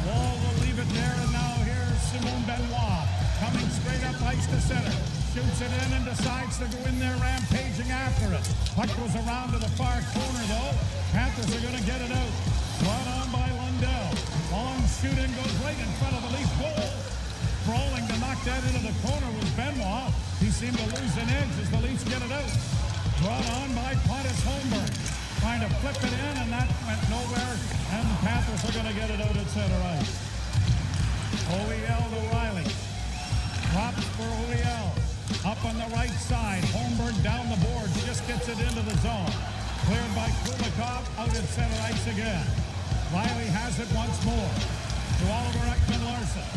Wall will leave it there, and now here's Simon Benoit. Coming straight up ice to center. Shoots it in and decides to go in there rampaging after it. Puck goes around to the far corner, though. Panthers are going to get it out. Brought on by Lundell. Long shooting goes right in front of the Leaf goal. Crawling to knock that into the corner was Benoit. He seemed to lose an edge as the Leafs get it out. Brought on by Pontus Holmberg. trying to flip it in, and that went nowhere, and the Panthers are going to get it out at center ice. OEL to Riley. Drops for OEL. Up on the right side. Holmberg down the boards. Just gets it into the zone. Cleared by Kulikov. Out at center ice again. Riley has it once more. To Oliver Ekman-Larsson.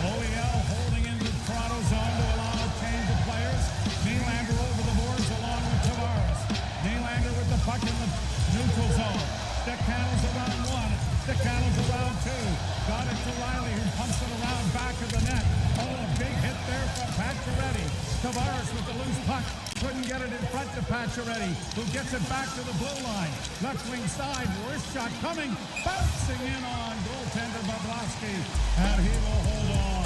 OEL holding into the Toronto zone to allow a change of players. Nylander over the boards along with Tavares. Nylander with the puck in the neutral zone. Stick handles around one. Stick handles around two. Got it to Riley, who pumps it around back of the net. Oh, a big hit there from Pacioretty. Tavares with the loose puck. Couldn't get it in front to Pacioretty, who gets it back to the blue line. Left wing side, wrist shot coming. Bouncing in on goaltender Bobrovsky. And he will hold on.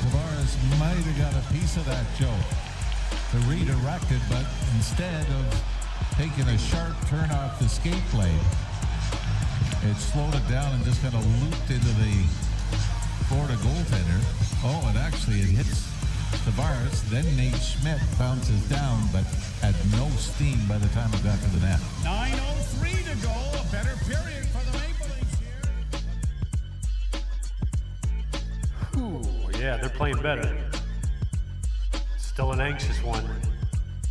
Tavares might have got a piece of that, Joe, to redirect it, but instead of taking a sharp turn off the skate blade, it slowed it down and just kind of looped into the Florida goaltender. Oh, and actually it hits Tavares. Then Nate Schmidt bounces down, but had no steam by the time it got to the net. 9:03 to go. A better period for the Maple Leafs here. Ooh, yeah, they're playing better. Still an anxious one.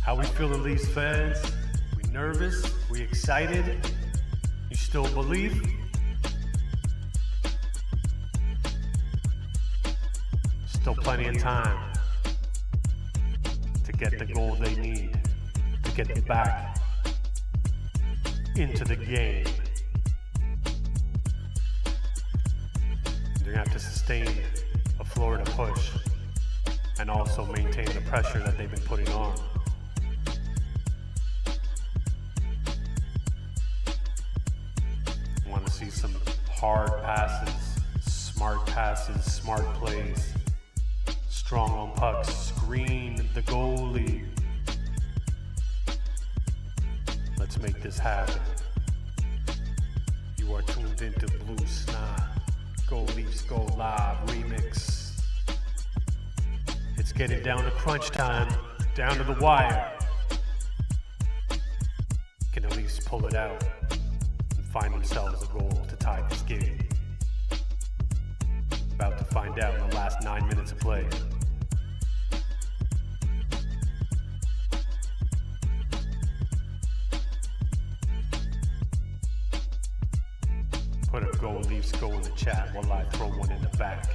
How we feeling, Leafs fans? We nervous? We excited? You still believe? Still plenty of time to get the goal they need to get back into the game. They're gonna have to sustain a Florida push and also maintain the pressure that they've been putting on. I want to see some hard passes, smart plays, strong on pucks, screen the goalie. Let's make this happen. You are tuned into Blue Snot. Go Leafs, Go Live remix. It's getting down to crunch time, down to the wire. Can the Leafs pull it out and find themselves a goal to tie this game? About to find out in the last 9 minutes of play. Put a Go Leafs Go in the chat while I throw one in the back.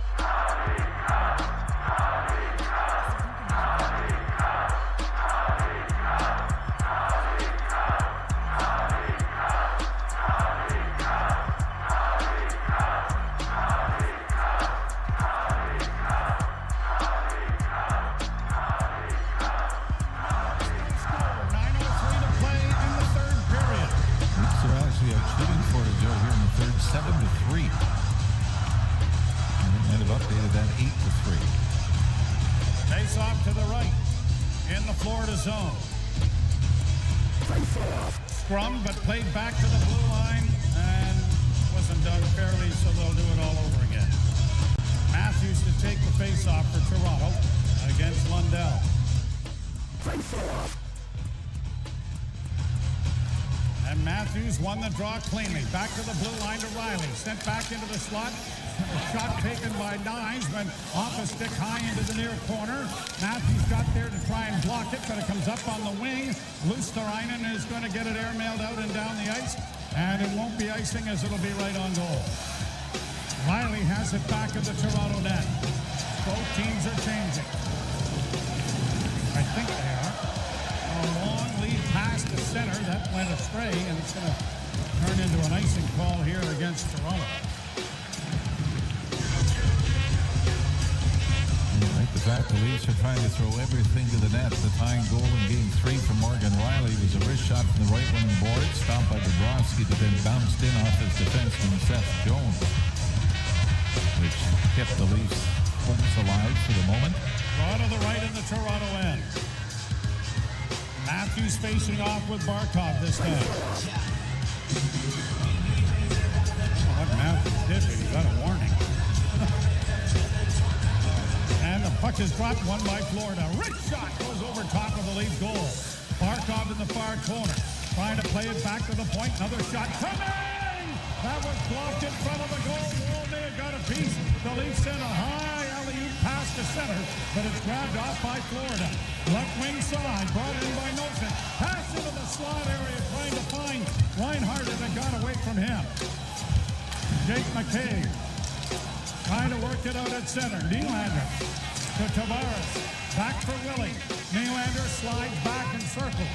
Scrum, but played back to the blue line and wasn't done fairly, so they'll do it all over again. Matthews to take the face-off for Toronto against Lundell. And Matthews won the draw cleanly. Back to the blue line to Riley. Sent back into the slot. A shot taken by Nyes, went off a stick high into the near corner. Matthews got there to try and block it, but it comes up on the wing. Luosterainen is going to get it airmailed out and down the ice, and it won't be icing as it'll be right on goal. Riley has it back at the Toronto net. Both teams are changing. I think they are. A long lead pass to center. That went astray, and it's going to turn into an icing call here against Toronto. The fact the Leafs are trying to throw everything to the net. The tying goal in Game 3 from Morgan Riley was a wrist shot from the right wing board, stopped by Bobrovsky, but then bounced in off his defenseman Seth Jones, which kept the Leafs hopes alive for the moment. Draw to the right in the Toronto end. Matthews facing off with Barkov this time. What Matthews did, but he got a warning. And the puck is dropped, one by Florida. Rich shot goes over top of the Leaf goal. Barkov in the far corner. trying to play it back to the point. Another shot coming! That was blocked in front of the goal. Wall may have got a piece. The Leafs sent a high alley-oop pass to center, but it's grabbed off by Florida. Left wing side, brought in by Nosen. Pass into the slot area, trying to find Reinhardt, and it got away from him. Jake McCabe trying to work it out at center. Nylander to Tavares. Back for Willie. Nylander slides back and circles.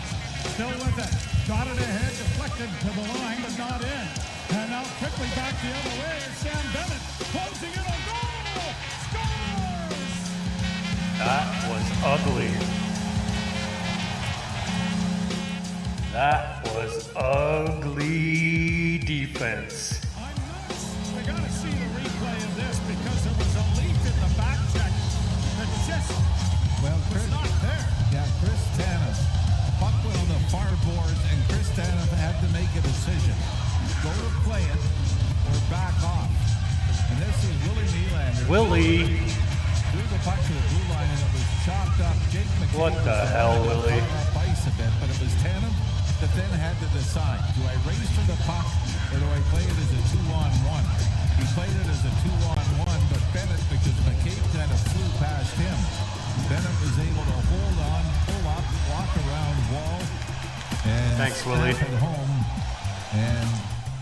Still with it. Got it ahead, deflected to the line, but not in. And now quickly back the other way is Sam Bennett. Closing in a goal! Scores! That was ugly. That was ugly defense. We gotta see the replay of this because there was a leak in the back check that just was not there. Yeah, Chris Tanev. Puck went on the far boards, and Chris Tanev had to make a decision. Go to play it or back off. And this is Willie Nylander. Willie. Threw the puck to the blue line, and it was chopped up. Jake McCabe. What the hell, Willie? Up ice a bit, but it was Tanev that then had to decide. Do I race for the puck, or do I play it as a 2-on-1? He played it as a 2-on-1, but Bennett, because McCabe kind of flew past him, Bennett was able to hold on, pull up, walk around Wall, and Thanks, Willie. snap it home. And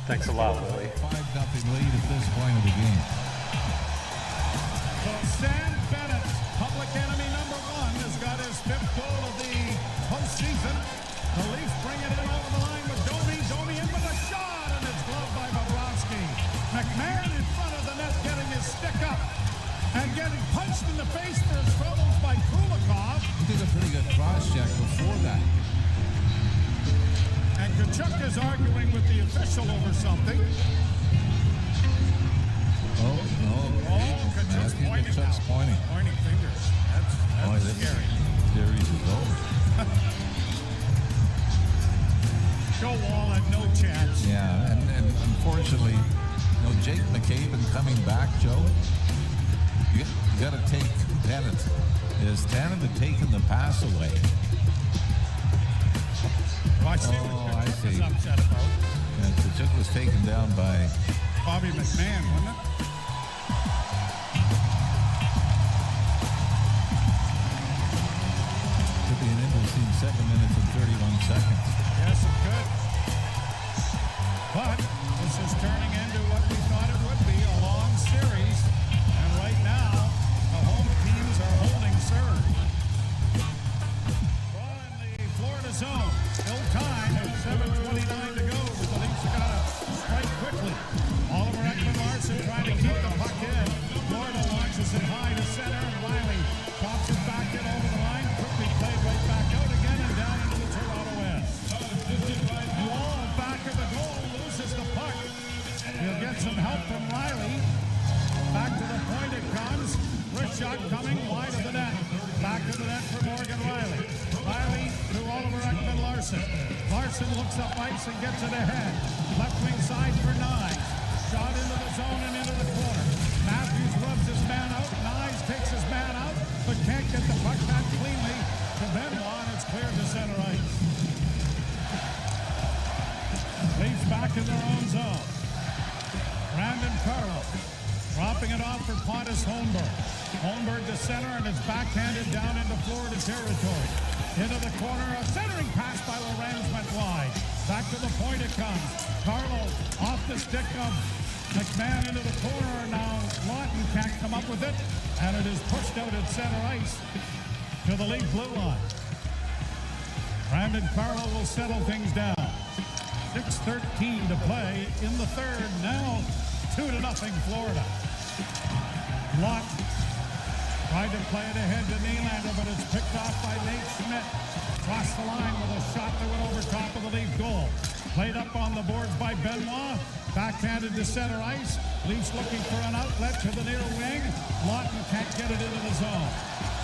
Thanks a lot, Willie. 5-0 lead at this point of the game. So Sam Bennett, public enemy number one, has got his 5th goal of the postseason. The Leafs bring it in over the line with Domi. Domi in with a shot, and it's gloved by Bobrovsky. McMahon in front of the net getting his stick up and getting punched in the face for his troubles by Kulikov. He did a pretty good cross-check before that. And Kachuk is arguing with the official over something. Oh, no. Kachuk's Matthew pointing Kachuk's now. pointing. Pointing fingers. That's scary. Series is over. Joe Wall had no chance. Yeah, and unfortunately, you know, Jake McCabe and coming back, Joe, you got to take Tanev. Is Tanev had taken the pass away? Watch see Oh, what I Kachuk see. is upset about. And Kachuk was taken down by Bobby McMahon, wasn't it? could be an interesting 7 minutes and 31 seconds. Yes, it could. But this is turning into what we thought it would be, a long series. And right now, the home teams are holding serve. Ball in the Florida zone. Still time at 7:29 to go. But the Leafs have got to strike quickly. Oliver Ekman-Larsson trying to keep the puck in. Florida launches it high to center, and Riley pops it back in over the line. Quickly played right back out again and down into the Toronto end. Wall back of the goal, loses the puck. He'll get some help from Riley. Back to the point it comes. Wrist shot coming wide of the net. Back to the net for Morgan Riley. Riley to Oliver Ekman-Larsson. Larsson looks up ice and gets it ahead. Left wing side for Nyes. Shot into the zone and into the corner. Matthews rubs his man out. Nyes takes his man out, but can't get the puck back cleanly to Benoit, and it's cleared to center ice. Leafs back in their own zone. Brandon Carlo dropping it off for Pontus Holmberg. Holmberg to center, and it's backhanded down into Florida territory. Into the corner, a centering pass by Lorenz went wide. Back to the point it comes. Carlo off the stick of McMahon into the corner. Now Lawton can't come up with it, and it is pushed out at center ice to the league blue line. Brandon Carlo will settle things down. 6:13 to play in the third. Now 2-0 Florida. Lawton tried to play it ahead to Nylander, but it's picked off by Nate Schmidt. Crossed the line with a shot that went over top of the Leaf goal. Played up on the boards by Benoit. Backhanded to center ice. Leafs looking for an outlet to the near wing. Lawton can't get it into the zone.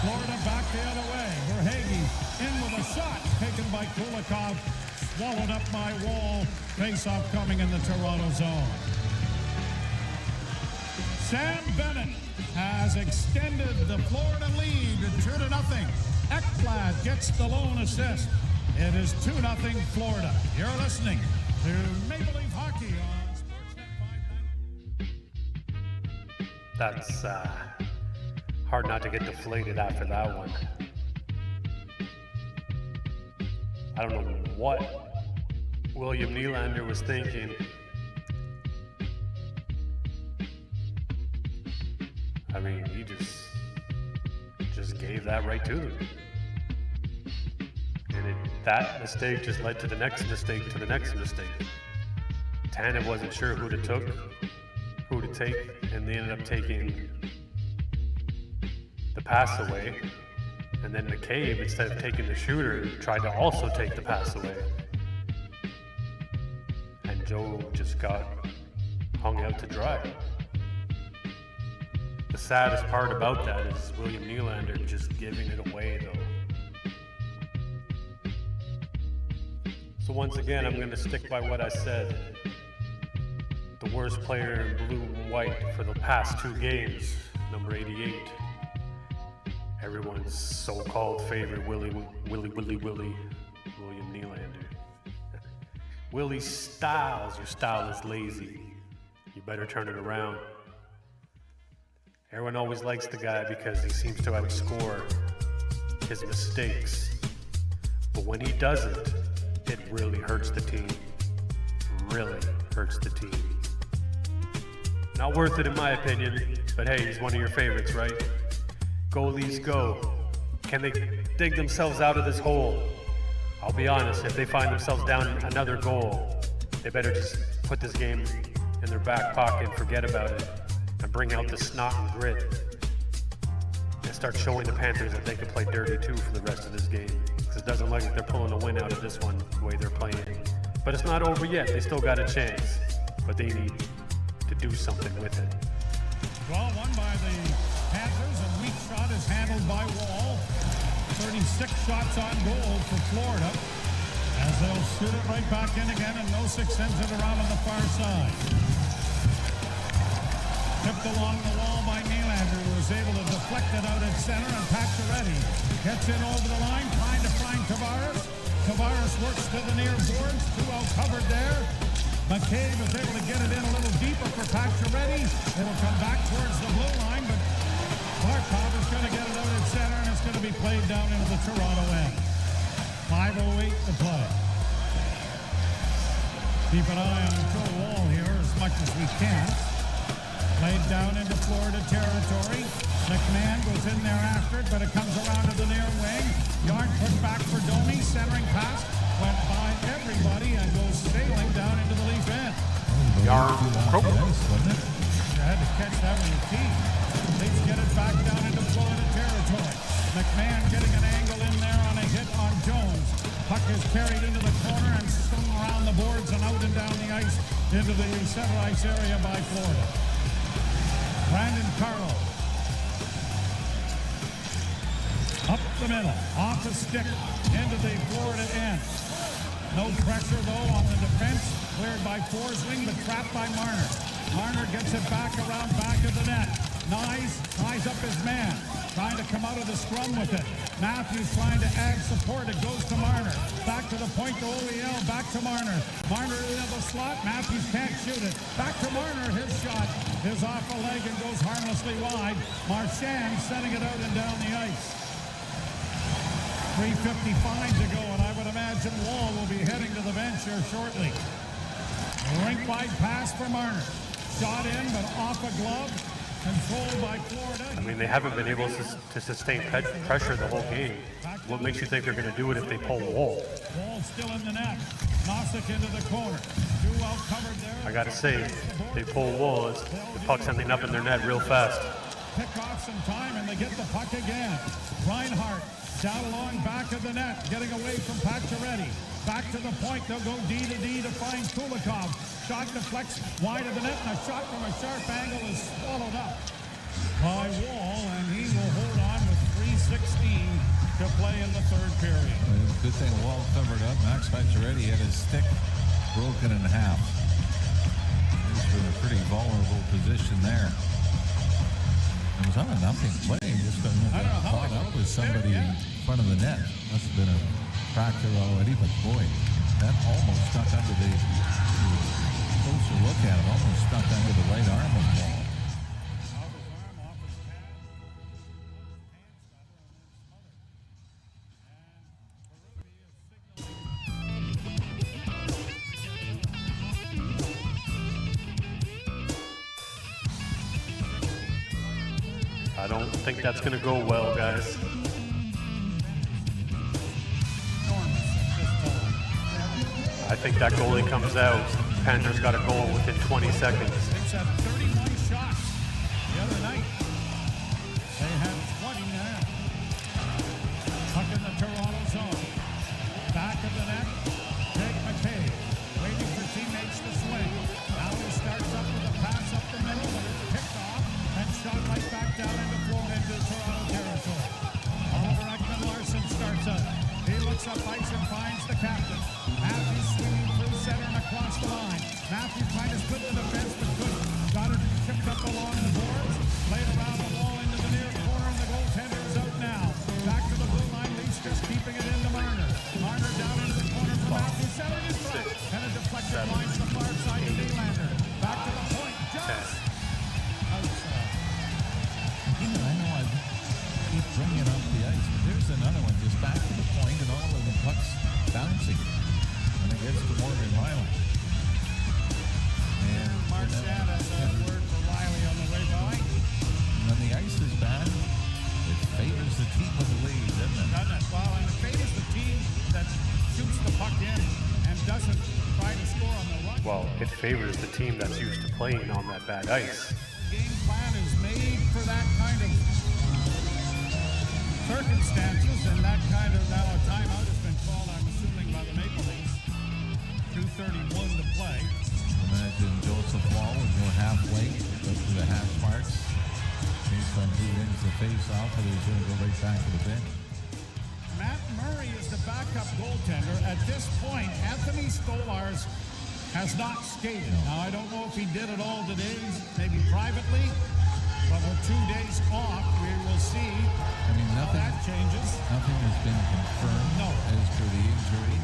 Florida back the other way. Verhaeghe in with a shot taken by Kulikov. Swallowed up by Wall. Face-off coming in the Toronto zone. Sam Bennett has extended the Florida lead to 2-0. Ekblad gets the lone assist. It is 2-0 Florida. You're listening to Maple Leaf Hockey on Sportsnet 590. That's hard not to get deflated after that one. I don't know what William Nylander was thinking. I mean, he just gave that right to them. And that mistake just led to the next mistake to the next mistake. Tanev wasn't sure who to take, and they ended up taking the pass away. And then McCabe, instead of taking the shooter, tried to also take the pass away. And Joe just got hung out to dry. The saddest part about that is William Nylander just giving it away, though. So once again, I'm going to stick by what I said. The worst player in blue and white for the past 2 games, number 88. Everyone's so-called favorite William Nylander. Willie Styles, your style is lazy. You better turn it around. Everyone always likes the guy because he seems to outscore his mistakes. But when he doesn't, it really hurts the team. Really hurts the team. Not worth it in my opinion, but hey, he's one of your favorites, right? Goalies go. Can they dig themselves out of this hole? I'll be honest, if they find themselves down another goal, they better just put this game in their back pocket and forget about it, and bring out the snot and grit, and start showing the Panthers that they can play dirty too for the rest of this game. Because it doesn't look like they're pulling a win out of this one, the way they're playing. But it's not over yet, they still got a chance. But they need to do something with it. Well, won by the Panthers, and weak shot is handled by Wall. 36 shots on goal for Florida, as they'll shoot it right back in again, and Nosek sends it around on the far side. Tipped along the wall by Nylander, who was able to deflect it out at center, and Pacioretty gets in over the line, trying to find Tavares. Tavares works to the near boards, 2 out covered there. McCabe is able to get it in a little deeper for Pacioretty. It'll come back towards the blue line, but Barkov is going to get it out at center, and it's going to be played down into the Toronto end. 5:08 to play. Keep an eye on Joe Wall here as much as we can. Played down into Florida territory. McMahon goes in there after it, but it comes around to the near wing. Yard put back for Domi, centering pass. Went by everybody and goes sailing down into the Leaf end. You had to catch that with your teeth. Leafs get it back down into Florida territory. McMahon getting an angle in there on a hit on Jones. Puck is carried into the corner and swung around the boards and out and down the ice into the center ice area by Florida. Brandon Carlo. Up the middle, off the stick, into the Florida end. No pressure, though, on the defense. Cleared by Forsling, but trapped by Marner. Marner gets it back around back of the net. Nyes ties up his man, trying to come out of the scrum with it. Matthews trying to add support. It goes to Marner. Back to the point to OEL. Back to Marner. Marner in the slot. Matthews can't shoot it. Back to Marner. His shot is off a leg and goes harmlessly wide. Marchand sending it out and down the ice. 3:55 to go, and I would imagine Wall will be heading to the bench here shortly. Rink-wide pass for Marner. Shot in, but off a glove. Controlled by Florida. I mean, they haven't been able to sustain pressure the whole game. What makes you think they're going to do it if they pull Wall? Wall still in the net. Nosek into the corner. 2 out covered there. I got to say, they pull Wall, the puck's ending up in their net real fast. Pick off some time, and they get the puck again. Reinhart down along back of the net, getting away from Pacioretty. Back to the point, they'll go D to D to find Kulikov. Shot deflects wide of the net, and a shot from a sharp angle is swallowed up by Wall, and he will hold on with 3:16 to play in the third period. Good thing Wall covered up. Max Pacioretty had his stick broken in half. He's in a pretty vulnerable position there. It was on a nothing play. Just I don't know how caught up with somebody in front of the net. Must have been a fracture already, but boy, that almost stuck under the closer look at it, almost stuck under the right arm of Wall. I don't think that's going to go well, guys. I think that goalie comes out. Panthers got a goal within 20 seconds. They've had 31 shots the other night. They have 20 now. Puck in the Toronto zone. Back of the net. Jake McKay waiting for teammates to swing. Now he starts up with a pass up the middle, but it's picked off and shot right back down into flown into Toronto territory. Oliver Ekman-Larsson starts up. He looks up ice and finds the captain. Matthews swinging through center and across the line. Matthews trying to split the defense but couldn't. Got it tipped up along the boards. Played around the wall into the near corner and the goaltender is out now. Back to the blue line. Leafs just keeping it into Marner. Marner down into the corner for Matthews. Center is right. And a deflected line to the far side to Nylander. Back to the point. Just outside. You know, I know I keep bringing up the ice, but there's another one just back to the point and all of the pucks bouncing. And it gets to Morgan Riley. And Marchand has a word for Riley on the way by. when the ice is bad, it favors the team with the lead, doesn't it? Doesn't it? Well, and it favors the team that shoots the puck in and doesn't try to score on the run. Well, it favors the team that's used to playing on that bad ice. The game plan is made for that kind of circumstances and that kind of, now a timeout has been called, I'm assuming, by the Maple Leafs. 2:31 to play. Imagine Joseph Wall would go halfway to the half marks based on who wins the face-off, or he's going to go right back to the bench. Matt Murray is the backup goaltender. At this point, Anthony Stolarz has not skated. Now, I don't know if he did it all today, maybe privately, but with 2 days off, we will see I mean, how nothing, that changes. nothing has been confirmed No. as for the injury.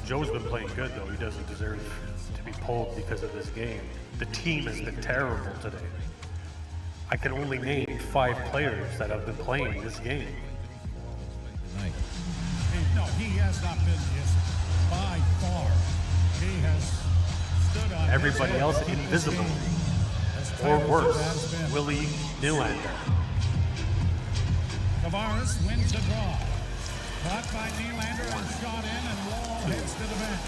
Joe's been playing good, though. He doesn't deserve to be pulled because of this game. The team has been terrible today. I can only name 5 players that have been playing this game. Tonight. No, he has not been the issue by far. He has stood on Everybody his else head. invisible. As Or tight as worse, it has been. Willie Nylander. Tavares wins the draw. Caught by Nylander and shot in, and Wall hits to the bench.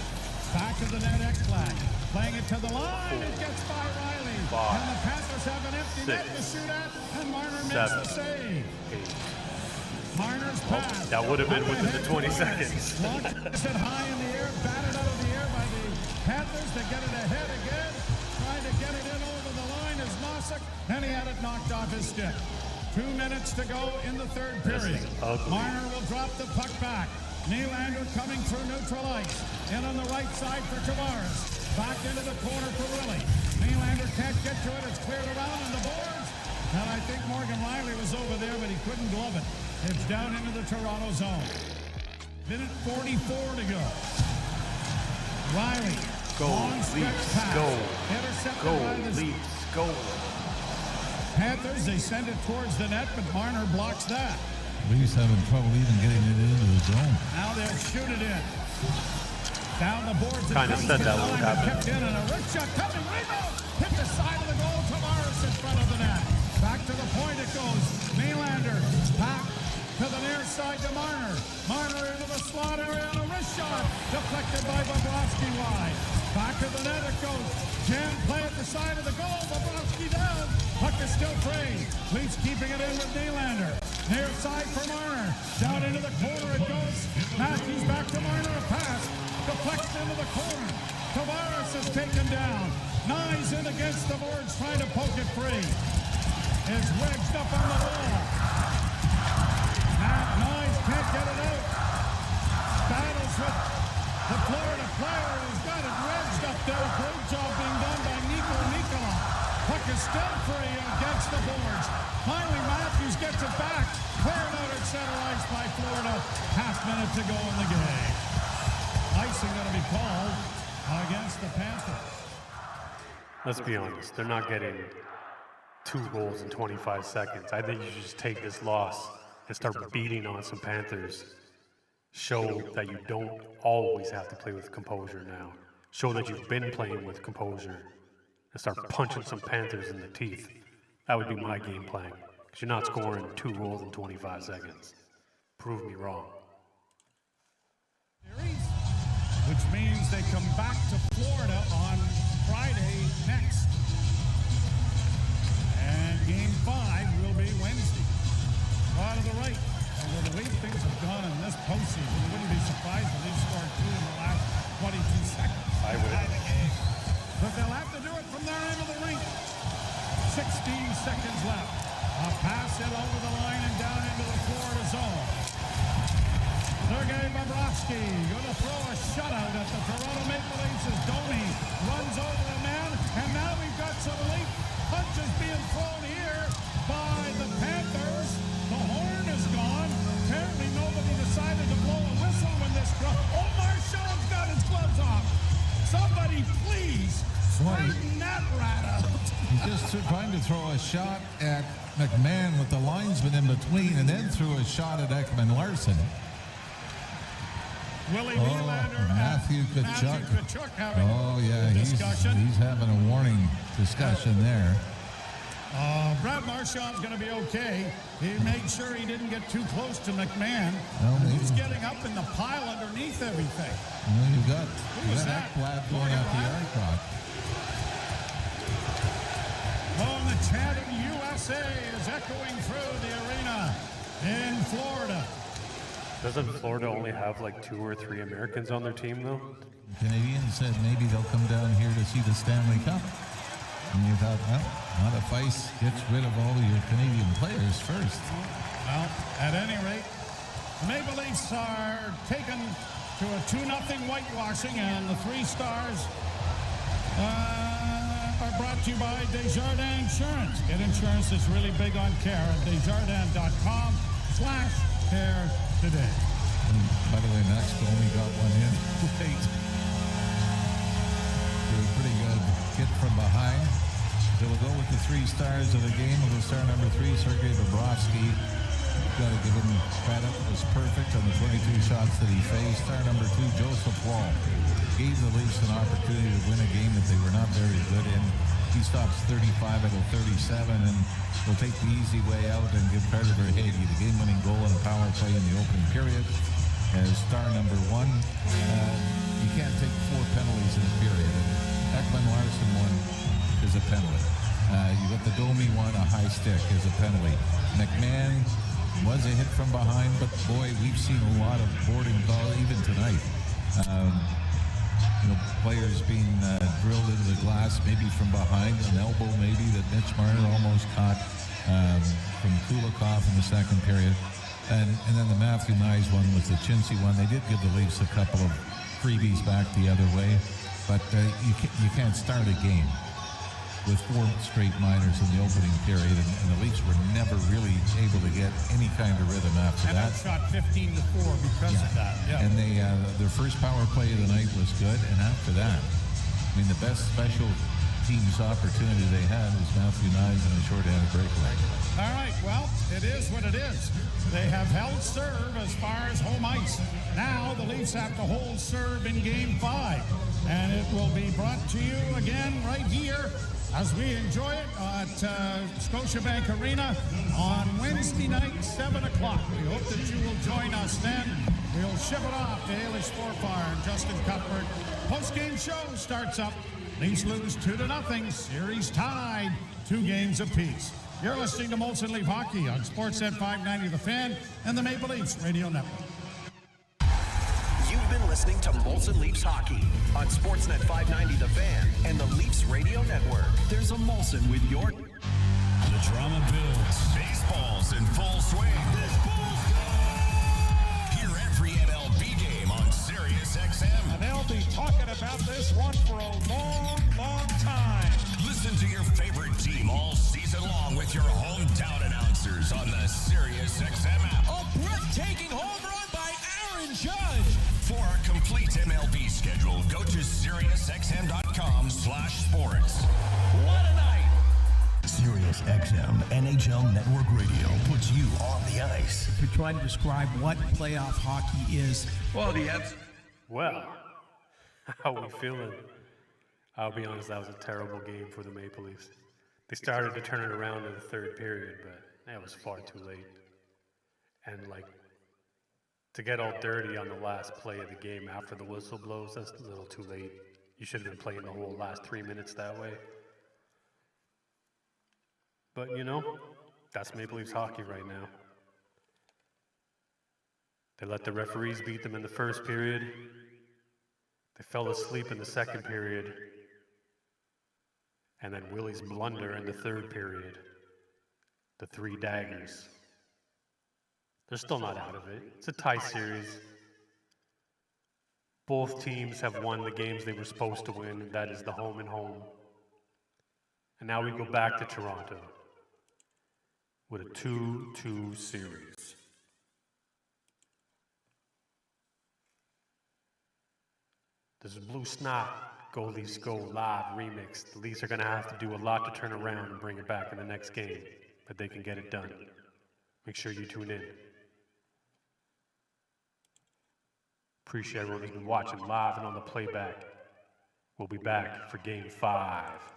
Back to the net, Ekblad. Playing it to the line. It gets by Riley. And the Panthers have an empty net to shoot at, and Marner makes the save. Marner's pass. That would have been within the 20 seconds. Launched it high in the air, batted out of the air by the Panthers to get it ahead again. Trying to get it in over the line is Nosek, and he had it knocked off his stick. 2 minutes to go in the third period. Marner will drop the puck back. Nylander coming through neutral ice. In on the right side for Tavares. Back into the corner for Willie. Nylander can't get to it. It's cleared around on the boards. And I think Morgan Riley was over there, but he couldn't glove it. It's down into the Toronto zone. Minute 44 to go. Riley. Go, long stretch Leafs, pass. go. Intercepted Go, by the Leafs, go. Panthers. They send it towards the net, but Marner blocks that. Leafs having trouble even getting it into the zone. Now they'll shoot it in. Down the boards. Kinda said that would happen. Kept in and a rip shot coming. Rebound. Hit the side of the goal. Tavares in front of the net. Back to the point it goes. Nylander back to the near side to Marner. Marner into the slot area and a wrist shot. Deflected by Bobrovsky wide. Back to the net it goes. Jam play at the side of the goal. Bobrovsky down. Puck is still free. Leafs keeping it in with Nylander. Near side for Marner. Down into the corner it goes. Matthews back to Marner. A pass. Deflects into the corner. Tavares is taken down. Nye's in against the boards trying to poke it free. It's wedged up on the wall. Matt Nye can't get it out. Battles with the Florida player who's got it wedged up there. Great job being done by Nikola. Puck is still free against the boards. Finally, Matthews gets it back. Cleared out at center ice by Florida. Half minute to go in the game. Icing going to be called against the Panthers. Let's be honest, they're not getting 2 goals in 25 seconds. I think you should just take this loss and start beating on some Panthers. Show that you don't always have to play with composure now. Show that you've been playing with composure and start punching some Panthers in the teeth. That would be my game plan. Because you're not scoring 2 goals in 25 seconds. Prove me wrong. Which means they come back to Florida on Friday next. And game 5 will be Wednesday. Out of the right. And with the way things have gone in this postseason, you wouldn't be surprised if they scored 2 in the last 22 seconds. I would. But they'll have to do it from their end of the rink. 16 seconds left. A pass it over the line and down into the Florida zone. Sergei Bobrovsky going to throw a shutout at the Toronto Maple Leafs as Domi runs over a man. And now we've got some late punches being thrown here by the Panthers. The horn is gone. Apparently nobody decided to blow a whistle when this crowd. Oh, Marchand's got his gloves off. Somebody please straighten that rat out. He's just trying to throw a shot at McMahon with the linesman in between, and then threw a shot at Ekman Larson. Willie Nylander Matthew and Tkachuk. Matthew Tkachuk having Yeah, discussion. he's having a warning discussion there. Brad Marchand's going to be okay. He made sure he didn't get too close to McMahon. Well, He's getting up in the pile underneath everything. Well, you got was that? Ekblad going at the Arcot. Oh, and the chant of USA is echoing through the arena in Florida. Doesn't Florida only have like 2 or 3 Americans on their team, though? Canadians said maybe they'll come down here to see the Stanley Cup. And you thought, well, not if ice gets rid of all of your Canadian players first. Well, at any rate, the Maple Leafs are taken to a 2-0 whitewashing, and the 3 stars are brought to you by Desjardins Insurance. Get insurance that's really big on care at desjardins.com/care today. And by the way, Max only got one in late. It was pretty good. Hit from behind. So we'll go with the 3 stars of the game. We'll start number 3, Sergei Bobrovsky. Got to give him credit. It was perfect on the 22 shots that he faced. Star number 2, Joseph Wall. Gave the Leafs an opportunity to win a game that they were not very good in. He stops 35 out of 37 and will take the easy way out and give Carter Verhaeghe the game-winning goal and a power play in the opening period. As star number 1, you can't take 4 penalties in a period. Ekman Larson one is a penalty. You got the Domi one, a high stick is a penalty. McMahon was a hit from behind, but boy, we've seen a lot of boarding calls even tonight. Players being drilled into the glass, maybe from behind, an elbow maybe that Mitch Marner almost caught from Kulikov in the second period. And then the Matthew Nyes one was the chintzy one. They did give the Leafs a couple of freebies back the other way, but you can't start a game with 4 straight minors in the opening period, and the Leafs were never really able to get any kind of rhythm after And that. shot 15-4 because of that. Yeah. And they their first power play of the night was good, and after that, I mean, the best special teams opportunity they had was Matthew Nyes and a shorthanded breakaway. All right, well, it is what it is. They have held serve as far as home ice. Now the Leafs have to hold serve in Game 5. And it will be brought to you again right here as we enjoy it at Scotiabank Arena on Wednesday night, 7 o'clock. We hope that you will join us then. We'll ship it off to Ailish Forfar and Justin Cuthbert. Post-game show starts up. Leafs lose 2-0. Series tied, 2 games apiece. You're listening to Molson Leaf Hockey on Sportsnet 590 The Fan and the Maple Leafs Radio Network. You've been listening to Molson Leafs Hockey on Sportsnet 590 The Fan and the Leafs Radio Network. There's a Molson with your... The drama builds. Baseball's in full swing. Hear every MLB game on Sirius XM. And they'll be talking about this one for a long, long time. Listen to your favorite team all season long with with your hometown announcers on the Sirius XM app. A breathtaking home run by Aaron Judge. For a complete MLB schedule, go to SiriusXM.com/sports. What a night. Sirius XM NHL Network Radio puts you on the ice. To try to describe what playoff hockey is. Well, how we feeling? I'll be honest, that was a terrible game for the Maple Leafs. They started to turn it around in the third period, but that was far too late. And to get all dirty on the last play of the game after the whistle blows, that's a little too late. You should have been playing the whole last 3 minutes that way. But that's Maple Leafs hockey right now. They let the referees beat them in the first period. They fell asleep in the second period. And then Willie's blunder in the third period. The 3 daggers. They're still not out of it. It's a tie series. Both teams have won the games they were supposed to win, and that is the home and home. And now we go back to Toronto with a 2-2 series. This is Blue Snot, Go Leafs Go Live remix. The Leafs are going to have to do a lot to turn around and bring it back in the next game, but they can get it done. Make sure you tune in. Appreciate everyone who's been watching live and on the playback. We'll be back for Game 5.